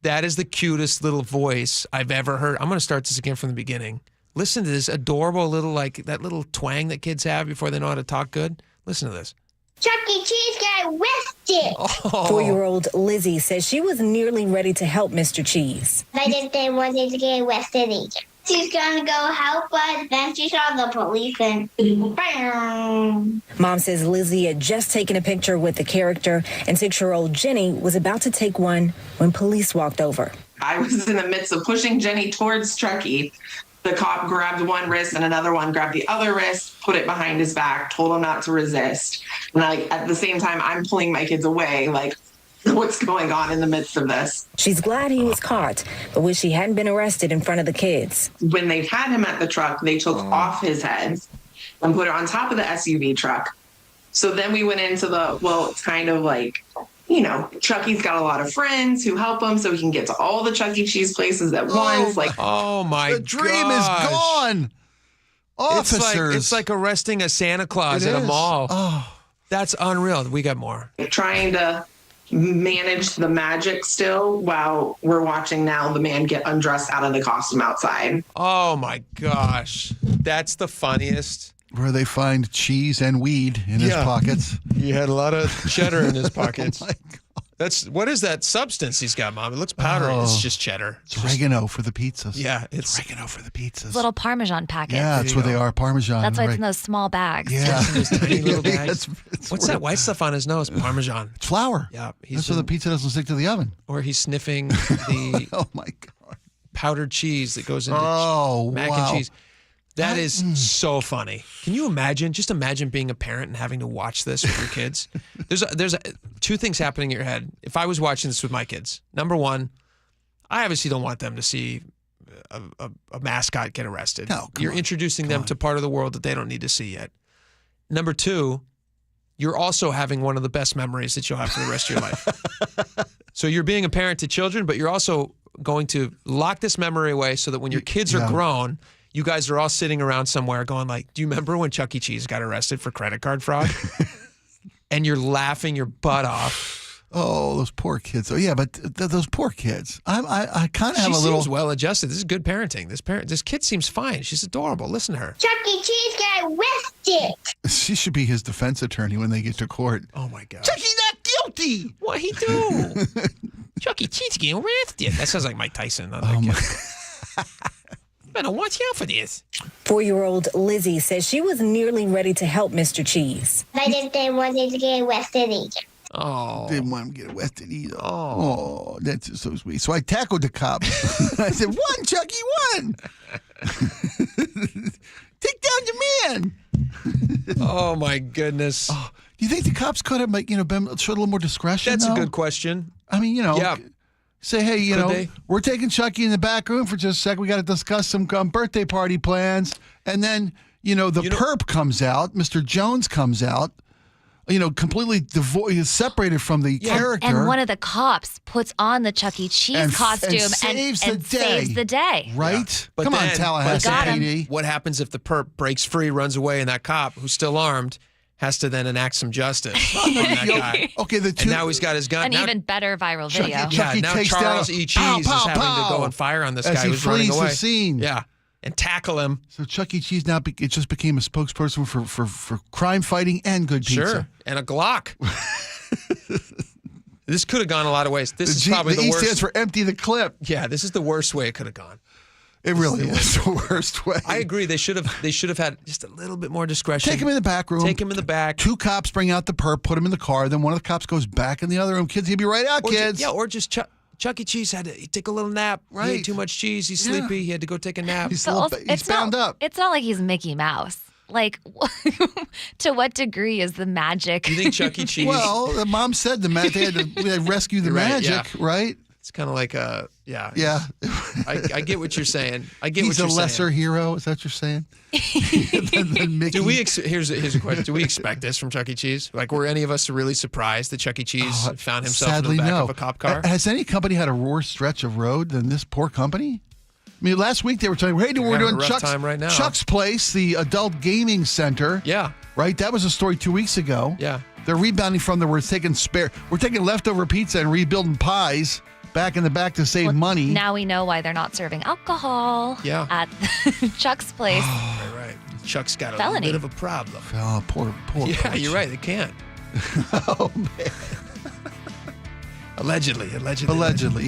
That is the cutest little voice I've ever heard. I'm going to start this again from the beginning. Listen to this adorable little, that little twang that kids have before they know how to talk good. Listen to this. Chuck E. Cheese got arrested. 4-year-old Lizzie says she was nearly ready to help Mr. Cheese. I didn't want him to get arrested either. She's going to go help us. Then she saw the police and bam. Mom says Lizzie had just taken a picture with the character, and 6-year-old Jenny was about to take one when police walked over. I was in the midst of pushing Jenny towards Chucky. The cop grabbed one wrist and another one grabbed the other wrist, put it behind his back, told him not to resist. And at the same time, I'm pulling my kids away, what's going on in the midst of this? She's glad he was caught, but wish he hadn't been arrested in front of the kids. When they had him at the truck, they took off his head and put it on top of the SUV truck. So then we went into it's kind of Chucky's got a lot of friends who help him so he can get to all the Chuck E. Cheese places at once. Oh my The dream is gone. Officers. It's like arresting a Santa Claus at a mall. Oh, that's unreal. We got more. Trying to manage the magic still while we're watching now the man get undressed out of the costume outside. Oh my gosh. That's the funniest. Where they find cheese and weed in his pockets. He had a lot of cheddar in his pockets. Oh my God. What is that substance he's got, Mom? It looks powdery. It's just cheddar. It's oregano for the pizzas. Yeah, it's oregano for the pizzas. Little Parmesan packets. Yeah, that's what they are, Parmesan. That's why it's in those small bags. Yeah. Those tiny little bags. What's that white stuff on his nose? Parmesan. It's flour. Yeah. That's so the pizza doesn't stick to the oven. Or he's sniffing the oh my God. powdered cheese that goes into mac and cheese. That is so funny. Can you imagine? Just imagine being a parent and having to watch this with your kids. There's two things happening in your head. If I was watching this with my kids, number one, I obviously don't want them to see a mascot get arrested. No, you're introducing them to part of the world that they don't need to see yet. Number two, you're also having one of the best memories that you'll have for the rest of your life. So you're being a parent to children, but you're also going to lock this memory away so that when your kids are grown, you guys are all sitting around somewhere going do you remember when Chuck E. Cheese got arrested for credit card fraud? And you're laughing your butt off. Oh, those poor kids. Oh, yeah, but those poor kids. I kind of have a little. She seems well adjusted. This is good parenting. This kid seems fine. She's adorable. Listen to her. Chuck E. Cheese got arrested. She should be his defense attorney when they get to court. Oh, my God. Chucky not guilty. What he do? Chuck E. Cheese getting arrested. That sounds like Mike Tyson. Not that kid. Better watch out for this. 4-year-old Lizzie says she was nearly ready to help Mr. Cheese. I didn't want him to get arrested either. Oh. Didn't want him to get arrested either. Oh, that's just so sweet. So I tackled the cop. I said, "One, Chucky, one. Take down your man." Oh, my goodness. Oh, do you think the cops could have, showed a little more discretion? That's a good question. I mean, say, hey, we're taking Chucky in the back room for just a second. We got to discuss some birthday party plans. And then, the perp comes out. Mr. Jones comes out. completely separated from the character. And one of the cops puts on the Chuck E. Cheese costume and saves the day. Right? But Come on, then- Tallahassee but then- PD. What happens if the perp breaks free, runs away, and that cop, who's still armed, has to then enact some justice on that guy? Okay, And now he's got his gun. An now, even better viral video. Chucky now takes Charles down E. a- Cheese pow, is pow, having to pow. go and fire on this As guy he who's running flees the away. scene. Yeah, and tackle him. So Chuck E. Cheese now it just became a spokesperson for crime fighting and good pizza. Sure, and a Glock. This could have gone a lot of ways. This is The probably the E worst. stands for empty the clip. Yeah, this is the worst way it could have gone. It really is the worst way. I agree. They should have had just a little bit more discretion. Take him in the back room. Take him in the back. 2 cops bring out the perp, put him in the car. Then one of the cops goes back in the other room. Kids, he'll be right out, kids. Or just Chuck E. Cheese had to take a little nap. He Right. ate too much cheese. He's sleepy. He had to go take a nap. He's, But he's bound up. It's not like he's Mickey Mouse. Like, to what degree is the magic? You think Chuck E. Cheese? Well, the mom said they had to rescue the You're right, magic, yeah. right? It's kind of like yeah. Yeah. I get what you're saying. I get He's what a you're lesser saying. hero. Is that what you're saying? than Mickey. Do we? Here's a question. Do we expect this from Chuck E. Cheese? Like, were any of us really surprised that Chuck E. Cheese found himself Sadly, in the back no. of a cop car? Has any company had a worse stretch of road than this poor company? I mean, last week they were telling, hey, we're having doing a rough Chuck's, time right now. Chuck's Place, the adult gaming center. Yeah. Right? That was a story 2 weeks ago. Yeah. They're rebounding from we're taking leftover pizza and rebuilding pies back in the back to save money. Now we know why they're not serving alcohol at Chuck's Place. Right. Chuck's got a Felony. little bit of a problem. Oh, poor. Yeah, you're right. They can't. Oh, man. Allegedly.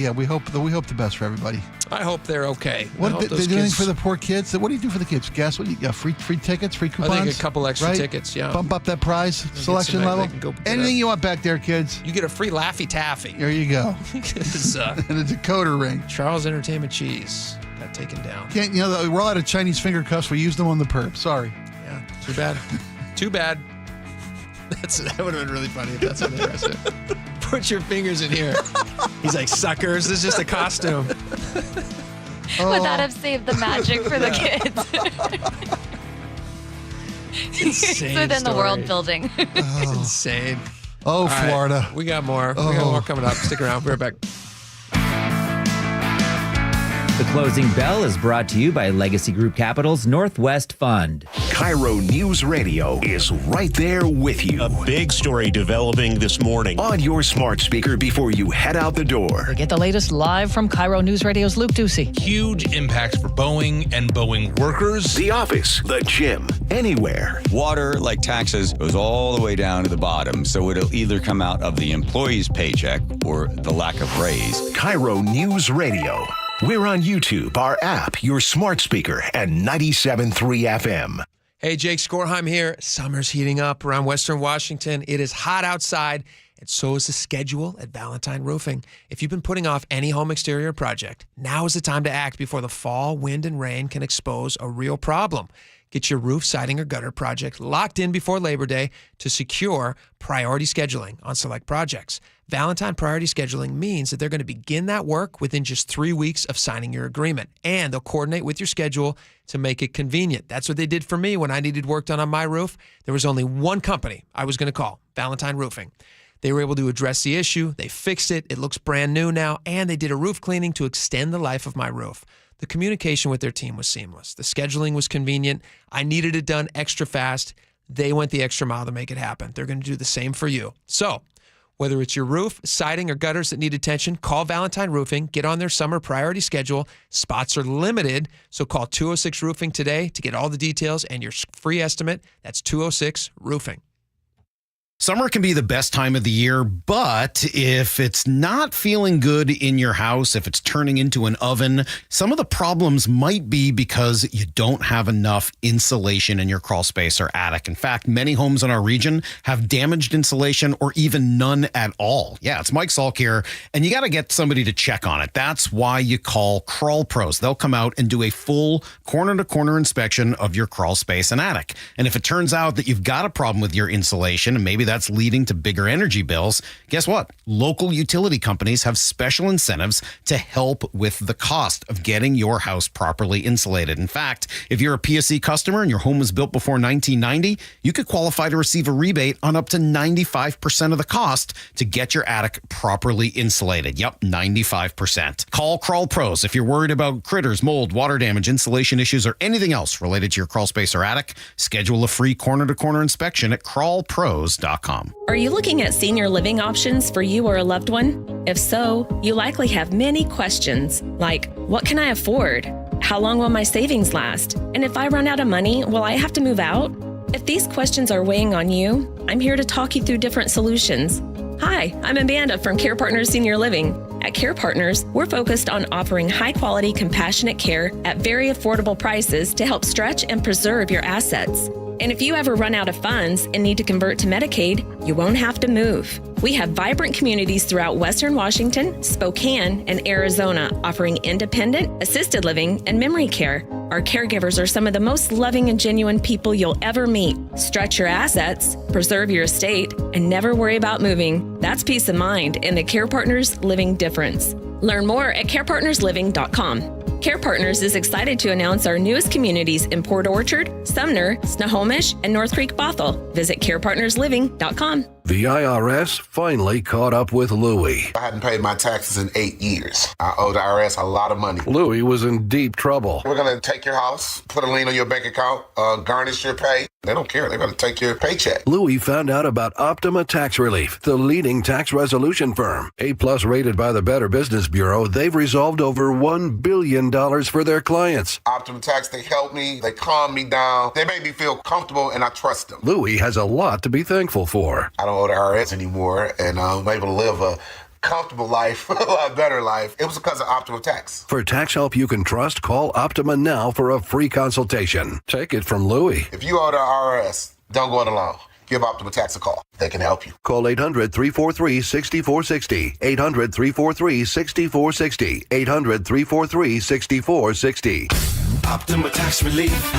Yeah, we hope the best for everybody. I hope they're okay. What I hope they those do anything kids- for the poor kids? What do you do for the kids? Gas? What do you got? Free tickets, free coupons. I think a couple extra right? tickets. Yeah. Bump up that prize selection some- level. they can go get Anything a- you want back there, kids. You get a free Laffy Taffy. There you go. It's, And a decoder ring. Charles Entertainment Cheese got taken down. Can't we're all out of Chinese finger cuffs. We used them on the perp. Sorry. Yeah. Too bad. Too bad. That would have been really funny if that's what they said. Put your fingers in here. He's like, suckers. This is just a costume. Would that have saved the magic for the kids? Insane Within the story. world building. It's insane. Oh, All right, Florida. we got more. We got more coming up. Stick around. We're right back. The closing bell is brought to you by Legacy Group Capital's Northwest Fund. KIRO News Radio is right there with you. A big story developing this morning. On your smart speaker before you head out the door. Get the latest live from KIRO News Radio's Luke Ducey. Huge impacts for Boeing and Boeing workers. The office, the gym, anywhere. Water, like taxes, goes all the way down to the bottom, so it'll either come out of the employee's paycheck or the lack of raise. KIRO News Radio. We're on YouTube, our app, your smart speaker, and 97.3 FM. Hey, Jake Skorheim here. Summer's heating up around Western Washington. It is hot outside, and so is the schedule at Valentine Roofing. If you've been putting off any home exterior project, now is the time to act before the fall, wind, and rain can expose a real problem. Get your roof, siding, or gutter project locked in before Labor Day to secure priority scheduling on select projects. Valentine Priority Scheduling means that they're going to begin that work within just 3 weeks of signing your agreement, and they'll coordinate with your schedule to make it convenient. That's what they did for me when I needed work done on my roof. There was only one company I was going to call, Valentine Roofing. They were able to address the issue. They fixed it. It looks brand new now, and they did a roof cleaning to extend the life of my roof. The communication with their team was seamless. The scheduling was convenient. I needed it done extra fast. They went the extra mile to make it happen. They're going to do the same for you. So, whether it's your roof, siding, or gutters that need attention, call Valentine Roofing. Get on their summer priority schedule. Spots are limited, so call 206 Roofing today to get all the details and your free estimate. That's 206 Roofing. Summer can be the best time of the year, but if it's not feeling good in your house, if it's turning into an oven, some of the problems might be because you don't have enough insulation in your crawl space or attic. In fact, many homes in our region have damaged insulation or even none at all. Yeah, it's Mike Salk here, and you got to get somebody to check on it. That's why you call Crawl Pros. They'll come out and do a full corner-to-corner inspection of your crawl space and attic. And if it turns out that you've got a problem with your insulation, and maybe that's leading to bigger energy bills. Guess what? Local utility companies have special incentives to help with the cost of getting your house properly insulated. In fact, if you're a PSE customer and your home was built before 1990, you could qualify to receive a rebate on up to 95% of the cost to get your attic properly insulated. Yep, 95%. Call Crawl Pros if you're worried about critters, mold, water damage, insulation issues, or anything else related to your crawl space or attic. Schedule a free corner-to-corner inspection at crawlpros.com. Are you looking at senior living options for you or a loved one? If so, you likely have many questions like, what can I afford? How long will my savings last? And if I run out of money, will I have to move out? If these questions are weighing on you, I'm here to talk you through different solutions. Hi, I'm Amanda from Care Partners Senior Living. At Care Partners, we're focused on offering high-quality, compassionate care at very affordable prices to help stretch and preserve your assets. And if you ever run out of funds and need to convert to Medicaid, you won't have to move. We have vibrant communities throughout Western Washington, Spokane, and Arizona offering independent, assisted living, and memory care. Our caregivers are some of the most loving and genuine people you'll ever meet. Stretch your assets, preserve your estate, and never worry about moving. That's peace of mind in the Care Partners Living difference. Learn more at carepartnersliving.com. Care Partners is excited to announce our newest communities in Port Orchard, Sumner, Snohomish, and North Creek Bothell. Visit carepartnersliving.com. The IRS finally caught up with Louie. I hadn't paid my taxes in 8 years. I owe the IRS a lot of money. Louie was in deep trouble. We're going to take your house, put a lien on your bank account, garnish your pay. They don't care. They're going to take your paycheck. Louie found out about Optima Tax Relief, the leading tax resolution firm. A-plus rated by the Better Business Bureau, they've resolved over $1 billion for their clients. Optima Tax, they help me. They calm me down. They make me feel comfortable, and I trust them. Louie has a lot to be thankful for. I don't owe the IRS anymore, and I'm able to live a comfortable life, a lot better life. It was because of Optima Tax. For tax help you can trust, call Optima now for a free consultation. Take it from Louie. If you owe the IRS, don't go it alone. Give Optima Tax a call. They can help you. Call 800-343-6460. 800-343-6460. 800-343-6460. Optima Tax Relief.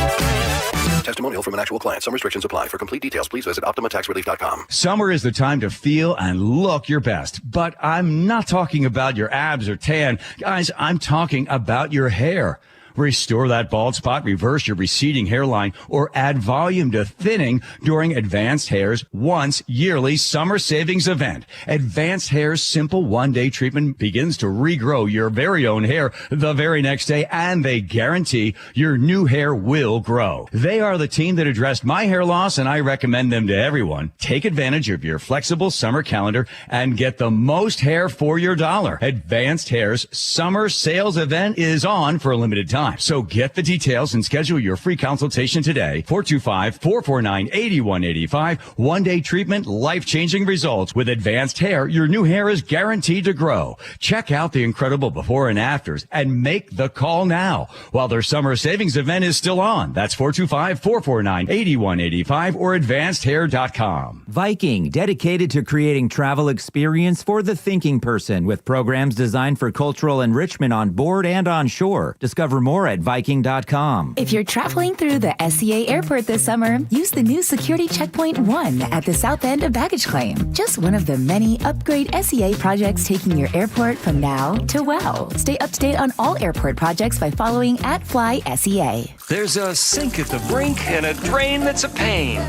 Testimonial from an actual client. Some restrictions apply. For complete details, please visit OptimaTaxRelief.com. Summer is the time to feel and look your best. But I'm not talking about your abs or tan. Guys, I'm talking about your hair. Restore that bald spot, reverse your receding hairline, or add volume to thinning during Advanced Hair's once yearly summer savings event. Advanced Hair's simple one-day treatment begins to regrow your very own hair the very next day, and they guarantee your new hair will grow. They are the team that addressed my hair loss, and I recommend them to everyone. Take advantage of your flexible summer calendar and get the most hair for your dollar. Advanced Hair's summer sales event is on for a limited time. So get the details and schedule your free consultation today. 425-449-8185. One-day treatment, life-changing results. With Advanced Hair, your new hair is guaranteed to grow. Check out the incredible before and afters and make the call now while their summer savings event is still on. That's 425-449-8185 or advancedhair.com. Viking, dedicated to creating travel experience for the thinking person with programs designed for cultural enrichment on board and on shore. Discover more at Viking.com. If you're traveling through the SCA airport this summer, use the new Security Checkpoint 1 at the south end of baggage claim. Just one of the many upgrade SCA projects taking your airport from now to wow. Stay up to date on all airport projects by following @FlySEA. There's a sink at the brink and a drain that's a pain.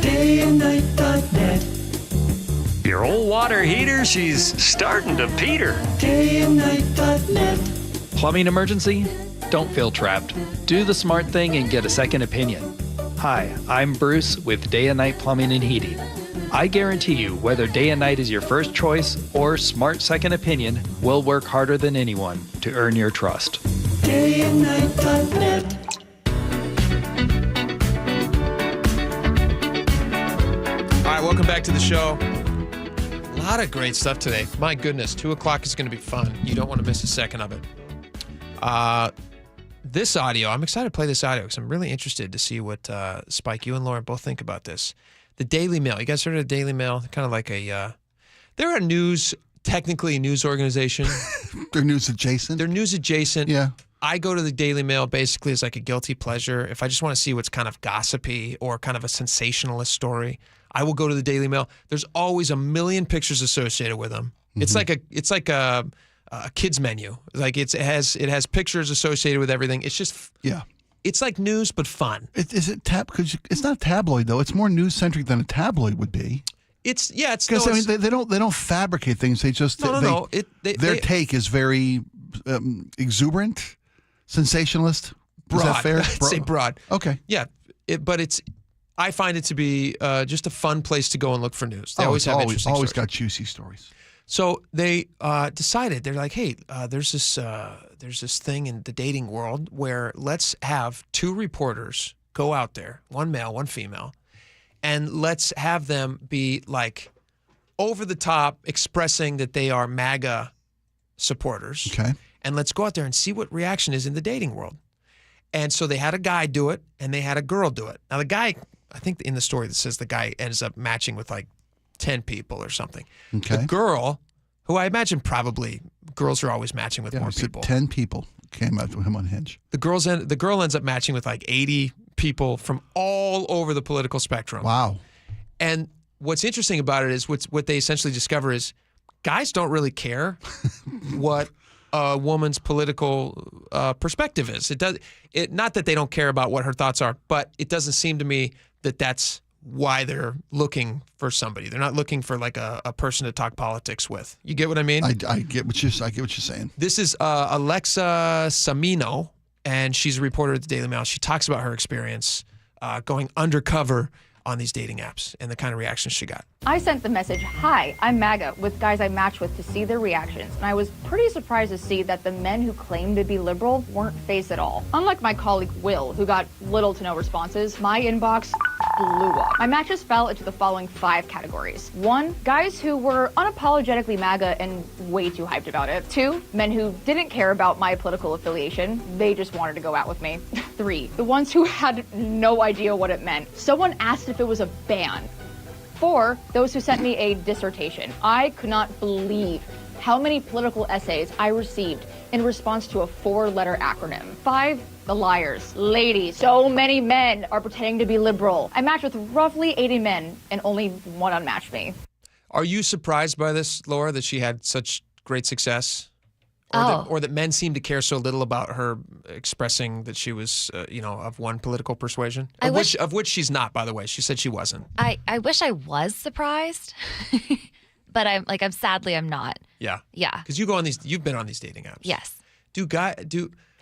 Dayandnight.net. Your old water heater, she's starting to peter. Dayandnight.net. Plumbing emergency? Don't feel trapped. Do the smart thing and get a second opinion. Hi, I'm Bruce with Day and Night Plumbing and Heating. I guarantee you, whether Day and Night is your first choice or smart second opinion, we'll work harder than anyone to earn your trust. Dayandnight.net. All right, welcome back to the show. A lot of great stuff today. My goodness, 2 o'clock is going to be fun. You don't want to miss a second of it. This audio, I'm excited to play this audio because I'm really interested to see what Spike, you and Lauren both think about this. The Daily Mail. You guys heard of the Daily Mail? Kind of like they're a technically a news organization. They're news adjacent? They're news adjacent. Yeah. I go to the Daily Mail basically as like a guilty pleasure. If I just want to see what's kind of gossipy or kind of a sensationalist story, I will go to the Daily Mail. There's always a million pictures associated with them. Mm-hmm. It's like a kids menu. Like it has pictures associated with everything. It's just It's like news but fun. Is it Because it's not tabloid though. It's more news centric than a tabloid would be. It's because they don't fabricate things. They just their take is very exuberant, sensationalist. Broad. Is that fair? I'd say broad. Okay. Yeah, I find it to be just a fun place to go and look for news. They always have interesting always stories. got juicy stories. So they decided, they're like, hey, there's this thing in the dating world where let's have 2 reporters go out there, one male, one female, and let's have them be like over the top expressing that they are MAGA supporters. Okay. And let's go out there and see what reaction is in the dating world. And so they had a guy do it and they had a girl do it. Now the guy, I think in the story that says the guy ends up matching with like 10 people or something. Okay. The girl, who I imagine probably girls are always matching with more people. 10 people came out with him on Hinge. The girl ends up matching with like 80 people from all over the political spectrum. Wow. And what's interesting about it is what they essentially discover is guys don't really care what a woman's political perspective is. Not that they don't care about what her thoughts are, but it doesn't seem to me that that's why they're looking for somebody. They're not looking for like a person to talk politics with. You get what I mean? I get what you're saying. This is Alexa Samino, and she's a reporter at the Daily Mail. She talks about her experience going undercover on these dating apps and the kind of reactions she got. I sent the message, "Hi, I'm MAGA," with guys I matched with to see their reactions, and I was pretty surprised to see that the men who claimed to be liberal weren't phased at all. Unlike my colleague Will, who got little to no responses, my inbox blew up. My matches fell into the following 5 categories. 1, guys who were unapologetically MAGA and way too hyped about it. 2, men who didn't care about my political affiliation. They just wanted to go out with me. 3, the ones who had no idea what it meant. Someone asked if it was a band. 4, those who sent me a dissertation. I could not believe how many political essays I received in response to a 4-letter acronym. 5, the liars. Ladies, so many men are pretending to be liberal. I matched with roughly 80 men and only one unmatched me. Are you surprised by this, Laura, that she had such great success? Or that men seem to care so little about her expressing that she was, of one political persuasion? Of which she's not, by the way. She said she wasn't. I wish I was surprised, but I'm sadly I'm not. Yeah. Yeah. Because you've been on these dating apps. Yes.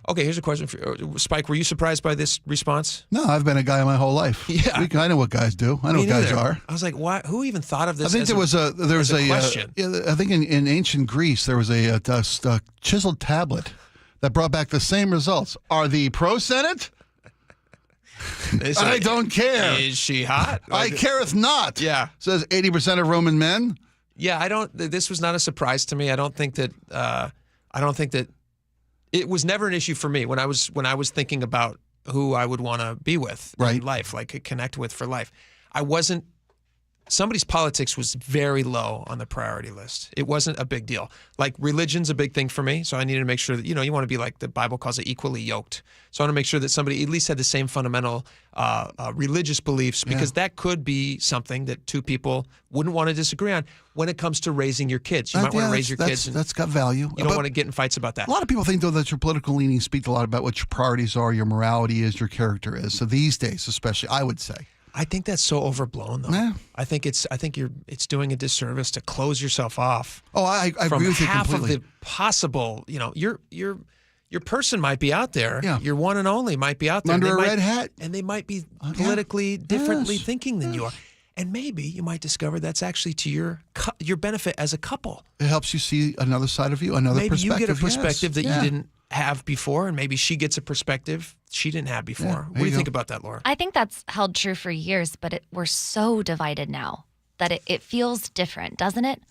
Okay, here's a question for you. Spike, were you surprised by this response? No, I've been a guy my whole life. Yeah. I know what guys do. I know what guys are. I was like, why? Who even thought of this? I think there was a question. I think in ancient Greece there was a chiseled tablet that brought back the same results. Are the pro-Senate? I don't care. Is she hot? I careth not. Yeah. Says 80% of Roman men. Yeah, this was not a surprise to me. I don't think that it was never an issue for me when I was thinking about who I would want to be with in life, like connect with for life. Somebody's politics was very low on the priority list. It wasn't a big deal. Like religion's a big thing for me, so I needed to make sure that, you want to be like the Bible calls it equally yoked. So I want to make sure that somebody at least had the same fundamental religious beliefs, because that could be something that 2 people wouldn't want to disagree on when it comes to raising your kids. You might want to raise your kids. That's got value. You don't want to get in fights about that. A lot of people think, though, that your political leanings speak a lot about what your priorities are, your morality is, your character is. So these days, especially, I would say. I think that's so overblown, though. Yeah. I think it's doing a disservice to close yourself off. Oh, I agree with you half completely. of the possible. Your person might be out there. Yeah. Your one and only might be out there under a red hat, and they might be politically differently thinking than you are. And maybe you might discover that's actually to your benefit as a couple. It helps you see another side of you, another perspective. Maybe you get a perspective that you didn't have before, and maybe she gets a perspective she didn't have before. Yeah, what do you think about that, Laura? I think that's held true for years, but we're so divided now that it feels different, doesn't it?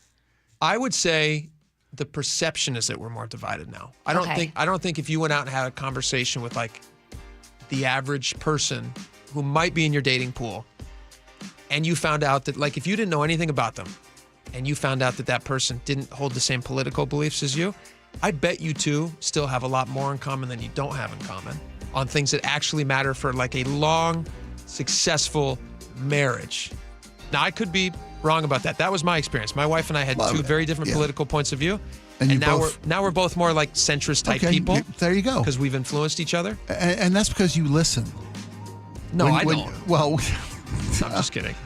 I would say the perception is that we're more divided now. I don't think if you went out and had a conversation with like the average person who might be in your dating pool, and you found out that, like, if you didn't know anything about them and you found out that person didn't hold the same political beliefs as you, I bet you two still have a lot more in common than you don't have in common on things that actually matter for like a long, successful marriage. Now, I could be wrong about that. That was my experience. My wife and I had two very different political points of view. And now we're both more like centrist type people. There you go. Because we've influenced each other. And that's because you listen. No, I don't. Well, I'm just kidding.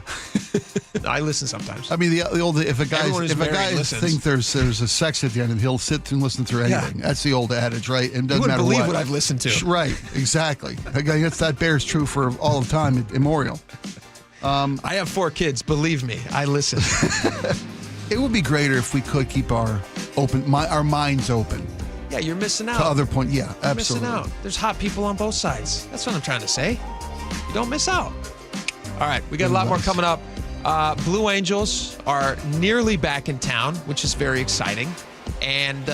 I listen sometimes. I mean, the old if a guy listens. thinks there's a sex at the end, and he'll sit and listen through anything. That's the old adage, right? And doesn't matter believe what I've listened to. Right, exactly. I guess that bears true for all of time, immemorial. I have 4 kids. Believe me, I listen. It would be greater if we could keep our minds open. Yeah, you're missing out. To other point, yeah, You're absolutely. missing out. There's hot people on both sides. That's what I'm trying to say. You don't miss out. All right, we got a lot more coming up. Blue Angels are nearly back in town, which is very exciting, and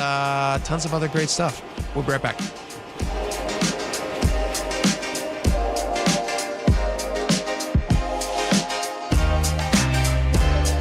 tons of other great stuff. We'll be right back.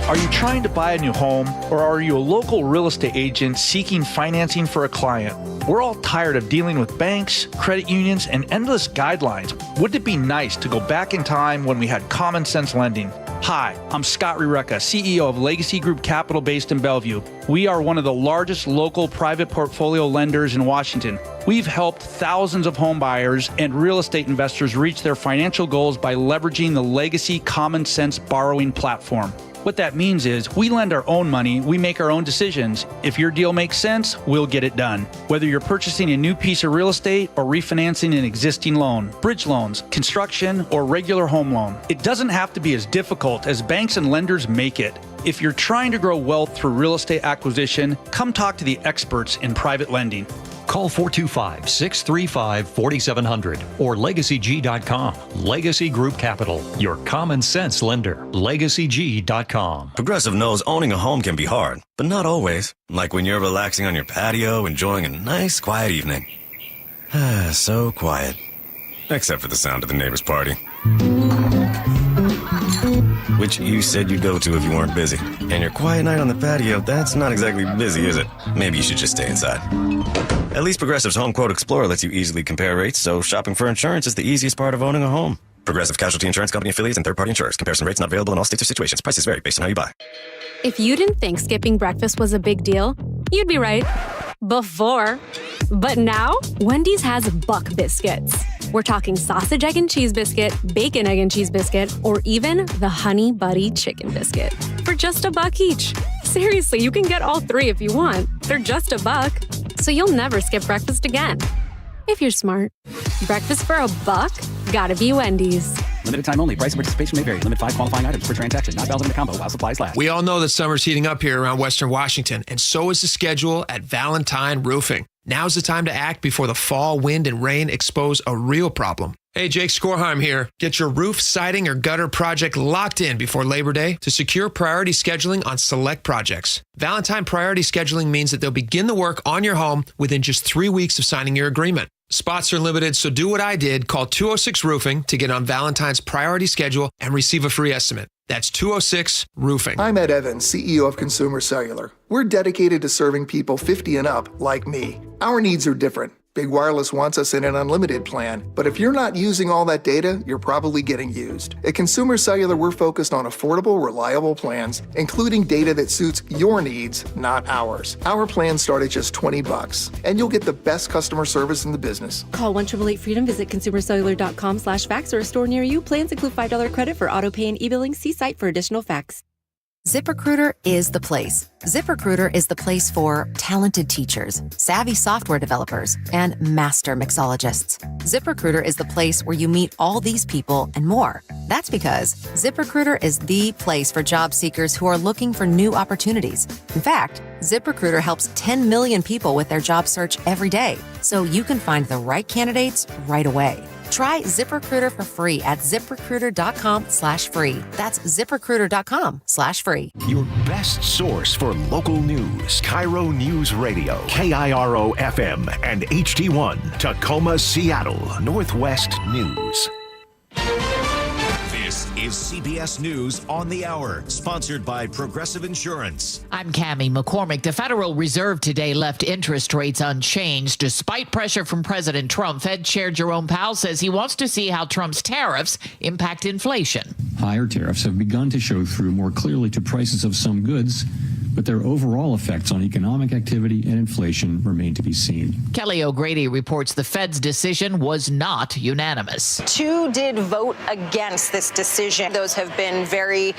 Are you trying to buy a new home, or are you a local real estate agent seeking financing for a client? We're all tired of dealing with banks, credit unions, and endless guidelines. Wouldn't it be nice to go back in time when we had common sense lending? Hi, I'm Scott Rureka, CEO of Legacy Group Capital based in Bellevue. We are one of the largest local private portfolio lenders in Washington. We've helped thousands of home buyers and real estate investors reach their financial goals by leveraging the Legacy Common Sense borrowing platform. What that means is we lend our own money, we make our own decisions. If your deal makes sense, we'll get it done. Whether you're purchasing a new piece of real estate or refinancing an existing loan, bridge loans, construction, or regular home loan, it doesn't have to be as difficult as banks and lenders make it. If you're trying to grow wealth through real estate acquisition, come talk to the experts in private lending. Call 425-635-4700 or LegacyG.com. Legacy Group Capital, your common sense lender. LegacyG.com. Progressive knows owning a home can be hard, but not always. Like when you're relaxing on your patio, enjoying a nice, quiet evening. So quiet. Except for the sound of the neighbor's party. Which you said you'd go to if you weren't busy. And your quiet night on the patio, that's not exactly busy, is it? Maybe you should just stay inside. At least Progressive's Home Quote Explorer lets you easily compare rates, so shopping for insurance is the easiest part of owning a home. Progressive Casualty Insurance Company affiliates and third-party insurers. Comparison rates not available in all states or situations. Prices vary based on how you buy. If you didn't think skipping breakfast was a big deal, you'd be right. Before. But now, Wendy's has Buck Biscuits. We're talking sausage, egg, and cheese biscuit, bacon, egg, and cheese biscuit, or even the Honey Buddy chicken biscuit for just $1 each. Seriously, you can get all 3 if you want. They're just $1, so you'll never skip breakfast again. If you're smart. Breakfast for $1? Gotta be Wendy's. Limited time only. Price and participation may vary. Limit 5 qualifying items per transaction. Not valid in the combo while supplies last. We all know that summer's heating up here around Western Washington, and so is the schedule at Valentine Roofing. Now's the time to act before the fall, wind, and rain expose a real problem. Hey, Jake Skorheim here. Get your roof, siding, or gutter project locked in before Labor Day to secure priority scheduling on select projects. Valentine priority scheduling means that they'll begin the work on your home within just 3 weeks of signing your agreement. Spots are limited, so do what I did. Call 206 Roofing to get on Valentine's priority schedule and receive a free estimate. That's 206 Roofing. I'm Ed Evans, CEO of Consumer Cellular. We're dedicated to serving people 50 and up like me. Our needs are different. Big Wireless wants us in an unlimited plan, but if you're not using all that data, you're probably getting used. At Consumer Cellular, we're focused on affordable, reliable plans, including data that suits your needs, not ours. Our plans start at just $20, and you'll get the best customer service in the business. Call 1-888-FREEDOM, visit consumercellular.com/facts or a store near you. Plans include $5 credit for auto pay and e-billing. See site for additional facts. ZipRecruiter is the place. ZipRecruiter is the place for talented teachers, savvy software developers, and master mixologists. ZipRecruiter is the place where you meet all these people and more. That's because ZipRecruiter is the place for job seekers who are looking for new opportunities. In fact, ZipRecruiter helps 10 million people with their job search every day, so you can find the right candidates right away. Try ZipRecruiter for free at ZipRecruiter.com/free. That's ZipRecruiter.com/free. Your best source for local news. KIRO News Radio. KIRO FM and HD1. Tacoma, Seattle. Northwest News. This is CBS News on the Hour, sponsored by Progressive Insurance. I'm Cammie McCormick. The Federal Reserve today left interest rates unchanged despite pressure from President Trump. Fed Chair Jerome Powell says he wants to see how Trump's tariffs impact inflation. Higher tariffs have begun to show through more clearly to prices of some goods, but their overall effects on economic activity and inflation remain to be seen. Kelly O'Grady reports the Fed's decision was not unanimous. 2 did vote against this decision. Those have been very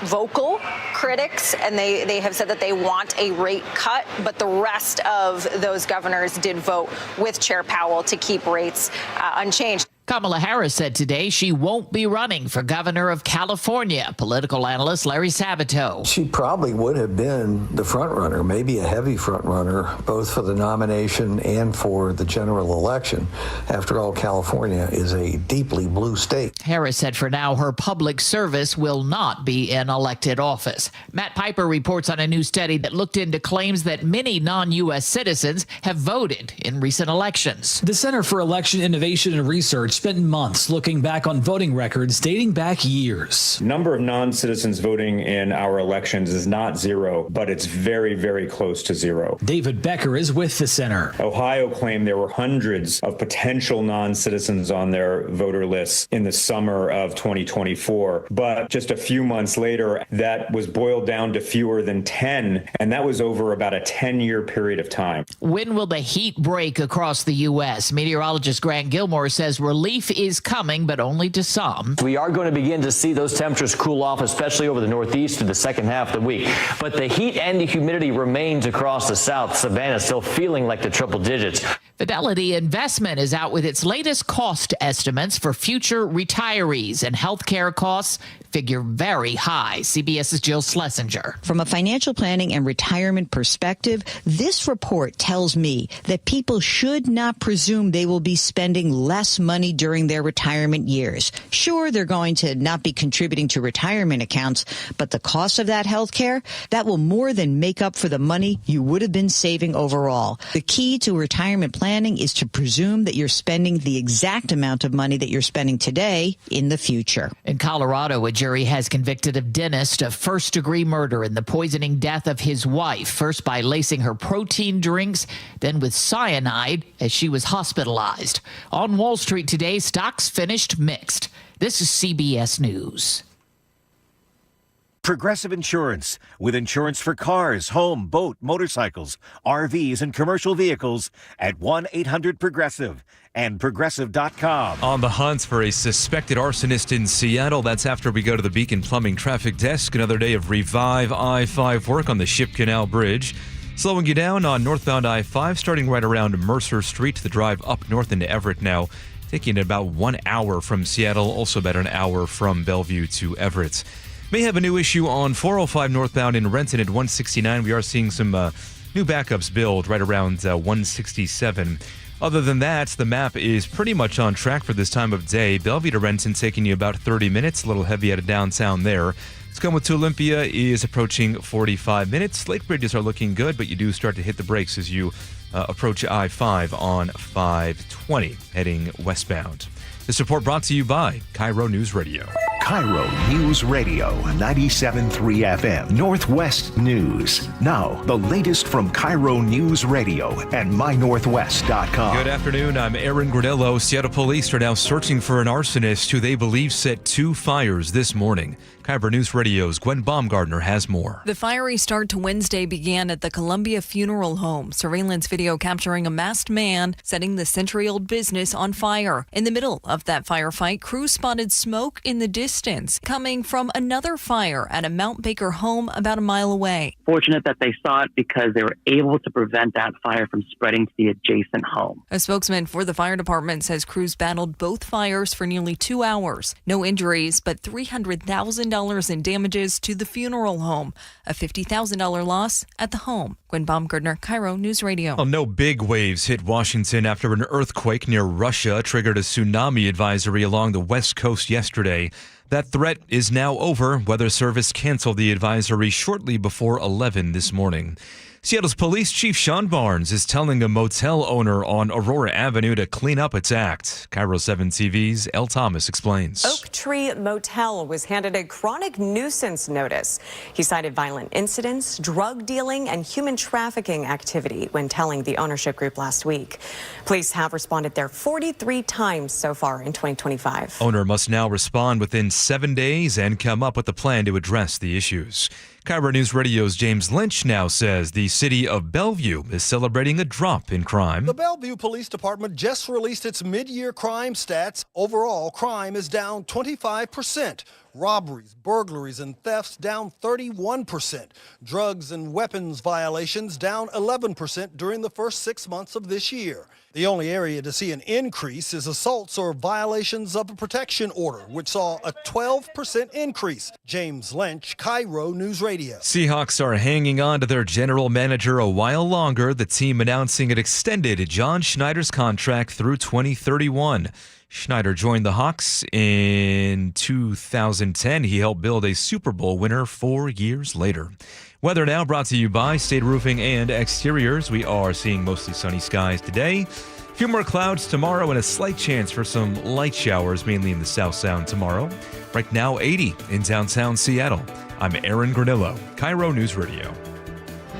vocal critics, and they have said that they want a rate cut, but the rest of those governors did vote with Chair Powell to keep rates unchanged. Kamala Harris said today she won't be running for governor of California. Political analyst Larry Sabato. She probably would have been the front runner, maybe a heavy front runner, both for the nomination and for the general election. After all, California is a deeply blue state. Harris said for now her public service will not be in elected office. Matt Piper reports on a new study that looked into claims that many non-U.S. citizens have voted in recent elections. The Center for Election Innovation and Research spent months looking back on voting records dating back years. Number of non-citizens voting in our elections is not zero, but it's very, very close to zero. David Becker is with the center. Ohio claimed there were hundreds of potential non-citizens on their voter lists in the summer of 2024. But just a few months later, that was boiled down to fewer than 10, and that was over about a 10-year period of time. When will the heat break across the U.S.? Meteorologist Grant Gilmore says relief is coming, but only to some. We are going to begin to see those temperatures cool off, especially over the Northeast in the second half of the week. But the heat and the humidity remains across the South. Savannah still feeling like the triple digits. Fidelity Investment is out with its latest cost estimates for future retirees, and healthcare costs figure very high. CBS's Jill Schlesinger. From a financial planning and retirement perspective, this report tells me that people should not presume they will be spending less money during their retirement years. Sure, they're going to not be contributing to retirement accounts, but the cost of that health care, that will more than make up for the money you would have been saving overall. The key to retirement planning is to presume that you're spending the exact amount of money that you're spending today in the future. In Colorado, a jury has convicted a dentist of first-degree murder in the poisoning death of his wife, first by lacing her protein drinks, then with cyanide as she was hospitalized. On Wall Street today, stocks finished mixed. This is CBS News. Progressive Insurance, with insurance for cars, home, boat, motorcycles, RVs, and commercial vehicles at 1-800-PROGRESSIVE and Progressive.com. On the hunt for a suspected arsonist in Seattle. That's after we go to the Beacon Plumbing Traffic Desk. Another day of Revive I-5 work on the Ship Canal Bridge. Slowing you down on northbound I-5, starting right around Mercer Street. The drive up north into Everett now, taking about 1 hour from Seattle, also about an hour from Bellevue to Everett. May have a new issue on 405 northbound in Renton at 169. We are seeing some new backups build right around 167. Other than that, the map is pretty much on track for this time of day. Bellevue to Renton taking you about 30 minutes, a little heavy out of downtown there. Tacoma to Olympia is approaching 45 minutes. Lake bridges are looking good, but you do start to hit the brakes as you approach I-5 on 520, heading westbound. This report brought to you by KIRO Newsradio. KIRO News Radio, 97.3 FM, Northwest News. Now, the latest from KIRO News Radio and mynorthwest.com. Good afternoon, I'm Aaron Granello. Seattle police are now searching for an arsonist who they believe set 2 fires this morning. KIRO News Radio's Gwen Baumgartner has more. The fiery start to Wednesday began at the Columbia Funeral Home. Surveillance video capturing a masked man setting the century-old business on fire. In the middle of that firefight, crews spotted smoke in the distance coming from another fire at a Mount Baker home about a mile away. Fortunate that they saw it because they were able to prevent that fire from spreading to the adjacent home. A spokesman for the fire department says crews battled both fires for nearly 2 hours. No injuries, but $300,000 in damages to the funeral home. A $50,000 loss at the home. Gwen Baumgartner, KIRO News Radio. Well, no big waves hit Washington after an earthquake near Russia triggered a tsunami advisory along the west coast yesterday. That threat is now over. Weather Service canceled the advisory shortly before 11 this morning. Seattle's Police Chief Sean Barnes is telling a motel owner on Aurora Avenue to clean up its act. KIRO 7 TV's Elle Thomas explains. Oak Tree Motel was handed a chronic nuisance notice. He cited violent incidents, drug dealing, and human trafficking activity when telling the ownership group last week. Police have responded there 43 times so far in 2025. Owner must now respond within 7 days and come up with a plan to address the issues. KIRO News Radio's James Lynch now says the city of Bellevue is celebrating a drop in crime. The Bellevue Police Department just released its mid-year crime stats. Overall, crime is down 25%. Robberies, burglaries, and thefts down 31%. Drugs and weapons violations down 11% during the first 6 months of this year. The only area to see an increase is assaults or violations of a protection order, which saw a 12% increase. James Lynch, KIRO News Radio. Seahawks are hanging on to their general manager a while longer, the team announcing it extended John Schneider's contract through 2031. Schneider joined the Hawks in 2010. He helped build a Super Bowl winner 4 years later. Weather now brought to you by State Roofing and Exteriors. We are seeing mostly sunny skies today. A few more clouds tomorrow and a slight chance for some light showers, mainly in the South Sound tomorrow. Right now, 80 in downtown Seattle. I'm Aaron Granillo, KIRO News Radio.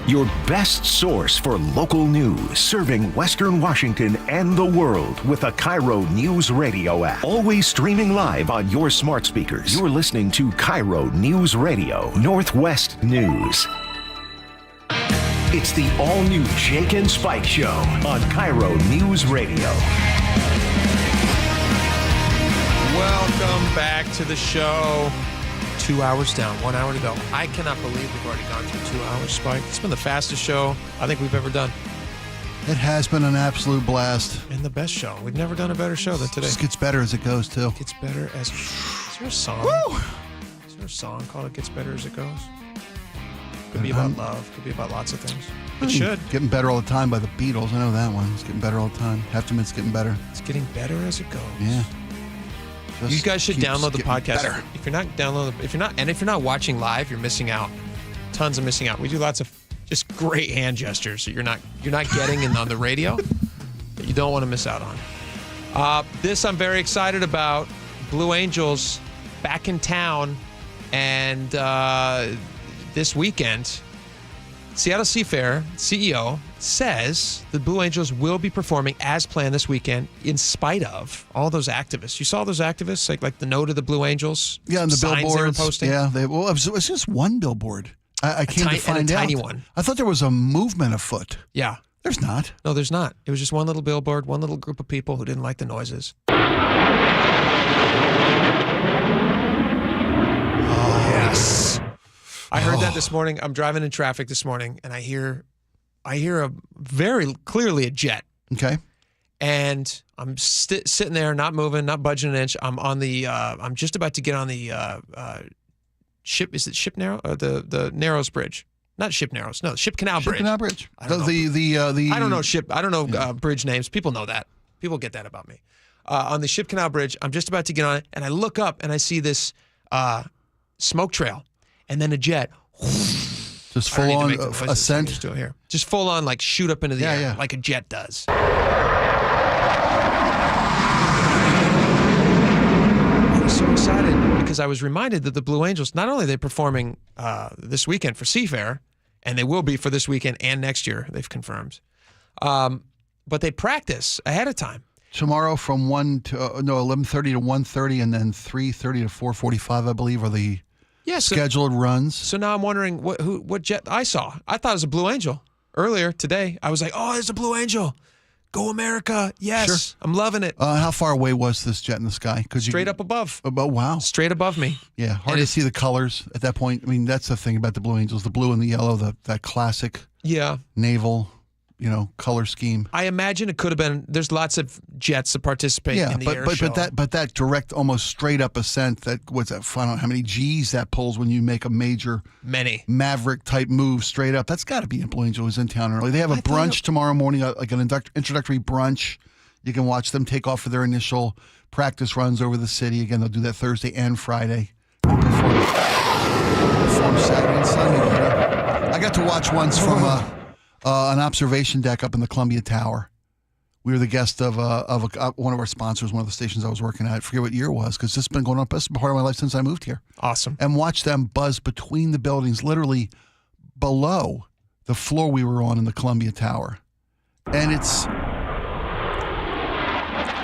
Your best source for local news, serving Western Washington and the world with a KIRO Newsradio app. Always streaming live on your smart speakers. You're listening to KIRO News Radio, Northwest News. It's the all-new Jake and Spike Show on KIRO News Radio. Welcome back to the show. 2 hours down, 1 hour to go. I cannot believe we've already gone through 2 hours, Spike. It's been the fastest show I think we've ever done. It has been an absolute blast. And the best show. We've never done a better show than today. It just gets better as it goes, too. It gets better as... Is there a song? Woo! Is there a song called It Gets Better As It Goes? Could be about love. Could be about lots of things. It should. Getting Better All the Time by the Beatles. I know that one. It's getting better all the time. Have to admit it's getting better. It's getting better as it goes. Yeah. You guys should download the podcast. Better. If you're not watching live, you're missing out. Tons of missing out. We do lots of just great hand gestures that you're not getting on the radio that you don't want to miss out on. This I'm very excited about. Blue Angels back in town, and this weekend, Seattle Seafair CEO says the Blue Angels will be performing as planned this weekend in spite of all those activists. You saw those activists, like the note of the Blue Angels? Yeah, and the signs billboards. They were posting? Yeah, it was just one billboard. I came to find out. A tiny one. I thought there was a movement afoot. Yeah. There's not. No, there's not. It was just one little billboard, one little group of people who didn't like the noises. Yes. I heard that this morning. I'm driving in traffic this morning, and I hear a very clearly a jet. Okay. And I'm sitting there, not moving, not budging an inch. I'm on the. I'm just about to get on the ship. Is it Ship Narrow? The Narrows Bridge? Not Ship Narrows. No, Ship Canal Bridge. Ship Canal Bridge. I don't know bridge names. People know that. People get that about me. On the Ship Canal Bridge, I'm just about to get on it, and I look up and I see this smoke trail, and then a jet. Just full on ascent. Here. Just full on, like shoot up into the air, like a jet does. I was so excited because I was reminded that the Blue Angels, not only are they performing this weekend for Seafair, and they will be for this weekend and next year, they've confirmed, but they practice ahead of time. Tomorrow from 11:30 to 1:30, and then 3:30 to 4:45, I believe, are the scheduled runs. So now I'm wondering what jet I saw. I thought it was a Blue Angel earlier today. I was like, oh, it's a Blue Angel. Go America. Yes. Sure. I'm loving it. How far away was this jet in the sky? Straight up above. Wow. Straight above me. Yeah. Hard to see the colors at that point. I mean, that's the thing about the Blue Angels, the blue and the yellow, that classic naval color scheme. I imagine it could have been. There's lots of jets that participate in the air show. But that direct, almost straight up ascent. I don't know how many G's that pulls when you make a major Maverick type move straight up. That's got to be a Blue Angel who's in town early. They have a brunch tomorrow morning, like an introductory brunch. You can watch them take off for their initial practice runs over the city. Again, they'll do that Thursday and Friday. Perform Saturday and Sunday. I got to watch once from An observation deck up in the Columbia Tower. We were the guest of one of our sponsors, one of the stations I was working at. I forget what year it was, because this has been going on. This has been part of my life since I moved here. Awesome. And watch them buzz between the buildings, literally below the floor we were on in the Columbia Tower. And it's...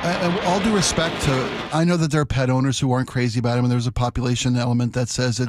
And all due respect to, I know that there are pet owners who aren't crazy about them, and there's a population element that says it.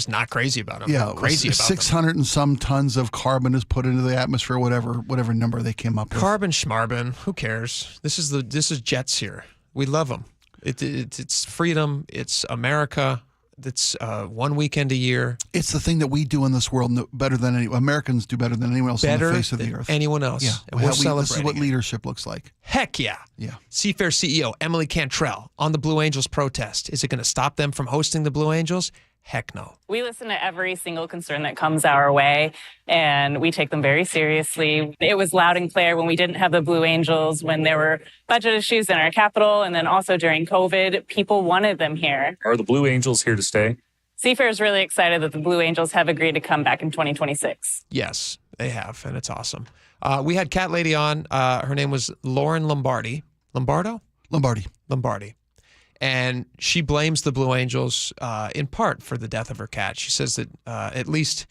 Not crazy about them. Yeah, crazy about 600 and some tons of carbon is put into the atmosphere, whatever number they came up with. Carbon schmarbon. Who cares? This is Jets here. We love them. It's freedom. It's America. It's 1 weekend a year. It's the thing that we do in this world better than Americans do better than anyone else on the face of the earth. Anyone else. Yeah, And we're this celebrating is what it. leadership looks like. Heck yeah. Yeah. Seafair CEO Emily Cantrell on the Blue Angels protest. Is it going to stop them from hosting the Blue Angels? Heck no. We listen to every single concern that comes our way, and we take them very seriously. It was loud and clear when we didn't have the Blue Angels, when there were budget issues in our capital, and then also during COVID, people wanted them here. Are the Blue Angels here to stay? Seafair is really excited that the Blue Angels have agreed to come back in 2026. Yes, they have, and it's awesome. We had Cat Lady on. Her name was Lauren Lombardi. Lombardi. And she blames the Blue Angels in part for the death of her cat. She says that at least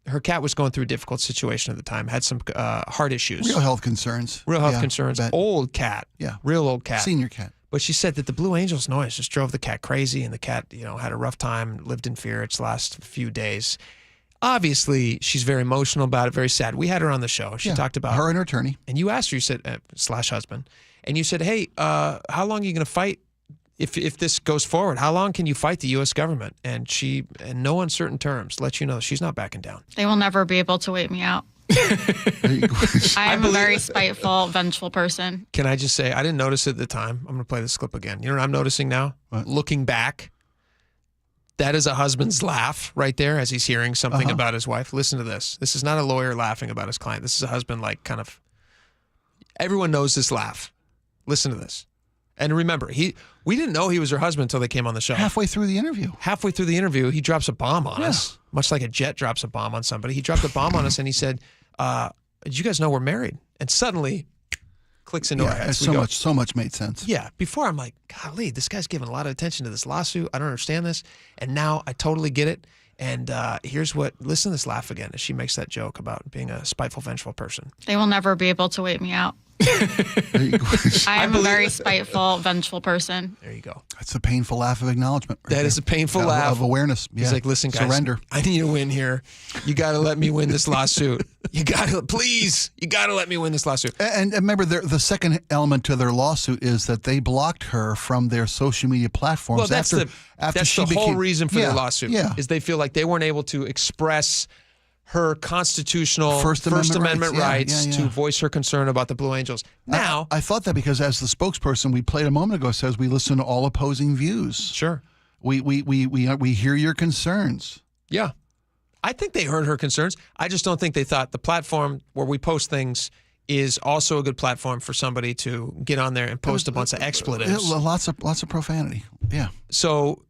her cat was going through a difficult situation at the time, had some heart issues. Real health concerns. Concerns. Old cat. Yeah. Real old cat. Senior cat. But she said that the Blue Angels noise just drove the cat crazy, and the cat, had a rough time, lived in fear its last few days. Obviously, she's very emotional about it, very sad. We had her on the show. She talked about her and her attorney. And you asked her, you said, / husband, and you said, hey, how long are you going to fight if this goes forward? How long can you fight the U.S. government? And she, in no uncertain terms, lets you know she's not backing down. They will never be able to wait me out. I am a very spiteful, vengeful person. Can I just say, I didn't notice it at the time. I'm going to play this clip again. You know what I'm noticing now? What? Looking back, that is a husband's laugh right there as he's hearing something about his wife. Listen to this. This is not a lawyer laughing about his client. This is a husband everyone knows this laugh. Listen to this. And remember, we didn't know he was her husband until they came on the show. Halfway through the interview, he drops a bomb on us, much like a jet drops a bomb on somebody. He dropped a bomb on us, and he said, did you guys know we're married? And suddenly, clicks into our heads. So much made sense. Yeah. Before, I'm like, golly, this guy's giving a lot of attention to this lawsuit. I don't understand this. And now I totally get it. And listen to this laugh again as she makes that joke about being a spiteful, vengeful person. They will never be able to wait me out. I am a very spiteful, vengeful person. There you go. That's a painful laugh of acknowledgement. That is a painful laugh of awareness. Yeah. He's like, listen, guys, surrender. I need to win here. You got to let me win this lawsuit. You got to let me win this lawsuit. And remember, the second element to their lawsuit is that they blocked her from their social media platforms. Well, that's the whole reason for their lawsuit. Yeah. Is they feel like they weren't able to express her constitutional First Amendment rights to voice her concern about the Blue Angels. Now, I thought that because as the spokesperson we played a moment ago says we listen to all opposing views. Sure. We hear your concerns. Yeah. I think they heard her concerns. I just don't think they thought the platform where we post things is also a good platform for somebody to get on there and post a bunch of expletives. Lots of profanity. Yeah. So,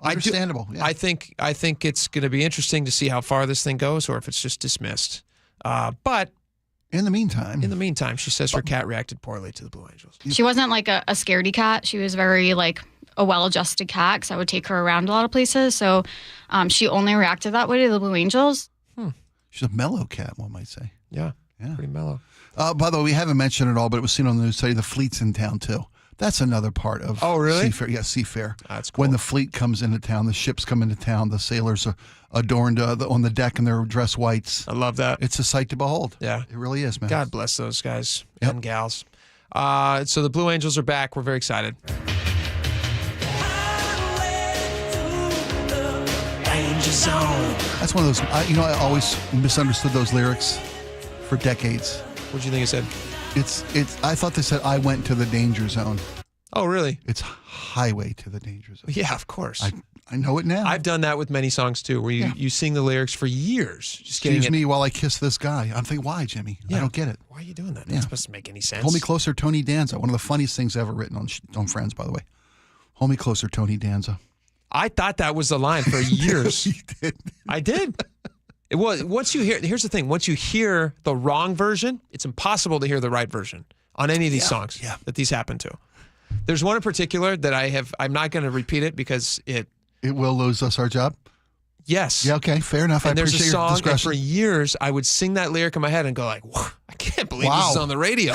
understandable. I think it's going to be interesting to see how far this thing goes, or if it's just dismissed. But in the meantime, she says her cat reacted poorly to the Blue Angels. She wasn't like a scaredy cat. She was very a well-adjusted cat, because I would take her around a lot of places. So she only reacted that way to the Blue Angels. She's a mellow cat, one might say. Yeah. Pretty mellow. By the way, we haven't mentioned it all, but it was seen on the news today. The fleet's in town too. That's another part of Seafair. Yeah, Seafair. That's cool. When the fleet comes into town, the ships come into town, the sailors are adorned on the deck in their dress whites. I love that. It's a sight to behold. Yeah. It really is, man. God bless those guys and gals. So the Blue Angels are back. We're very excited. That's one of those, I always misunderstood those lyrics for decades. What do you think it said? I thought they said, I went to the danger zone. Oh, really? It's highway to the danger zone. Yeah, of course. I know it now. I've done that with many songs too, where you sing the lyrics for years. Excuse me while I kiss this guy. I'm thinking, why, Jimmy? I don't get it. Why are you doing that? That's supposed to make any sense. Hold me closer, Tony Danza. One of the funniest things ever written on Friends, by the way. Hold me closer, Tony Danza. I thought that was the line for years. You did. I did. It was once you hear. Here's the thing: once you hear the wrong version, it's impossible to hear the right version on any of these songs that these happen to. There's one in particular that I'm not going to repeat it because it will lose us our job. Yes. Yeah. Okay. Fair enough. And I there's a appreciate your song, and discretion. for years I would sing that lyric in my head and go like, I can't believe this is on the radio.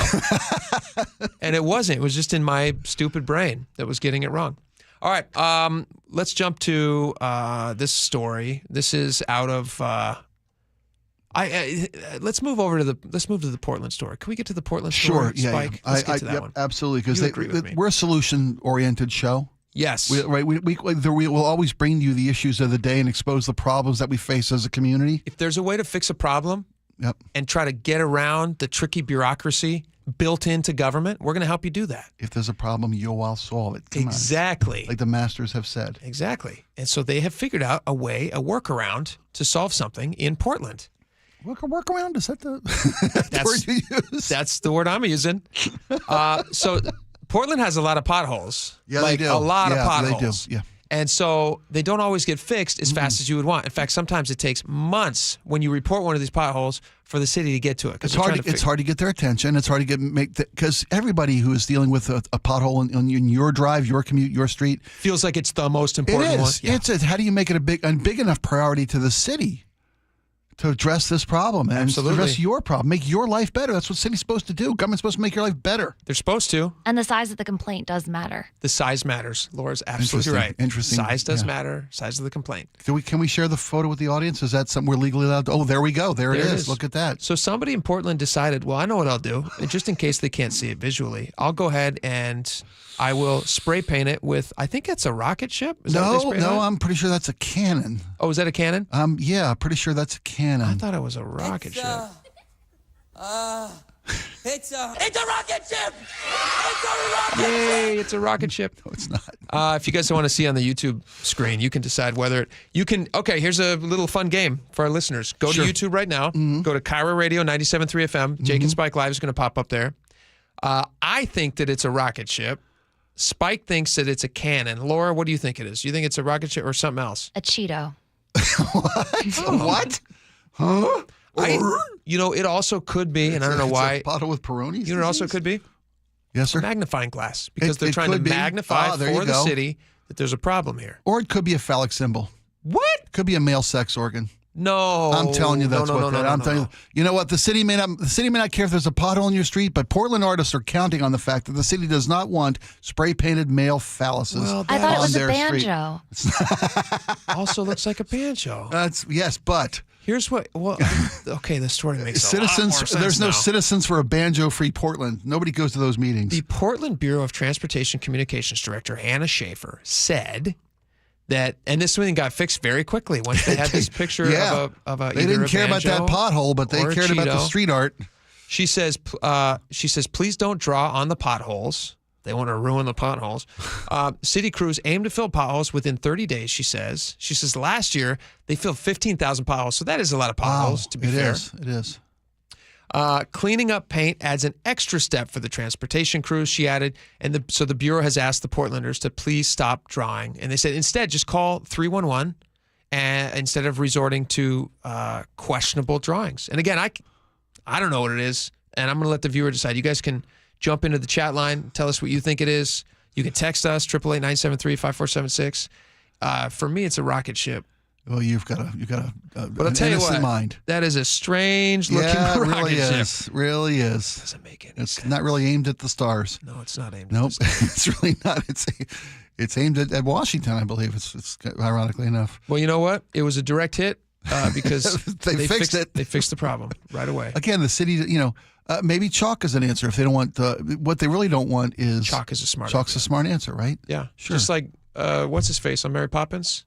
And it wasn't. It was just in my stupid brain that was getting it wrong. All right. Let's jump to this story. This is out of. Let's move to the Portland story. Can we get to the Portland story? Sure. Yeah. Spike? Let's get to that one. Absolutely. Because agree with me. we're a solution-oriented show. Yes. We will always bring you the issues of the day and expose the problems that we face as a community. If there's a way to fix a problem and try to get around the tricky bureaucracy built into government, we're going to help you do that. If there's a problem, you'll solve it. Come exactly. On. Like the masters have said. Exactly. And so they have figured out a workaround to solve something in Portland. Workaround? Is that the word you use? That's the word I'm using. So Portland has a lot of potholes. Yeah, like they do. A lot of potholes. They do. Yeah. And so they don't always get fixed as fast as you would want. In fact, sometimes it takes months when you report one of these potholes for the city to get to it. It's hard to get their attention. It's hard to because everybody who is dealing with a pothole in your drive, your commute, your street feels like it's the most important one. Yeah. How do you make it a big enough priority to the city to address this problem and to address your problem, make your life better? That's what city's supposed to do. Government's supposed to make your life better. They're supposed to. And the size of the complaint does matter. The size matters. Laura's absolutely right. Interesting. Size does matter. Size of the complaint. Can we share the photo with the audience? Is that something we're legally allowed to? Oh, there we go. There it is. Look at that. So somebody in Portland decided, well, I know what I'll do. And just in case they can't see it visually, I'll go ahead and I will spray paint it with, I think it's a rocket ship. Is that what they spray no, on? I'm pretty sure that's a cannon. Oh, is that a cannon? Yeah, pretty sure that's a cannon. I thought it was a rocket ship. It's a rocket ship! It's a rocket ship! Yay, it's a rocket ship. No, it's not. If you guys want to see on the YouTube screen, you can decide whether okay, here's a little fun game for our listeners. Go to YouTube right now. Go to KIRO Radio 97.3 FM. Jake and Spike Live is going to pop up there. I think that it's a rocket ship. Spike thinks that it's a cannon. Laura, what do you think it is? Do you think it's a rocket ship or something else? A Cheeto. What? Huh? It also could be, and I don't know why. A bottle with Peroni's? You know, it also could be. Yes, sir. A magnifying glass, because they're trying to magnify for the city that there's a problem here. Or it could be a phallic symbol. What? Could be a male sex organ. No, I'm telling you that's I'm telling you. You know what? The city may not care if there's a pothole in your street, but Portland artists are counting on the fact that the city does not want spray painted male phalluses. Well, I thought it was on a their banjo. Also looks like a banjo. But here's what. Well, okay, the story makes citizens. A lot more sense There's no now. Citizens for a Banjo-Free Portland. Nobody goes to those meetings. The Portland Bureau of Transportation Communications Director Hannah Schaefer said that, and this thing got fixed very quickly once they had this picture of a. They didn't care about that pothole, but they cared about the street art. She says, please don't draw on the potholes. They want to ruin the potholes. City crews aim to fill potholes within 30 days, she says. She says last year they filled 15,000 potholes, so that is a lot of potholes, to be fair. It is. Cleaning up paint adds an extra step for the transportation crews, she added. And so the Bureau has asked the Portlanders to please stop drawing. And they said, instead, just call 311 instead of resorting to questionable drawings. And again, I don't know what it is, and I'm going to let the viewer decide. You guys can jump into the chat line, tell us what you think it is. You can text us, 888-973-5476. For me, it's a rocket ship. Well, you've got but I'll tell you what, mind. That is a strange looking rocket ship. Really is. Doesn't make any sense. sense. It's not really aimed at the stars. No, it's not aimed at the stars. It's really not. It's aimed at Washington, I believe. It's ironically enough. Well, you know what? It was a direct hit because they fixed it. They fixed the problem right away. Again, the city, maybe chalk is an answer if they don't want. What they really don't want is chalk is a smart. Chalk's a smart answer, right? Yeah, sure. Just like what's his face on Mary Poppins.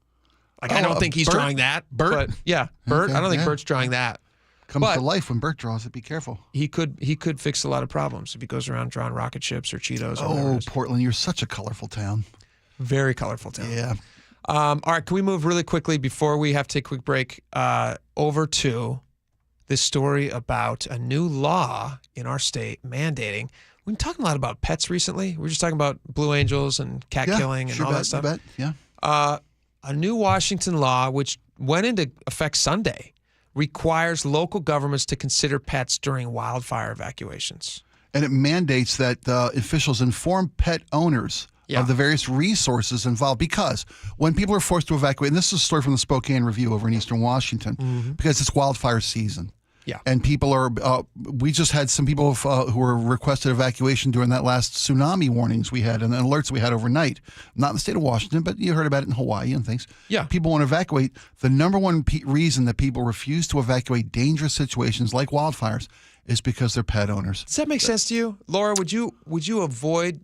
Like I don't think he's Bert? drawing that. Bert? But yeah, Bert. Okay, I don't think Bert's drawing that. Comes to life when Bert draws it. Be careful. He could fix a lot of problems if he goes around drawing rocket ships or Cheetos. Or whatever it is. Portland, you're such a colorful town. Very colorful town. Yeah. All right, can we move really quickly before we have to take a quick break over to this story about a new law in our state mandating. We've been talking a lot about pets recently. We were just talking about blue angels and cat killing and all that stuff. Yeah. A new Washington law, which went into effect Sunday, requires local governments to consider pets during wildfire evacuations. And it mandates that officials inform pet owners of the various resources involved, because when people are forced to evacuate, and this is a story from the Spokane Review over in Eastern Washington, because it's wildfire season. Yeah. And people are, we just had some people who were requested evacuation during that last tsunami warnings we had and the alerts we had overnight. Not in the state of Washington, but you heard about it in Hawaii and things. Yeah. People want to evacuate. The number one reason that people refuse to evacuate dangerous situations like wildfires is because they're pet owners. Does that make sense to you? Laura, would you avoid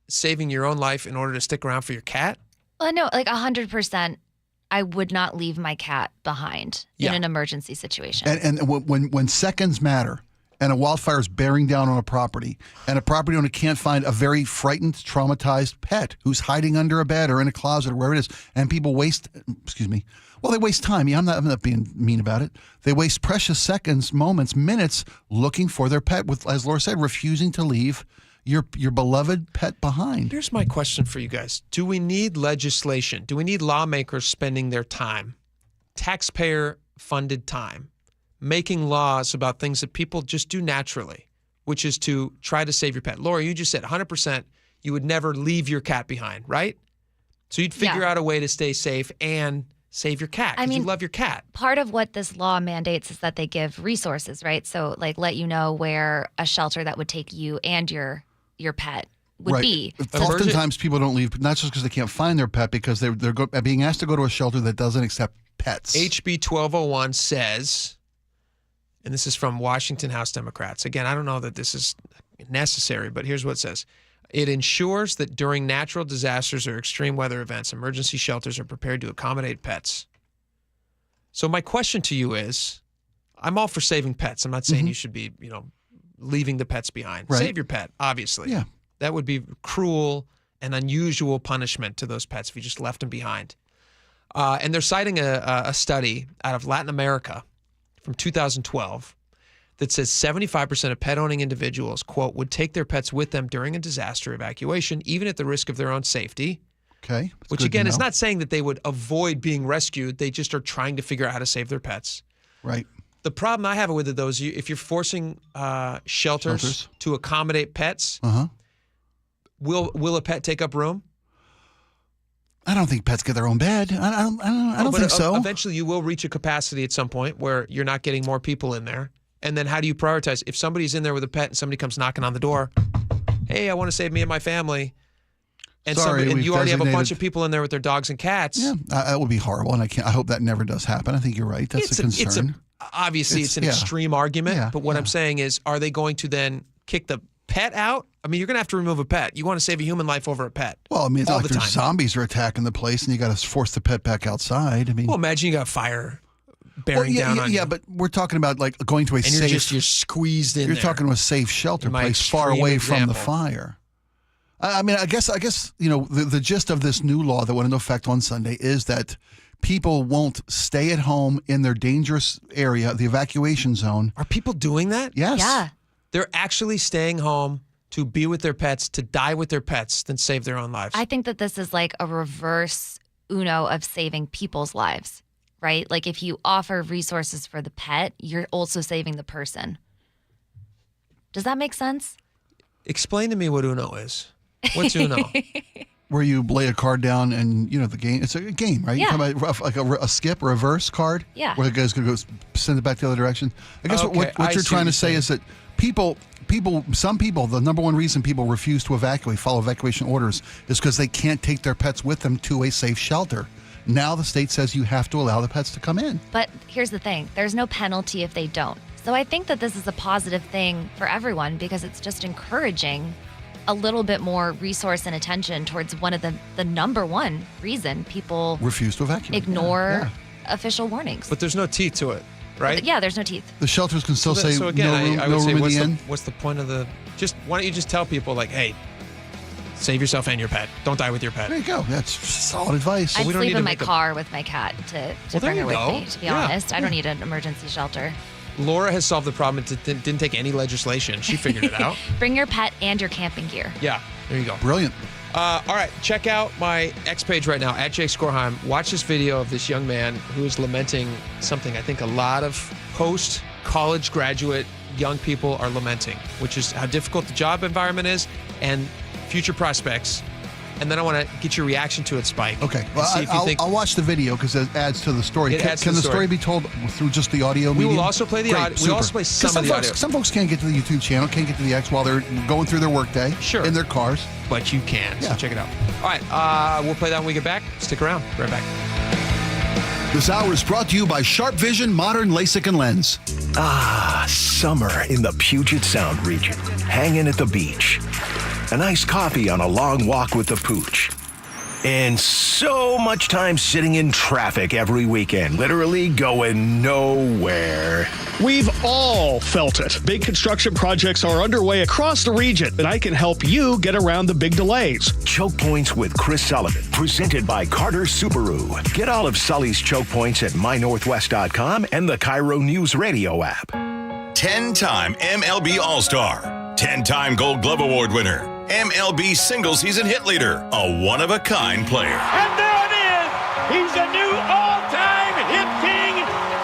saving your own life in order to stick around for your cat? Well, no, like 100%. I would not leave my cat behind in an emergency situation. And when seconds matter and a wildfire is bearing down on a property and a property owner can't find a very frightened, traumatized pet who's hiding under a bed or in a closet or wherever it is, and people waste, they waste time. Yeah, I'm not being mean about it. They waste precious seconds, moments, minutes looking for their pet with, as Laura said, refusing to leave your beloved pet behind. Here's my question for you guys. Do we need legislation? Do we need lawmakers spending their time, taxpayer-funded time, making laws about things that people just do naturally, which is to try to save your pet? Laura, you just said 100% you would never leave your cat behind, right? So you'd figure out a way to stay safe and save your cat because you love your cat. Part of what this law mandates is that they give resources, right? So like let you know where a shelter that would take you and your pet would be. Oftentimes people don't leave, not just because they can't find their pet, because they're being asked to go to a shelter that doesn't accept pets. HB 1201 says, and this is from Washington House Democrats. Again, I don't know that this is necessary, but here's what it says. It ensures that during natural disasters or extreme weather events, emergency shelters are prepared to accommodate pets. So my question to you is, I'm all for saving pets. I'm not saying you should be, leaving the pets behind. Right. Save your pet, obviously. Yeah. That would be cruel and unusual punishment to those pets if you just left them behind. And they're citing a study out of Latin America from 2012 that says 75% of pet-owning individuals, quote, would take their pets with them during a disaster evacuation, even at the risk of their own safety. Okay. Which, again, is not saying that they would avoid being rescued. They just are trying to figure out how to save their pets. Right. The problem I have with it, though, is if you're forcing shelters to accommodate pets, will a pet take up room? I don't think pets get their own bed. I don't think so. Eventually, you will reach a capacity at some point where you're not getting more people in there. And then how do you prioritize? If somebody's in there with a pet and somebody comes knocking on the door, hey, I want to save me and my family. And, you already have a bunch of people in there with their dogs and cats. Yeah, that would be horrible, and I hope that never does happen. I think you're right. That's a concern. Obviously, it's an extreme argument, but what I'm saying is, are they going to then kick the pet out? I mean, you're going to have to remove a pet. You want to save a human life over a pet. Well, I mean, it's not like there's zombies are attacking the place, and you got to force the pet back outside. I mean, well, imagine you got fire bearing down on you. Yeah, but we're talking about like going to a safe. You're squeezed in. You're talking to a safe shelter place far away from the fire. I mean, I guess the gist of this new law that went into effect on Sunday is that people won't stay at home in their dangerous area, the evacuation zone. Are people doing that? Yes. Yeah. They're actually staying home to be with their pets, to die with their pets, than save their own lives. I think that this is like a reverse Uno of saving people's lives, right? Like if you offer resources for the pet, you're also saving the person. Does that make sense? Explain to me what Uno is. What's Uno? Where you lay a card down and, the game. It's a game, right? Yeah. You talk about like a skip or reverse card? Yeah. Where the guy's going to go send it back the other direction. I guess what you're trying to say is that some people, the number one reason people refuse to follow evacuation orders is because they can't take their pets with them to a safe shelter. Now the state says you have to allow the pets to come in. But here's the thing. There's no penalty if they don't. So I think that this is a positive thing for everyone because it's just encouraging a little bit more resource and attention towards one of the number one reason people refuse to evacuate, ignore official warnings. But there's no teeth to it, right? Yeah, there's no teeth. The shelters can still say so again, no room in the inn. What's the point of why don't you just tell people like, hey, save yourself and your pet. Don't die with your pet. There you go. That's solid advice. I'd sleep in my car with my cat to bring her with me, to be honest. I don't need an emergency shelter. Laura has solved the problem. It didn't take any legislation. She figured it out. Bring your pet and your camping gear. Yeah, there you go. Brilliant. All right, check out my X page right now, at Jake Skorheim. Watch this video of this young man who is lamenting something I think a lot of post-college graduate young people are lamenting, which is how difficult the job environment is and future prospects. And then I want to get your reaction to it, Spike. Okay. Well, I'll watch the video because it adds to the story. Can the story be told through just the audio medium? We will also play the audio. We will also play some of the audio. Some folks can't get to the YouTube channel, can't get to the X while they're going through their workday in their cars. But you can. So check it out. All right. We'll play that when we get back. Stick around. Right back. This hour is brought to you by Sharp Vision Modern LASIK and Lens. Ah, summer in the Puget Sound region. Hanging at the beach. A nice coffee on a long walk with the pooch. And so much time sitting in traffic every weekend, literally going nowhere. We've all felt it. Big construction projects are underway across the region, and I can help you get around the big delays. Choke Points with Chris Sullivan, presented by Carter Subaru. Get all of Sully's choke points at mynorthwest.com and the KIRO Newsradio app. 10-time MLB All-Star, 10-time Gold Glove Award winner, MLB single-season hit leader, a one-of-a-kind player. And there it is! He's a new all-time hit king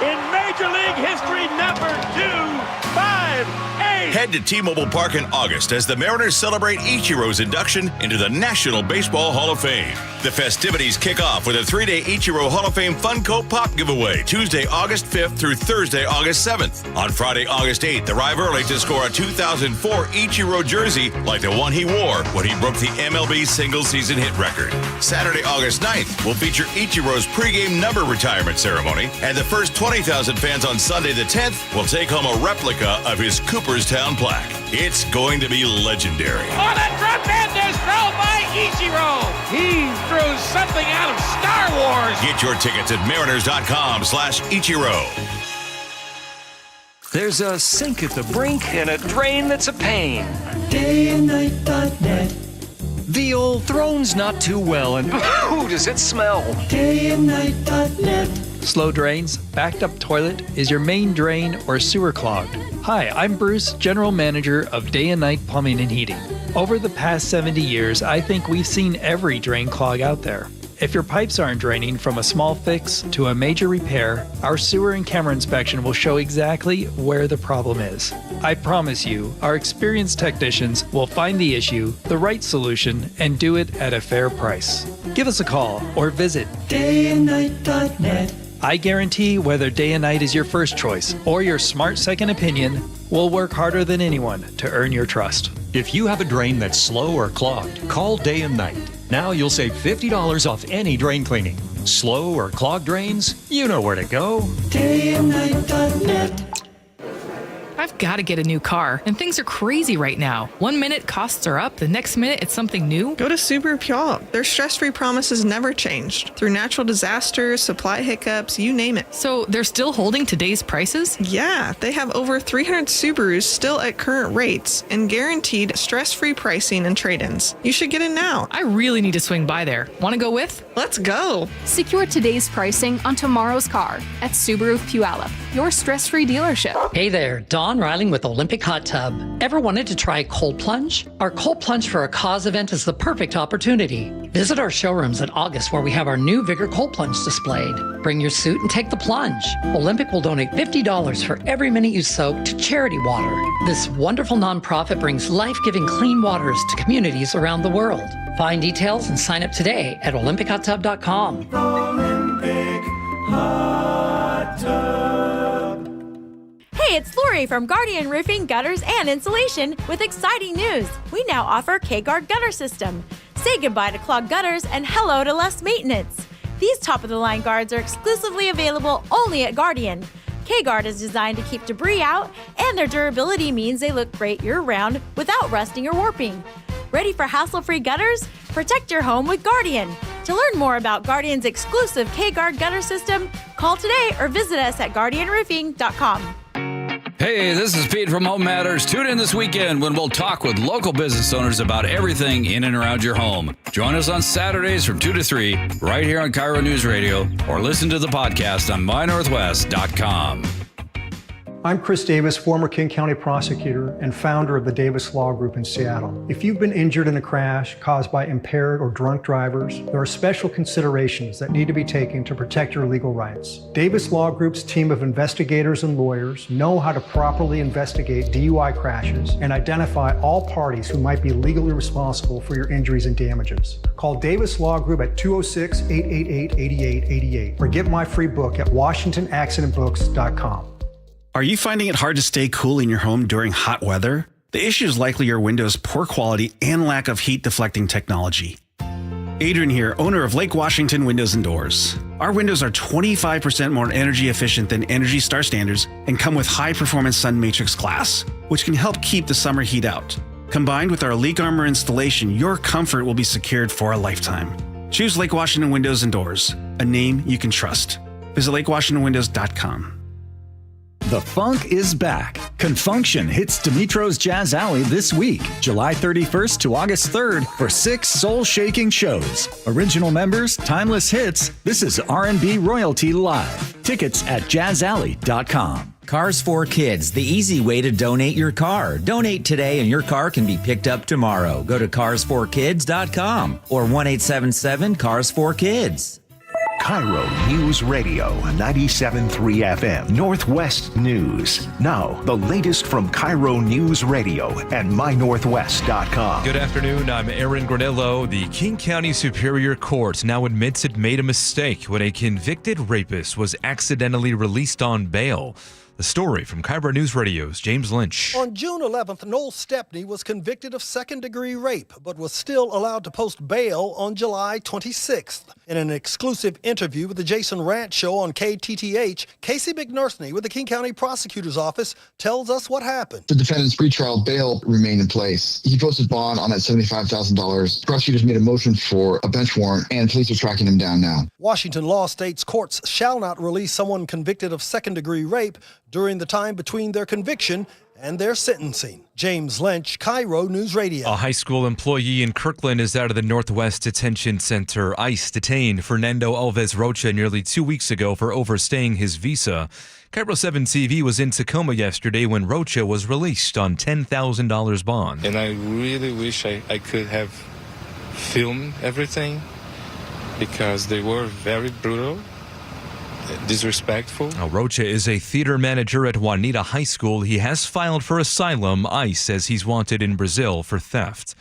in Major League history, number 258. Head to T-Mobile Park in August as the Mariners celebrate Ichiro's induction into the National Baseball Hall of Fame. The festivities kick off with a 3-day Ichiro Hall of Fame Funko Pop giveaway, Tuesday, August 5th through Thursday, August 7th. On Friday, August 8th, arrive early to score a 2004 Ichiro jersey like the one he wore when he broke the MLB single-season hit record. Saturday, August 9th will feature Ichiro's pregame number retirement ceremony, and the first 20,000 fans on Sunday the 10th will take home a replica of his Cooperstown plaque. It's going to be legendary. Oh, that tremendous throw by Ichiro! He threw something out of Star Wars! Get your tickets at mariners.com/Ichiro. There's a sink at the brink and a drain that's a pain. Dayandnight.net. The old throne's not too well, and ooh, does it smell? Dayandnight.net. Slow drains, backed up toilet, is your main drain or sewer clogged? Hi, I'm Bruce, General Manager of Day and Night Plumbing and Heating. Over the past 70 years, I think we've seen every drain clog out there. If your pipes aren't draining from a small fix to a major repair, our sewer and camera inspection will show exactly where the problem is. I promise you, our experienced technicians will find the issue, the right solution, and do it at a fair price. Give us a call or visit Dayandnight.net. I guarantee whether Day and Night is your first choice or your smart second opinion, we'll work harder than anyone to earn your trust. If you have a drain that's slow or clogged, call Day and Night. Now you'll save $50 off any drain cleaning. Slow or clogged drains? You know where to go. Dayandnight.net. I've got to get a new car, and things are crazy right now. 1 minute costs are up, the next minute it's something new. Go to Subaru Puyallup. Their stress-free promises never changed. Through natural disasters, supply hiccups, you name it. So they're still holding today's prices? Yeah, they have over 300 Subarus still at current rates and guaranteed stress-free pricing and trade-ins. You should get in now. I really need to swing by there. Want to go with? Let's go. Secure today's pricing on tomorrow's car at Subaru Puyallup, your stress-free dealership. Hey there, Don Riling with Olympic Hot Tub. Ever wanted to try cold plunge? Our cold plunge for a cause event is the perfect opportunity. Visit our showrooms in August where we have our new Vigor cold plunge displayed. Bring your suit and take the plunge. Olympic will donate $50 for every minute you soak to Charity Water. This wonderful nonprofit brings life-giving clean waters to communities around the world. Find details and sign up today at olympichottub.com. Olympic Hot Tub. Hey, it's Lori from Guardian Roofing, Gutters, and Insulation with exciting news. We now offer K-Guard Gutter System. Say goodbye to clogged gutters and hello to less maintenance. These top-of-the-line guards are exclusively available only at Guardian. K-Guard is designed to keep debris out, and their durability means they look great year-round without rusting or warping. Ready for hassle-free gutters? Protect your home with Guardian. To learn more about Guardian's exclusive K-Guard Gutter System, call today or visit us at guardianroofing.com. Hey, this is Pete from Home Matters. Tune in this weekend when we'll talk with local business owners about everything in and around your home. Join us on Saturdays from 2 to 3 right here on KIRO News Radio or listen to the podcast on mynorthwest.com. I'm Chris Davis, former King County prosecutor and founder of the Davis Law Group in Seattle. If you've been injured in a crash caused by impaired or drunk drivers, there are special considerations that need to be taken to protect your legal rights. Davis Law Group's team of investigators and lawyers know how to properly investigate DUI crashes and identify all parties who might be legally responsible for your injuries and damages. Call Davis Law Group at 206-888-8888 or get my free book at WashingtonAccidentBooks.com. Are you finding it hard to stay cool in your home during hot weather? The issue is likely your window's poor quality and lack of heat deflecting technology. Adrian here, owner of Lake Washington Windows and Doors. Our windows are 25% more energy efficient than Energy Star standards and come with high-performance Sun Matrix glass, which can help keep the summer heat out. Combined with our leak armor installation, your comfort will be secured for a lifetime. Choose Lake Washington Windows and Doors, a name you can trust. Visit LakeWashingtonWindows.com. The funk is back. Confunction hits Dimitro's Jazz Alley this week, July 31st to August 3rd, for 6 soul-shaking shows. Original members, timeless hits. This is R&B royalty live. Tickets at jazzalley.com. Cars for Kids, the easy way to donate your car. Donate today and your car can be picked up tomorrow. Go to carsforkids.com or 1-877-CARS4KIDS. KIRO News Radio 97.3 FM Northwest News. Now, the latest from KIRO News Radio and mynorthwest.com. Good afternoon. I'm Aaron Granillo. The King County Superior Court now admits it made a mistake when a convicted rapist was accidentally released on bail. The story from KIRO News Radio's James Lynch. On June 11th, Noel Stepney was convicted of second-degree rape, but was still allowed to post bail on July 26th. In an exclusive interview with the Jason Rant Show on KTTH, Casey McNursney with the King County Prosecutor's Office tells us what happened. The defendant's pretrial bail remained in place. He posted bond on that $75,000. Prosecutors made a motion for a bench warrant, and police are tracking him down now. Washington law states courts shall not release someone convicted of second-degree rape during the time between their conviction and their sentencing. James Lynch, KIRO News Radio. A high school employee in Kirkland is out of the Northwest Detention Center. ICE detained Fernando Alves Rocha nearly 2 weeks ago for overstaying his visa. KIRO 7 TV was in Tacoma yesterday when Rocha was released on $10,000 bond. And I really wish I could have filmed everything because they were very brutal. Disrespectful. Now, Rocha is a theater manager at Juanita High School. He has filed for asylum. ICE says he's wanted in Brazil for theft.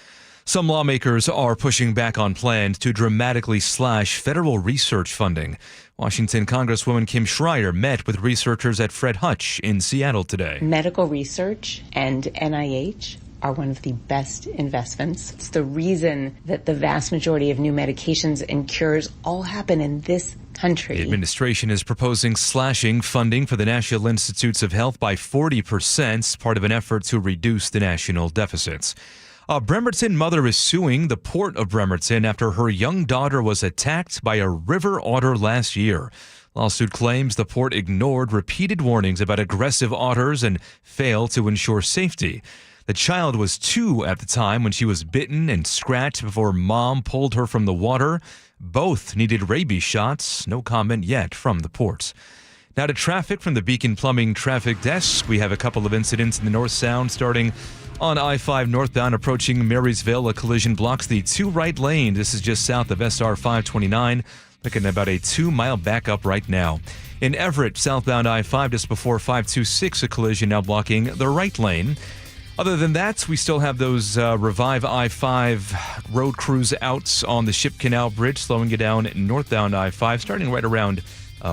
Some lawmakers are pushing back on plans to dramatically slash federal research funding. Washington Congresswoman Kim Schreier met with researchers at Fred Hutch in Seattle today. Medical research and NIH are one of the best investments. It's the reason that the vast majority of new medications and cures all happen in this country. The administration is proposing slashing funding for the National Institutes of Health by 40%, part of an effort to reduce the national deficits. A Bremerton mother is suing the Port of Bremerton after her young daughter was attacked by a river otter last year. Lawsuit claims the port ignored repeated warnings about aggressive otters and failed to ensure safety. The child was 2 at the time when she was bitten and scratched before mom pulled her from the water. Both needed rabies shots. No comment yet from the port. Now to traffic from the Beacon Plumbing Traffic Desk. We have a couple of incidents in the North Sound starting on I-5 northbound approaching Marysville. A collision blocks the 2 right lane. This is just south of SR 529. Looking at about a 2-mile backup right now. In Everett, southbound I-5 just before 526, a collision now blocking the right lane. Other than that, we still have those Revive I-5 road crews out on the Ship Canal Bridge, slowing you down northbound I-5, starting right around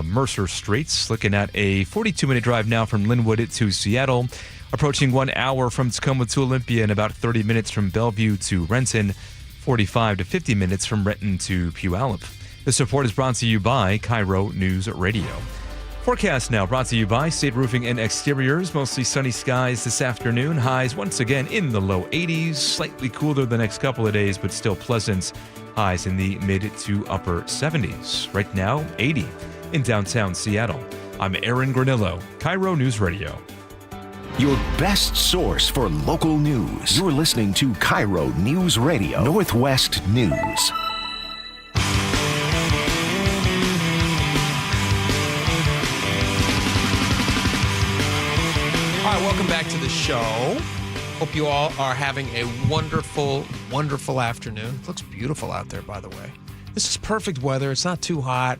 Mercer Straits. Looking at a 42-minute drive now from Linwood to Seattle, approaching 1 hour from Tacoma to Olympia, and about 30 minutes from Bellevue to Renton, 45 to 50 minutes from Renton to Puyallup. This report is brought to you by KIRO News Radio. Forecast now brought to you by State Roofing and Exteriors. Mostly sunny skies this afternoon. Highs once again in the low 80s. Slightly cooler the next couple of days, but still pleasant. Highs in the mid to upper 70s. Right now, 80 in downtown Seattle. I'm Aaron Granillo, KIRO News Radio. Your best source for local news. You're listening to KIRO News Radio, Northwest News. All right, welcome back to the show. Hope you all are having a wonderful, wonderful afternoon. It looks beautiful out there, by the way. This is perfect weather. It's not too hot.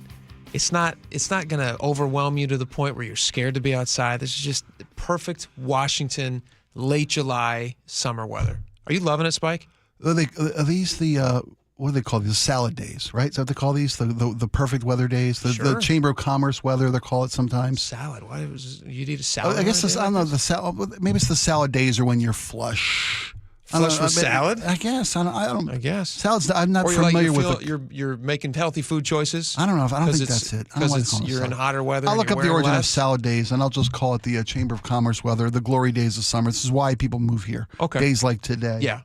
It's not going to overwhelm you to the point where you're scared to be outside. This is just perfect Washington, late July summer weather. Are you loving it, Spike? Are these the what do they call these? The salad days, right? Is that what they call these? The perfect weather days? The Chamber of Commerce weather, they call it sometimes. Salad. Why you'd eat a salad? I guess I don't know. The salad. Maybe it's the salad days are when you're flush. Flush with salad? I guess. I guess. Salads. I'm not or familiar with it. You're making healthy food choices. I don't know. I don't think that's it. Because you're in hotter weather. I'll look up the origin of salad days, and I'll just call it the Chamber of Commerce weather, the glory days of summer. This is why people move here. Okay. Days like today. Yeah.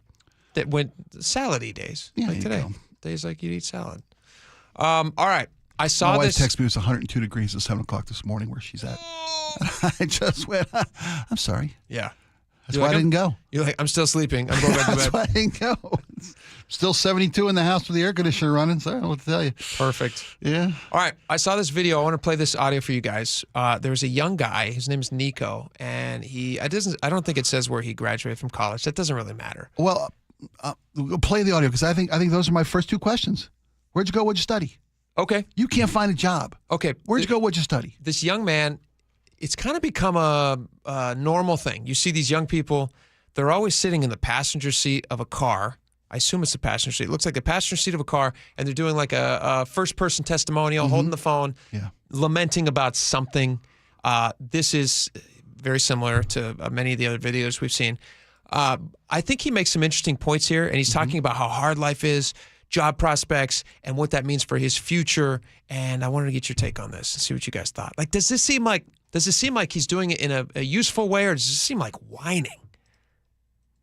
That went salad-y days. Yeah, like today. Days like you'd eat salad. All right. I saw My wife this. texted me it was 102 degrees at 7 o'clock this morning where she's at. I just went, I'm sorry. Yeah. That's why I didn't go. You're like, I'm still sleeping. I'm going back to bed. That's why I didn't go. It's still 72 in the house with the air conditioner running, so I don't know what to tell you. Perfect. Yeah. All right. I saw this video. I want to play this audio for you guys. There's a young guy. His name is Nico, and I don't think it says where he graduated from college. That doesn't really matter. Well, play the audio because I think those are my first two questions. Where'd you go? What'd you study? Okay. You can't find a job. Okay. Where'd you go? What'd you study? This young man, it's kind of become a normal thing. You see these young people, they're always sitting in the passenger seat of a car. I assume it's the passenger seat. It looks like the passenger seat of a car, and they're doing like a first-person testimonial, holding the phone, lamenting about something. This is very similar to many of the other videos we've seen. I think he makes some interesting points here, and he's talking about how hard life is, job prospects, and what that means for his future. And I wanted to get your take on this and see what you guys thought. Like, does it seem like he's doing it in a useful way, or does it seem like whining?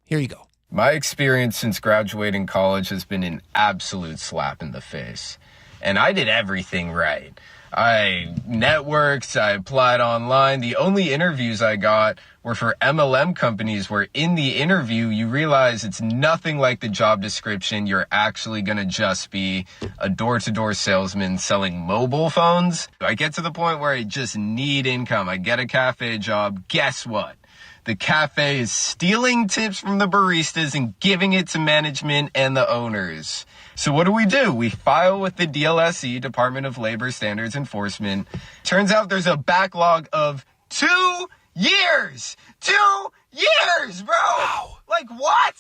Here you go. My experience since graduating college has been an absolute slap in the face. And I did everything right. I networked, I applied online. The only interviews I got were for MLM companies where in the interview you realize it's nothing like the job description. You're actually going to just be a door-to-door salesman selling mobile phones. I get to the point where I just need income. I get a cafe job. Guess what? The cafe is stealing tips from the baristas and giving it to management and the owners. So what do? We file with the DLSE, Department of Labor Standards Enforcement. Turns out there's a backlog of 2 years! 2 years, bro! Wow. Like what?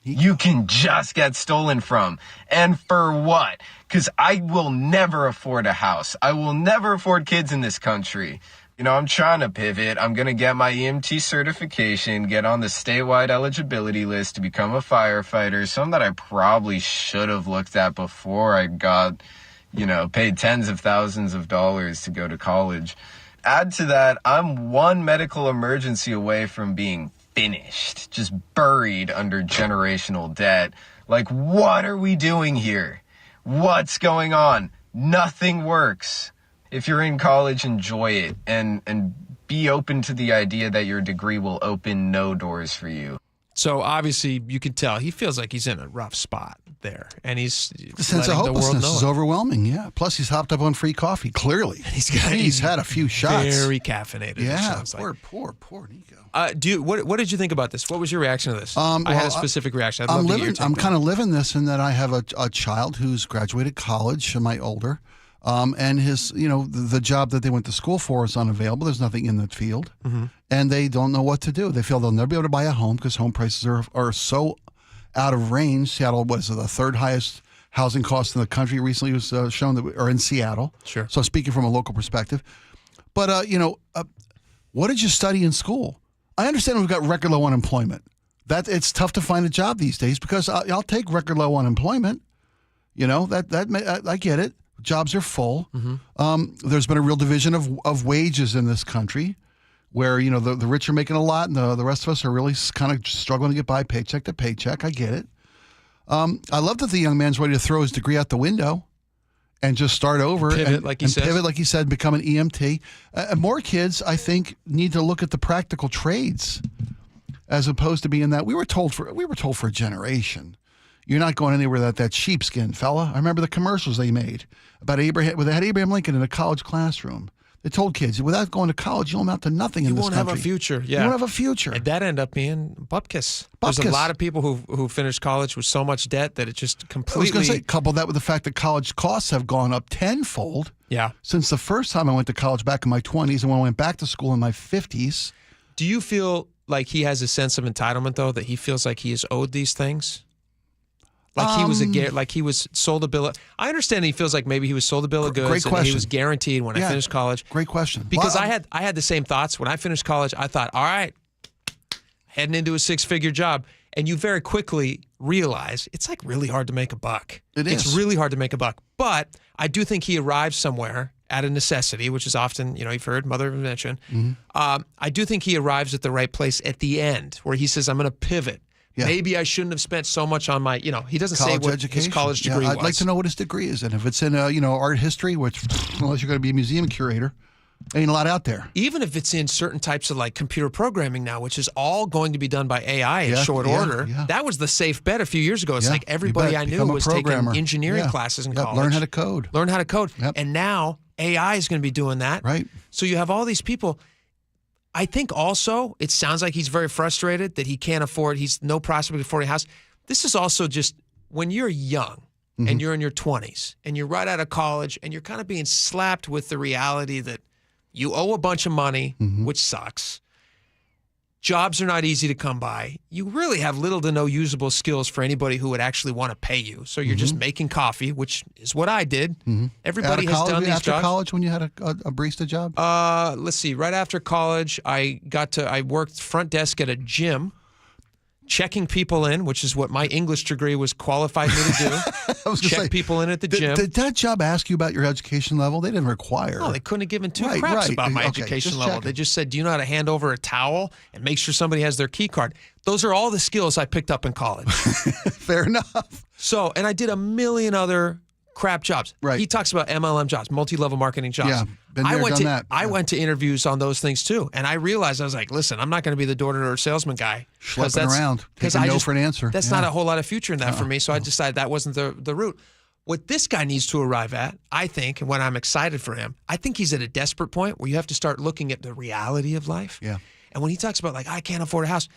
You can just get stolen from. And for what? Because I will never afford a house. I will never afford kids in this country. You know, I'm trying to pivot. I'm going to get my EMT certification, get on the statewide eligibility list to become a firefighter, something that I probably should have looked at before I got, paid tens of thousands of dollars to go to college. Add to that, I'm one medical emergency away from being finished, just buried under generational debt. Like, what are we doing here? What's going on? Nothing works. If you're in college, enjoy it and be open to the idea that your degree will open no doors for you. So obviously you can tell he feels like he's in a rough spot there, and he's the sense of hopelessness is overwhelming. Yeah. Plus he's hopped up on free coffee. Clearly, he's had a few shots. Very caffeinated. Yeah. Poor Nico. What did you think about this? What was your reaction to this? I had a specific reaction. I'm kind of living this in that I have a child who's graduated college, my older. And his, the job that they went to school for is unavailable. There's nothing in the field, and they don't know what to do. They feel they'll never be able to buy a home because home prices are so out of range. Seattle was the third highest housing cost in the country. Recently was shown that are in Seattle. Sure. So speaking from a local perspective, but what did you study in school? I understand we've got record low unemployment. That it's tough to find a job these days because I'll take record low unemployment. I get it. Jobs are full. There's been a real division of wages in this country where, the rich are making a lot and the rest of us are really kind of struggling to get by paycheck to paycheck. I get it. I love that the young man's ready to throw his degree out the window and just start over. Pivot, like he said, become an EMT. More kids, I think, need to look at the practical trades as opposed to being that. We were told for a generation. You're not going anywhere without that sheepskin, fella. I remember the commercials they made about Abraham. They had Abraham Lincoln in a college classroom. They told kids, without going to college, you'll amount to nothing in this country. You won't have a future. Yeah. You won't have a future. And that ended up being bupkis. There's a lot of people who finished college with so much debt that it just completely... I was going to say, couple that with the fact that college costs have gone up tenfold. Yeah. Since the first time I went to college back in my 20s and when I went back to school in my 50s. Do you feel like he has a sense of entitlement, though, that he feels like he is owed these things? Like he was sold a bill of... I understand he feels like maybe he was sold a bill of goods. Great question. And he was guaranteed when I finished college. Great question. Because I had the same thoughts. When I finished college, I thought, all right, heading into a 6-figure job. And you very quickly realize it's like really hard to make a buck. It is. It's really hard to make a buck. But I do think he arrives somewhere at a necessity, which is often, you've heard mother of invention. Mm-hmm. I do think he arrives at the right place at the end where he says, I'm going to pivot. Yeah. Maybe I shouldn't have spent so much on my, he doesn't say what his college degree was. I'd like to know what his degree is. And if it's in, art history, which, unless you're going to be a museum curator, ain't a lot out there. Even if it's in certain types of like computer programming now, which is all going to be done by AI in short order. Yeah. That was the safe bet a few years ago. It's like everybody I knew was taking engineering classes in college. Learn how to code. Yep. And now AI is going to be doing that. Right. So you have all these people. I think also it sounds like he's very frustrated that he can't afford, he's no prospect of affording a house. This is also just when you're young and you're in your 20s and you're right out of college and you're kind of being slapped with the reality that you owe a bunch of money, which sucks. Jobs are not easy to come by. You really have little to no usable skills for anybody who would actually want to pay you. So you're just making coffee, which is what I did. Everybody has done these jobs. After college when you had a barista job? Let's see. Right after college, I worked front desk at a gym, checking people in, which is what my English degree was qualified me to do. I was Check people in at the gym. Did that job ask you about your education level? They didn't require. No, they couldn't have given two craps about my education level. They just said, do you know how to hand over a towel and make sure somebody has their key card? Those are all the skills I picked up in college. Fair enough. So, and I did a million other crap jobs. Right. He talks about MLM jobs, multi-level marketing jobs. Yeah, been there, done that. I went to interviews on those things too, and I realized I was like, listen, I'm not going to be the door-to-door salesman guy. Schlepping around, taking no for an answer. That's not a whole lot of future in that for me, so I decided that wasn't the route. What this guy needs to arrive at, I think, and when I'm excited for him, I think he's at a desperate point where you have to start looking at the reality of life. Yeah. And when he talks about like, I can't afford a house,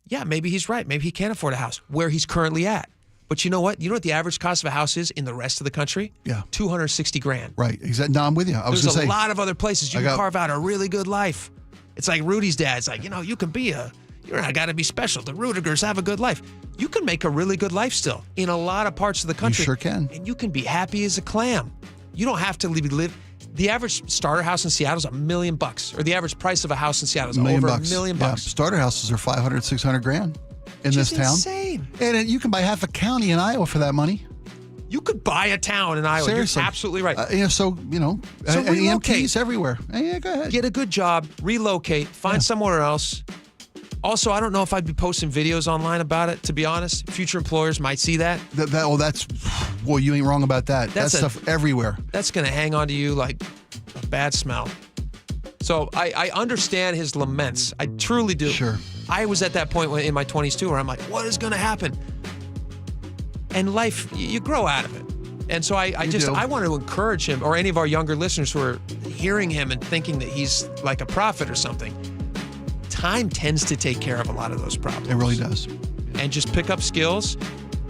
yeah, maybe he's right. Maybe he can't afford a house where he's currently at. But you know what? You know what the average cost of a house is in the rest of the country? Yeah. $260,000. Right. Exactly. No, I'm with you. There's a lot of other places you can carve out a really good life. It's like Rudy's dad's like, you can be you're not got to be special. The Rudigers have a good life. You can make a really good life still in a lot of parts of the country. You sure can. And you can be happy as a clam. You don't have to live. The average starter house in Seattle is $1 million, or the average price of a house in Seattle is over $1 million. Yeah. Starter houses are $500,000-$600,000 in this town. Insane. And you can buy half a county in Iowa for that money. You could buy a town in Iowa. Seriously. You're absolutely right. So relocate. EMTs everywhere. Yeah, go ahead. Get a good job, relocate, find somewhere else. Also, I don't know if I'd be posting videos online about it, to be honest. Future employers might see that. You ain't wrong about that. That's stuff everywhere. That's going to hang on to you like a bad smell. So I understand his laments. I truly do. Sure. I was at that point in my 20s too, where I'm like, what is going to happen? And life, you grow out of it. And so I want to encourage him, or any of our younger listeners who are hearing him and thinking that he's like a prophet or something. Time tends to take care of a lot of those problems. It really does. And just pick up skills.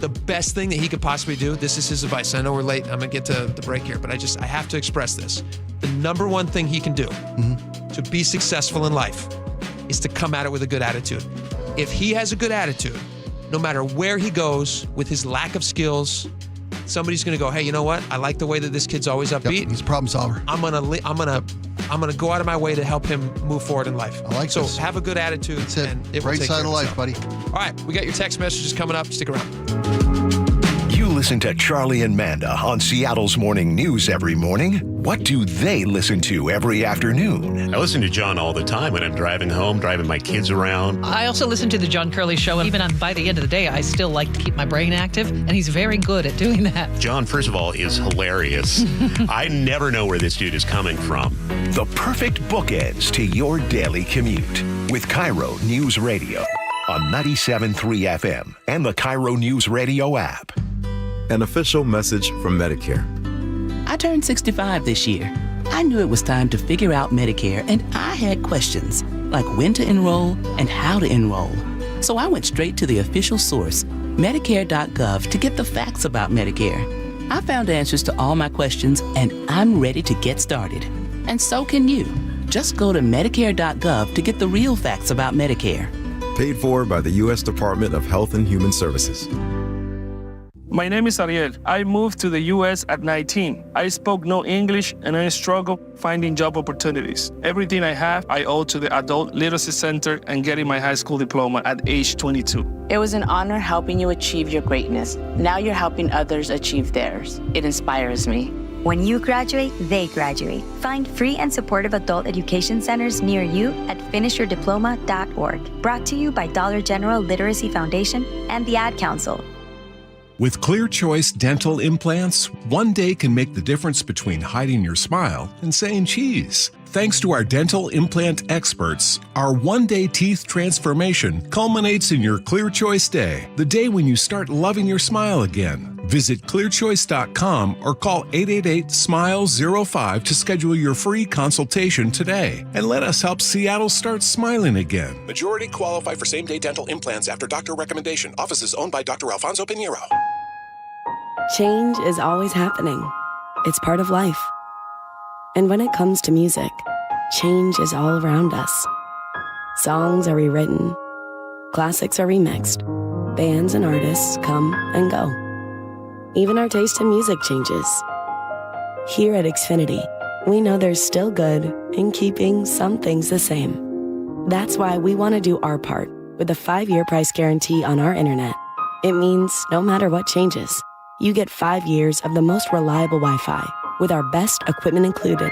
The best thing that he could possibly do, this is his advice. I know we're late. I'm going to get to the break here, but I have to express this. The number one thing he can do to be successful in life is to come at it with a good attitude. If he has a good attitude, no matter where he goes with his lack of skills, somebody's going to go, hey, you know what? I like the way that this kid's always upbeat. Yep, he's a problem solver. I'm gonna go out of my way to help him move forward in life. I like so this. So have a good attitude. That's it. And it Right will take side care of life, buddy. All right, we got your text messages coming up. Stick around. You listen to Charlie and Manda on Seattle's Morning News every morning. What do they listen to every afternoon? I listen to John all the time when I'm driving home, driving my kids around. I also listen to the John Curley Show, and even by the end of the day, I still like to keep my brain active, and he's very good at doing that. John, first of all, is hilarious. I never know where this dude is coming from. The perfect bookends to your daily commute with KIRO News Radio on 97.3 FM and the KIRO Newsradio app. An official message from Medicare. I turned 65 this year. I knew it was time to figure out Medicare, and I had questions, like when to enroll and how to enroll. So I went straight to the official source, Medicare.gov, to get the facts about Medicare. I found answers to all my questions, and I'm ready to get started. And so can you. Just go to Medicare.gov to get the real facts about Medicare. Paid for by the U.S. Department of Health and Human Services. My name is Ariel. I moved to the U.S. at 19. I spoke no English and I struggled finding job opportunities. Everything I have, I owe to the Adult Literacy Center and getting my high school diploma at age 22. It was an honor helping you achieve your greatness. Now you're helping others achieve theirs. It inspires me. When you graduate, they graduate. Find free and supportive adult education centers near you at finishyourdiploma.org. Brought to you by Dollar General Literacy Foundation and the Ad Council. With Clear Choice dental implants, one day can make the difference between hiding your smile and saying cheese. Thanks to our dental implant experts, our one-day teeth transformation culminates in your Clear Choice Day, the day when you start loving your smile again. Visit clearchoice.com or call 888-SMILE-05 to schedule your free consultation today. And let us help Seattle start smiling again. Majority qualify for same-day dental implants after doctor recommendation. Offices owned by Dr. Alfonso Pinheiro. Change is always happening. It's part of life. And when it comes to music, change is all around us. Songs are rewritten. Classics are remixed. Bands and artists come and go. Even our taste in music changes. Here at Xfinity, we know there's still good in keeping some things the same. That's why we want to do our part with a 5-year price guarantee on our internet. It means no matter what changes, you get 5 years of the most reliable Wi-Fi with our best equipment included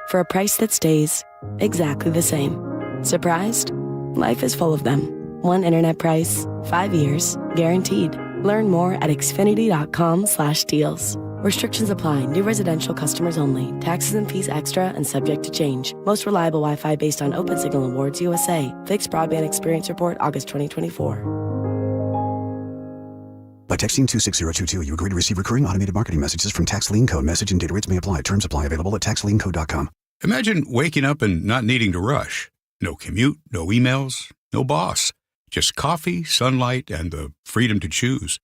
for a price that stays exactly the same. Surprised? Life is full of them. One internet price, 5 years, guaranteed. Learn more at xfinity.com/deals. Restrictions apply. New residential customers only. Taxes and fees extra and subject to change. Most reliable Wi-Fi based on Open Signal Awards USA. Fixed Broadband Experience Report, August 2024. By texting 26022, you agree to receive recurring automated marketing messages from Tax Lien Code. Message and data rates may apply. Terms apply. Available at taxliencode.com. Imagine waking up and not needing to rush. No commute, no emails, no boss. Just coffee, sunlight, and the freedom to choose.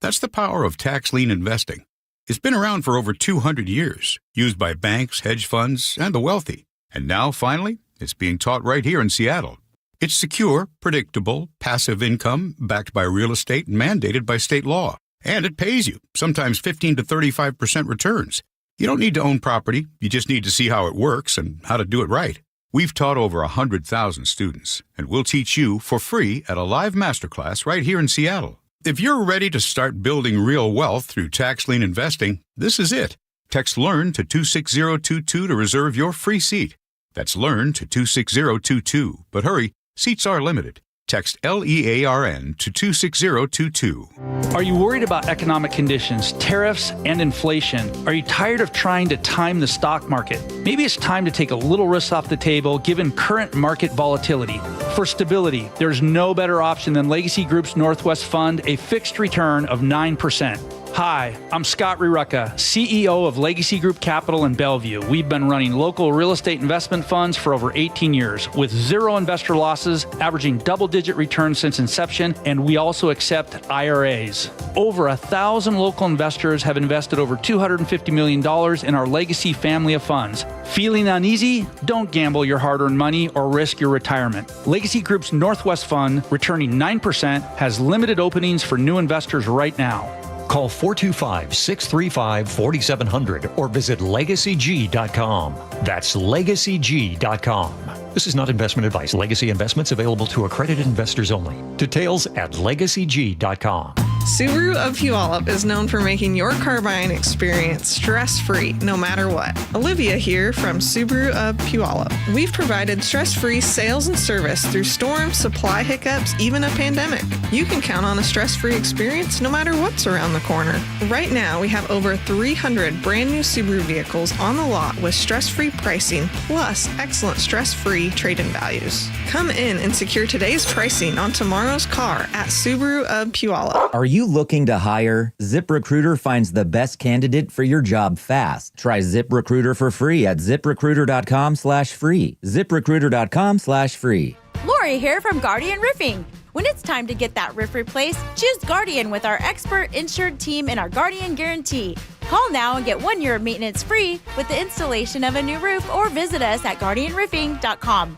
That's the power of tax lien investing. It's been around for over 200 years, used by banks, hedge funds, and the wealthy. And now, finally, it's being taught right here in Seattle. It's secure, predictable, passive income, backed by real estate and mandated by state law. And it pays you, sometimes 15 to 35% returns. You don't need to own property. You just need to see how it works and how to do it right. We've taught over 100,000 students, and we'll teach you for free at a live masterclass right here in Seattle. If you're ready to start building real wealth through tax lien investing, this is it. Text LEARN to 26022 to reserve your free seat. That's LEARN to 26022. But hurry, seats are limited. Text LEARN to 26022. Are you worried about economic conditions, tariffs, and inflation? Are you tired of trying to time the stock market? Maybe it's time to take a little risk off the table given current market volatility. For stability, there's no better option than Legacy Group's Northwest Fund, a fixed return of 9%. Hi, I'm Scott Rirucka, CEO of Legacy Group Capital in Bellevue. We've been running local real estate investment funds for over 18 years with zero investor losses, averaging double-digit returns since inception, and we also accept IRAs. Over 1,000 local investors have invested over $250 million in our Legacy family of funds. Feeling uneasy? Don't gamble your hard-earned money or risk your retirement. Legacy Group's Northwest Fund, returning 9%, has limited openings for new investors right now. Call 425-635-4700 or visit LegacyG.com. That's LegacyG.com. This is not investment advice. Legacy investments available to accredited investors only. Details at LegacyG.com. Subaru of Puyallup is known for making your car buying experience stress-free no matter what. Olivia here from Subaru of Puyallup. We've provided stress-free sales and service through storms, supply hiccups, even a pandemic. You can count on a stress-free experience no matter what's around the corner. Right now, we have over 300 brand new Subaru vehicles on the lot with stress-free pricing plus excellent stress-free trade-in values. Come in and secure today's pricing on tomorrow's car at Subaru of Puyallup. Are you you looking to hire? ZipRecruiter finds the best candidate for your job fast. Try ZipRecruiter for free at ziprecruiter.com/free. ZipRecruiter.com/free. Lori here from Guardian Roofing. When it's time to get that roof replaced, choose Guardian with our expert insured team and our Guardian Guarantee. Call now and get 1 year of maintenance free with the installation of a new roof, or visit us at guardianroofing.com.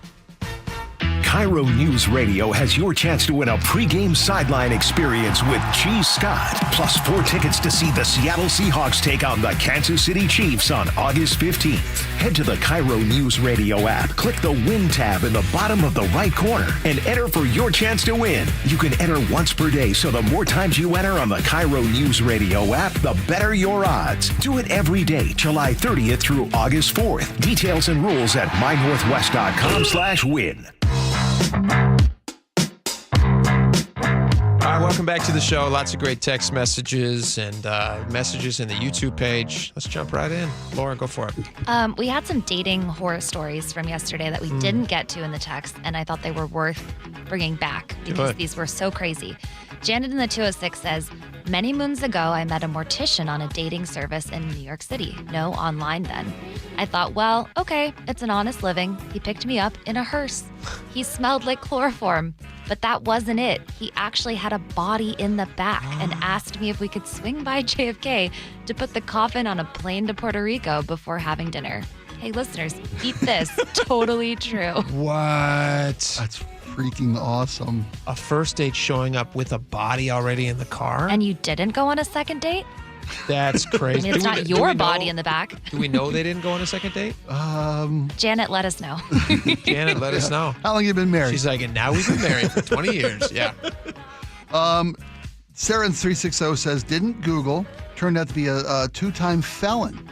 KIRO Newsradio has your chance to win a pregame sideline experience with G. Scott, plus 4 tickets to see the Seattle Seahawks take on the Kansas City Chiefs on August 15th. Head to the KIRO Newsradio app, click the Win tab in the bottom of the right corner, and enter for your chance to win. You can enter once per day, so the more times you enter on the KIRO Newsradio app, the better your odds. Do it every day, July 30th through August 4th. Details and rules at mynorthwest.com/win. All right, welcome back to the show. Lots of great text messages and messages in the YouTube page. Let's jump right in. Laura, go for it. We had some dating horror stories from yesterday that we didn't get to in the text, and I thought they were worth bringing back because these were so crazy. Janet in the 206 says, many moons ago, I met a mortician on a dating service in New York City. No online then. I thought, well, okay, it's an honest living. He picked me up in a hearse. He smelled like chloroform, but that wasn't it. He actually had a body in the back and asked me if we could swing by JFK to put the coffin on a plane to Puerto Rico before having dinner. Hey, listeners, eat this. Totally true. What? That's freaking awesome. A first date showing up with a body already in the car? And you didn't go on a second date? That's crazy. I mean, it's not your body in the back. Do we know they didn't go on a second date? Janet, let us know. Janet, let us know. How long you been married? She's like, and now we've been married for 20 years. Yeah. Sarah in 360 says, didn't Google, turned out to be a 2-time felon.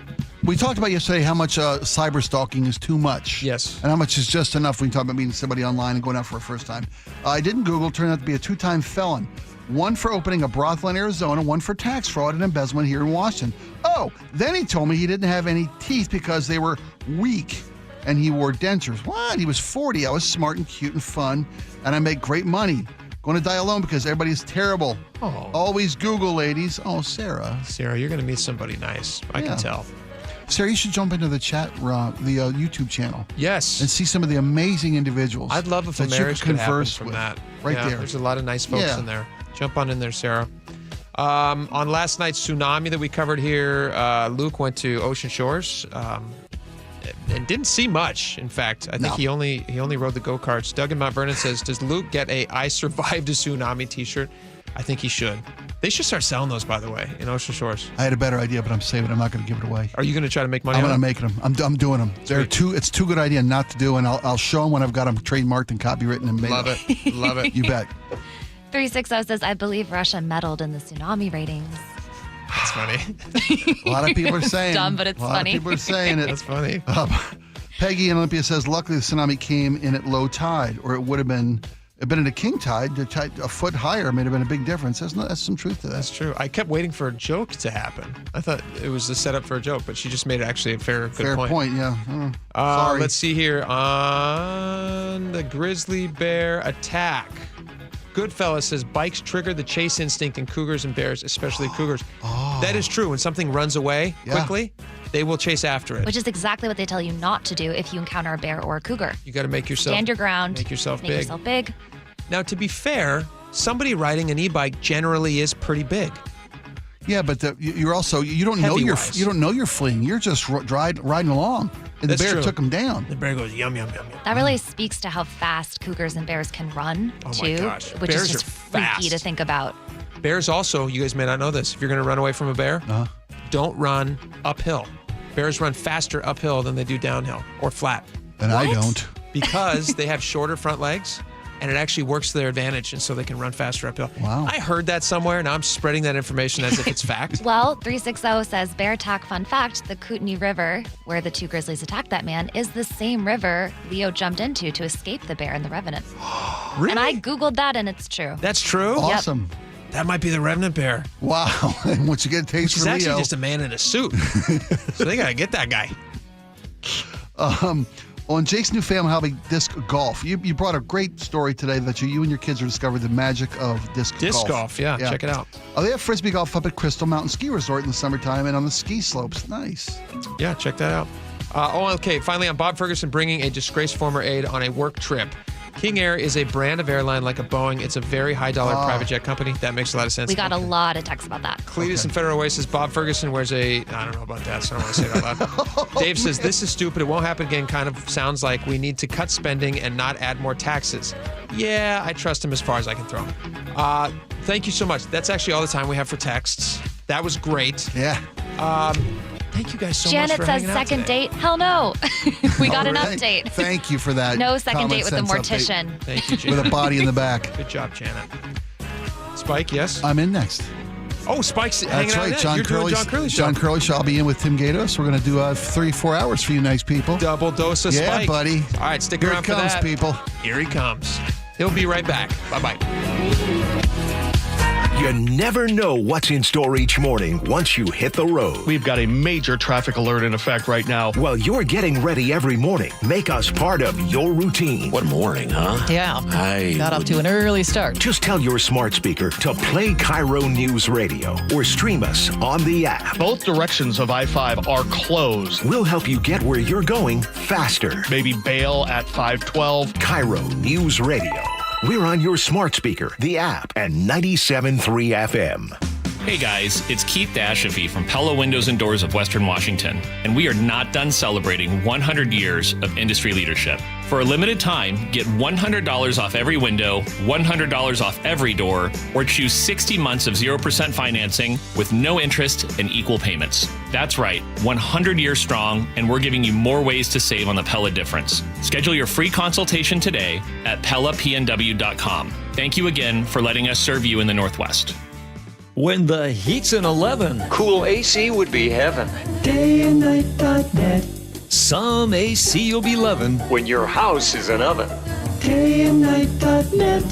We talked about yesterday how much cyber stalking is too much. Yes. And how much is just enough when you talk about meeting somebody online and going out for a first time. I didn't Google, turned out to be a 2-time felon. One for opening a brothel in Arizona, one for tax fraud and embezzlement here in Washington. Oh, then he told me he didn't have any teeth because they were weak and he wore dentures. What? He was 40. I was smart and cute and fun, and I make great money. Going to die alone because everybody's terrible. Oh. Always Google, ladies. Oh, Sarah. Sarah, you're going to meet somebody nice. I can tell. Sarah, you should jump into the chat, the YouTube channel. Yes. And see some of the amazing individuals. I'd love if a marriage could happen from that. Right there. There's a lot of nice folks in there. Jump on in there, Sarah. On last night's Tsunami that we covered here, Luke went to Ocean Shores and didn't see much. In fact, I think he only rode the go-karts. Doug in Mount Vernon says, does Luke get a I Survived a Tsunami t-shirt? I think he should. They should start selling those, by the way, in Ocean Shores. I had a better idea, but I'm saving it. I'm not going to give it away. Are you going to try to make money I'm on going to them? make them. I'm doing them. It's too good idea not to do, and I'll show them when I've got them trademarked and copywritten and made. Love it. Love it. You bet. 360 says, I believe Russia meddled in the tsunami ratings. That's funny. A lot of people are saying. Dumb, but it's funny. A lot of people are saying it. That's funny. Peggy in Olympia says, luckily the tsunami came in at low tide, or it would have been at a king tide, a foot higher may have been a big difference. That's some truth to that. That's true. I kept waiting for a joke to happen. I thought it was the setup for a joke, but she just made it actually a fair point. Yeah. Sorry. Let's see here. On the grizzly bear attack. Goodfellas says bikes trigger the chase instinct in cougars and bears, especially cougars. That is true. When something runs away quickly, they will chase after it. Which is exactly what they tell you not to do if you encounter a bear or a cougar. You got to make yourself stand your ground. Make yourself big. Yourself big. Now, to be fair, somebody riding an e-bike generally is pretty big. Yeah, but you don't know you're fleeing. You're just riding along, and the bear took him down. The bear goes yum yum yum yum. That really speaks to how fast cougars and bears can run too, my gosh. which Bears is just are fast. freaky to think about. Bears also, you guys may not know this. If you're going to run away from a bear, don't run uphill. Bears run faster uphill than they do downhill or flat. And I don't. Because they have shorter front legs. And it actually works to their advantage, and so they can run faster uphill. Wow. I heard that somewhere, and I'm spreading that information as if it's fact. Well, 360 says, bear attack fun fact, the Kootenai River, where the two grizzlies attacked that man, is the same river Leo jumped into to escape the bear and the Revenant. Really? And I Googled that, and it's true. That's true? Awesome. Yep. That might be the Revenant bear. Wow. And once you get a taste for Leo. He's actually just a man in a suit. So they got to get that guy. Oh, and Jake's new family hobby, disc golf. You brought a great story today that you and your kids are discovering the magic of disc golf. Disc golf, yeah. Check it out. Oh, they have Frisbee golf up at Crystal Mountain Ski Resort in the summertime and on the ski slopes. Nice. Yeah, check that out. Okay, finally on Bob Ferguson bringing a disgraced former aide on a work trip. King Air is a brand of airline like a Boeing. It's a very high-dollar private jet company. That makes a lot of sense. We got a lot of texts about that. Cletus in Federal Way says Bob Ferguson wears I don't know about that, so I don't want to say it out loud. Dave says, this is stupid. It won't happen again. Kind of sounds like we need to cut spending and not add more taxes. Yeah, I trust him as far as I can throw him. Thank you so much. That's actually all the time we have for texts. That was great. Yeah. Thank you guys so Janet much for hanging says out second today. date. Hell no. We got an update. Thank you for that. No second date with the common sense mortician. update. Thank you, Janet. With a body in the back. Good job, Janet. Spike, yes? I'm in next. Oh, Spike's hanging That's out. right. You're John doing Curley's John Curley's show. John Curley show. I'll be in with Tim Gatos. We're going to do 3-4 hours for you nice people. Double dose of Spike. Yeah, buddy. All right, stick Here around it comes, for that. people. Here he comes. He'll be right back. Bye-bye. You never know what's in store each morning once you hit the road. We've got a major traffic alert in effect right now. While you're getting ready every morning, make us part of your routine. What morning, huh? Yeah. Got off to an early start. Just tell your smart speaker to play KIRO News Radio or stream us on the app. Both directions of I-5 are closed. We'll help you get where you're going faster. Maybe bail at 512. KIRO News Radio. We're on your smart speaker, the app, and 97.3 FM. Hey guys, it's Keith Dashafee from Pella Windows and Doors of Western Washington, and we are not done celebrating 100 years of industry leadership. For a limited time, get $100 off every window, $100 off every door, or choose 60 months of 0% financing with no interest and equal payments. That's right, 100 years strong, and we're giving you more ways to save on the Pella difference. Schedule your free consultation today at PellaPNW.com. Thank you again for letting us serve you in the Northwest. When the heat's an 11, cool AC would be heaven. Dayandnight.net. Some AC you'll be loving when your house is an oven. Dayandnight.net.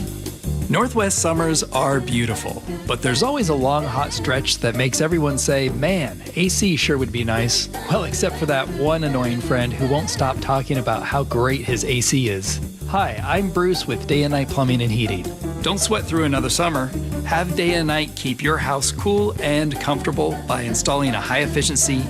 Northwest summers are beautiful, but there's always a long hot stretch that makes everyone say, man, AC sure would be nice. Well, except for that one annoying friend who won't stop talking about how great his AC is. Hi, I'm Bruce with Day and Night Plumbing and Heating. Don't sweat through another summer. Have Day and Night keep your house cool and comfortable by installing a high-efficiency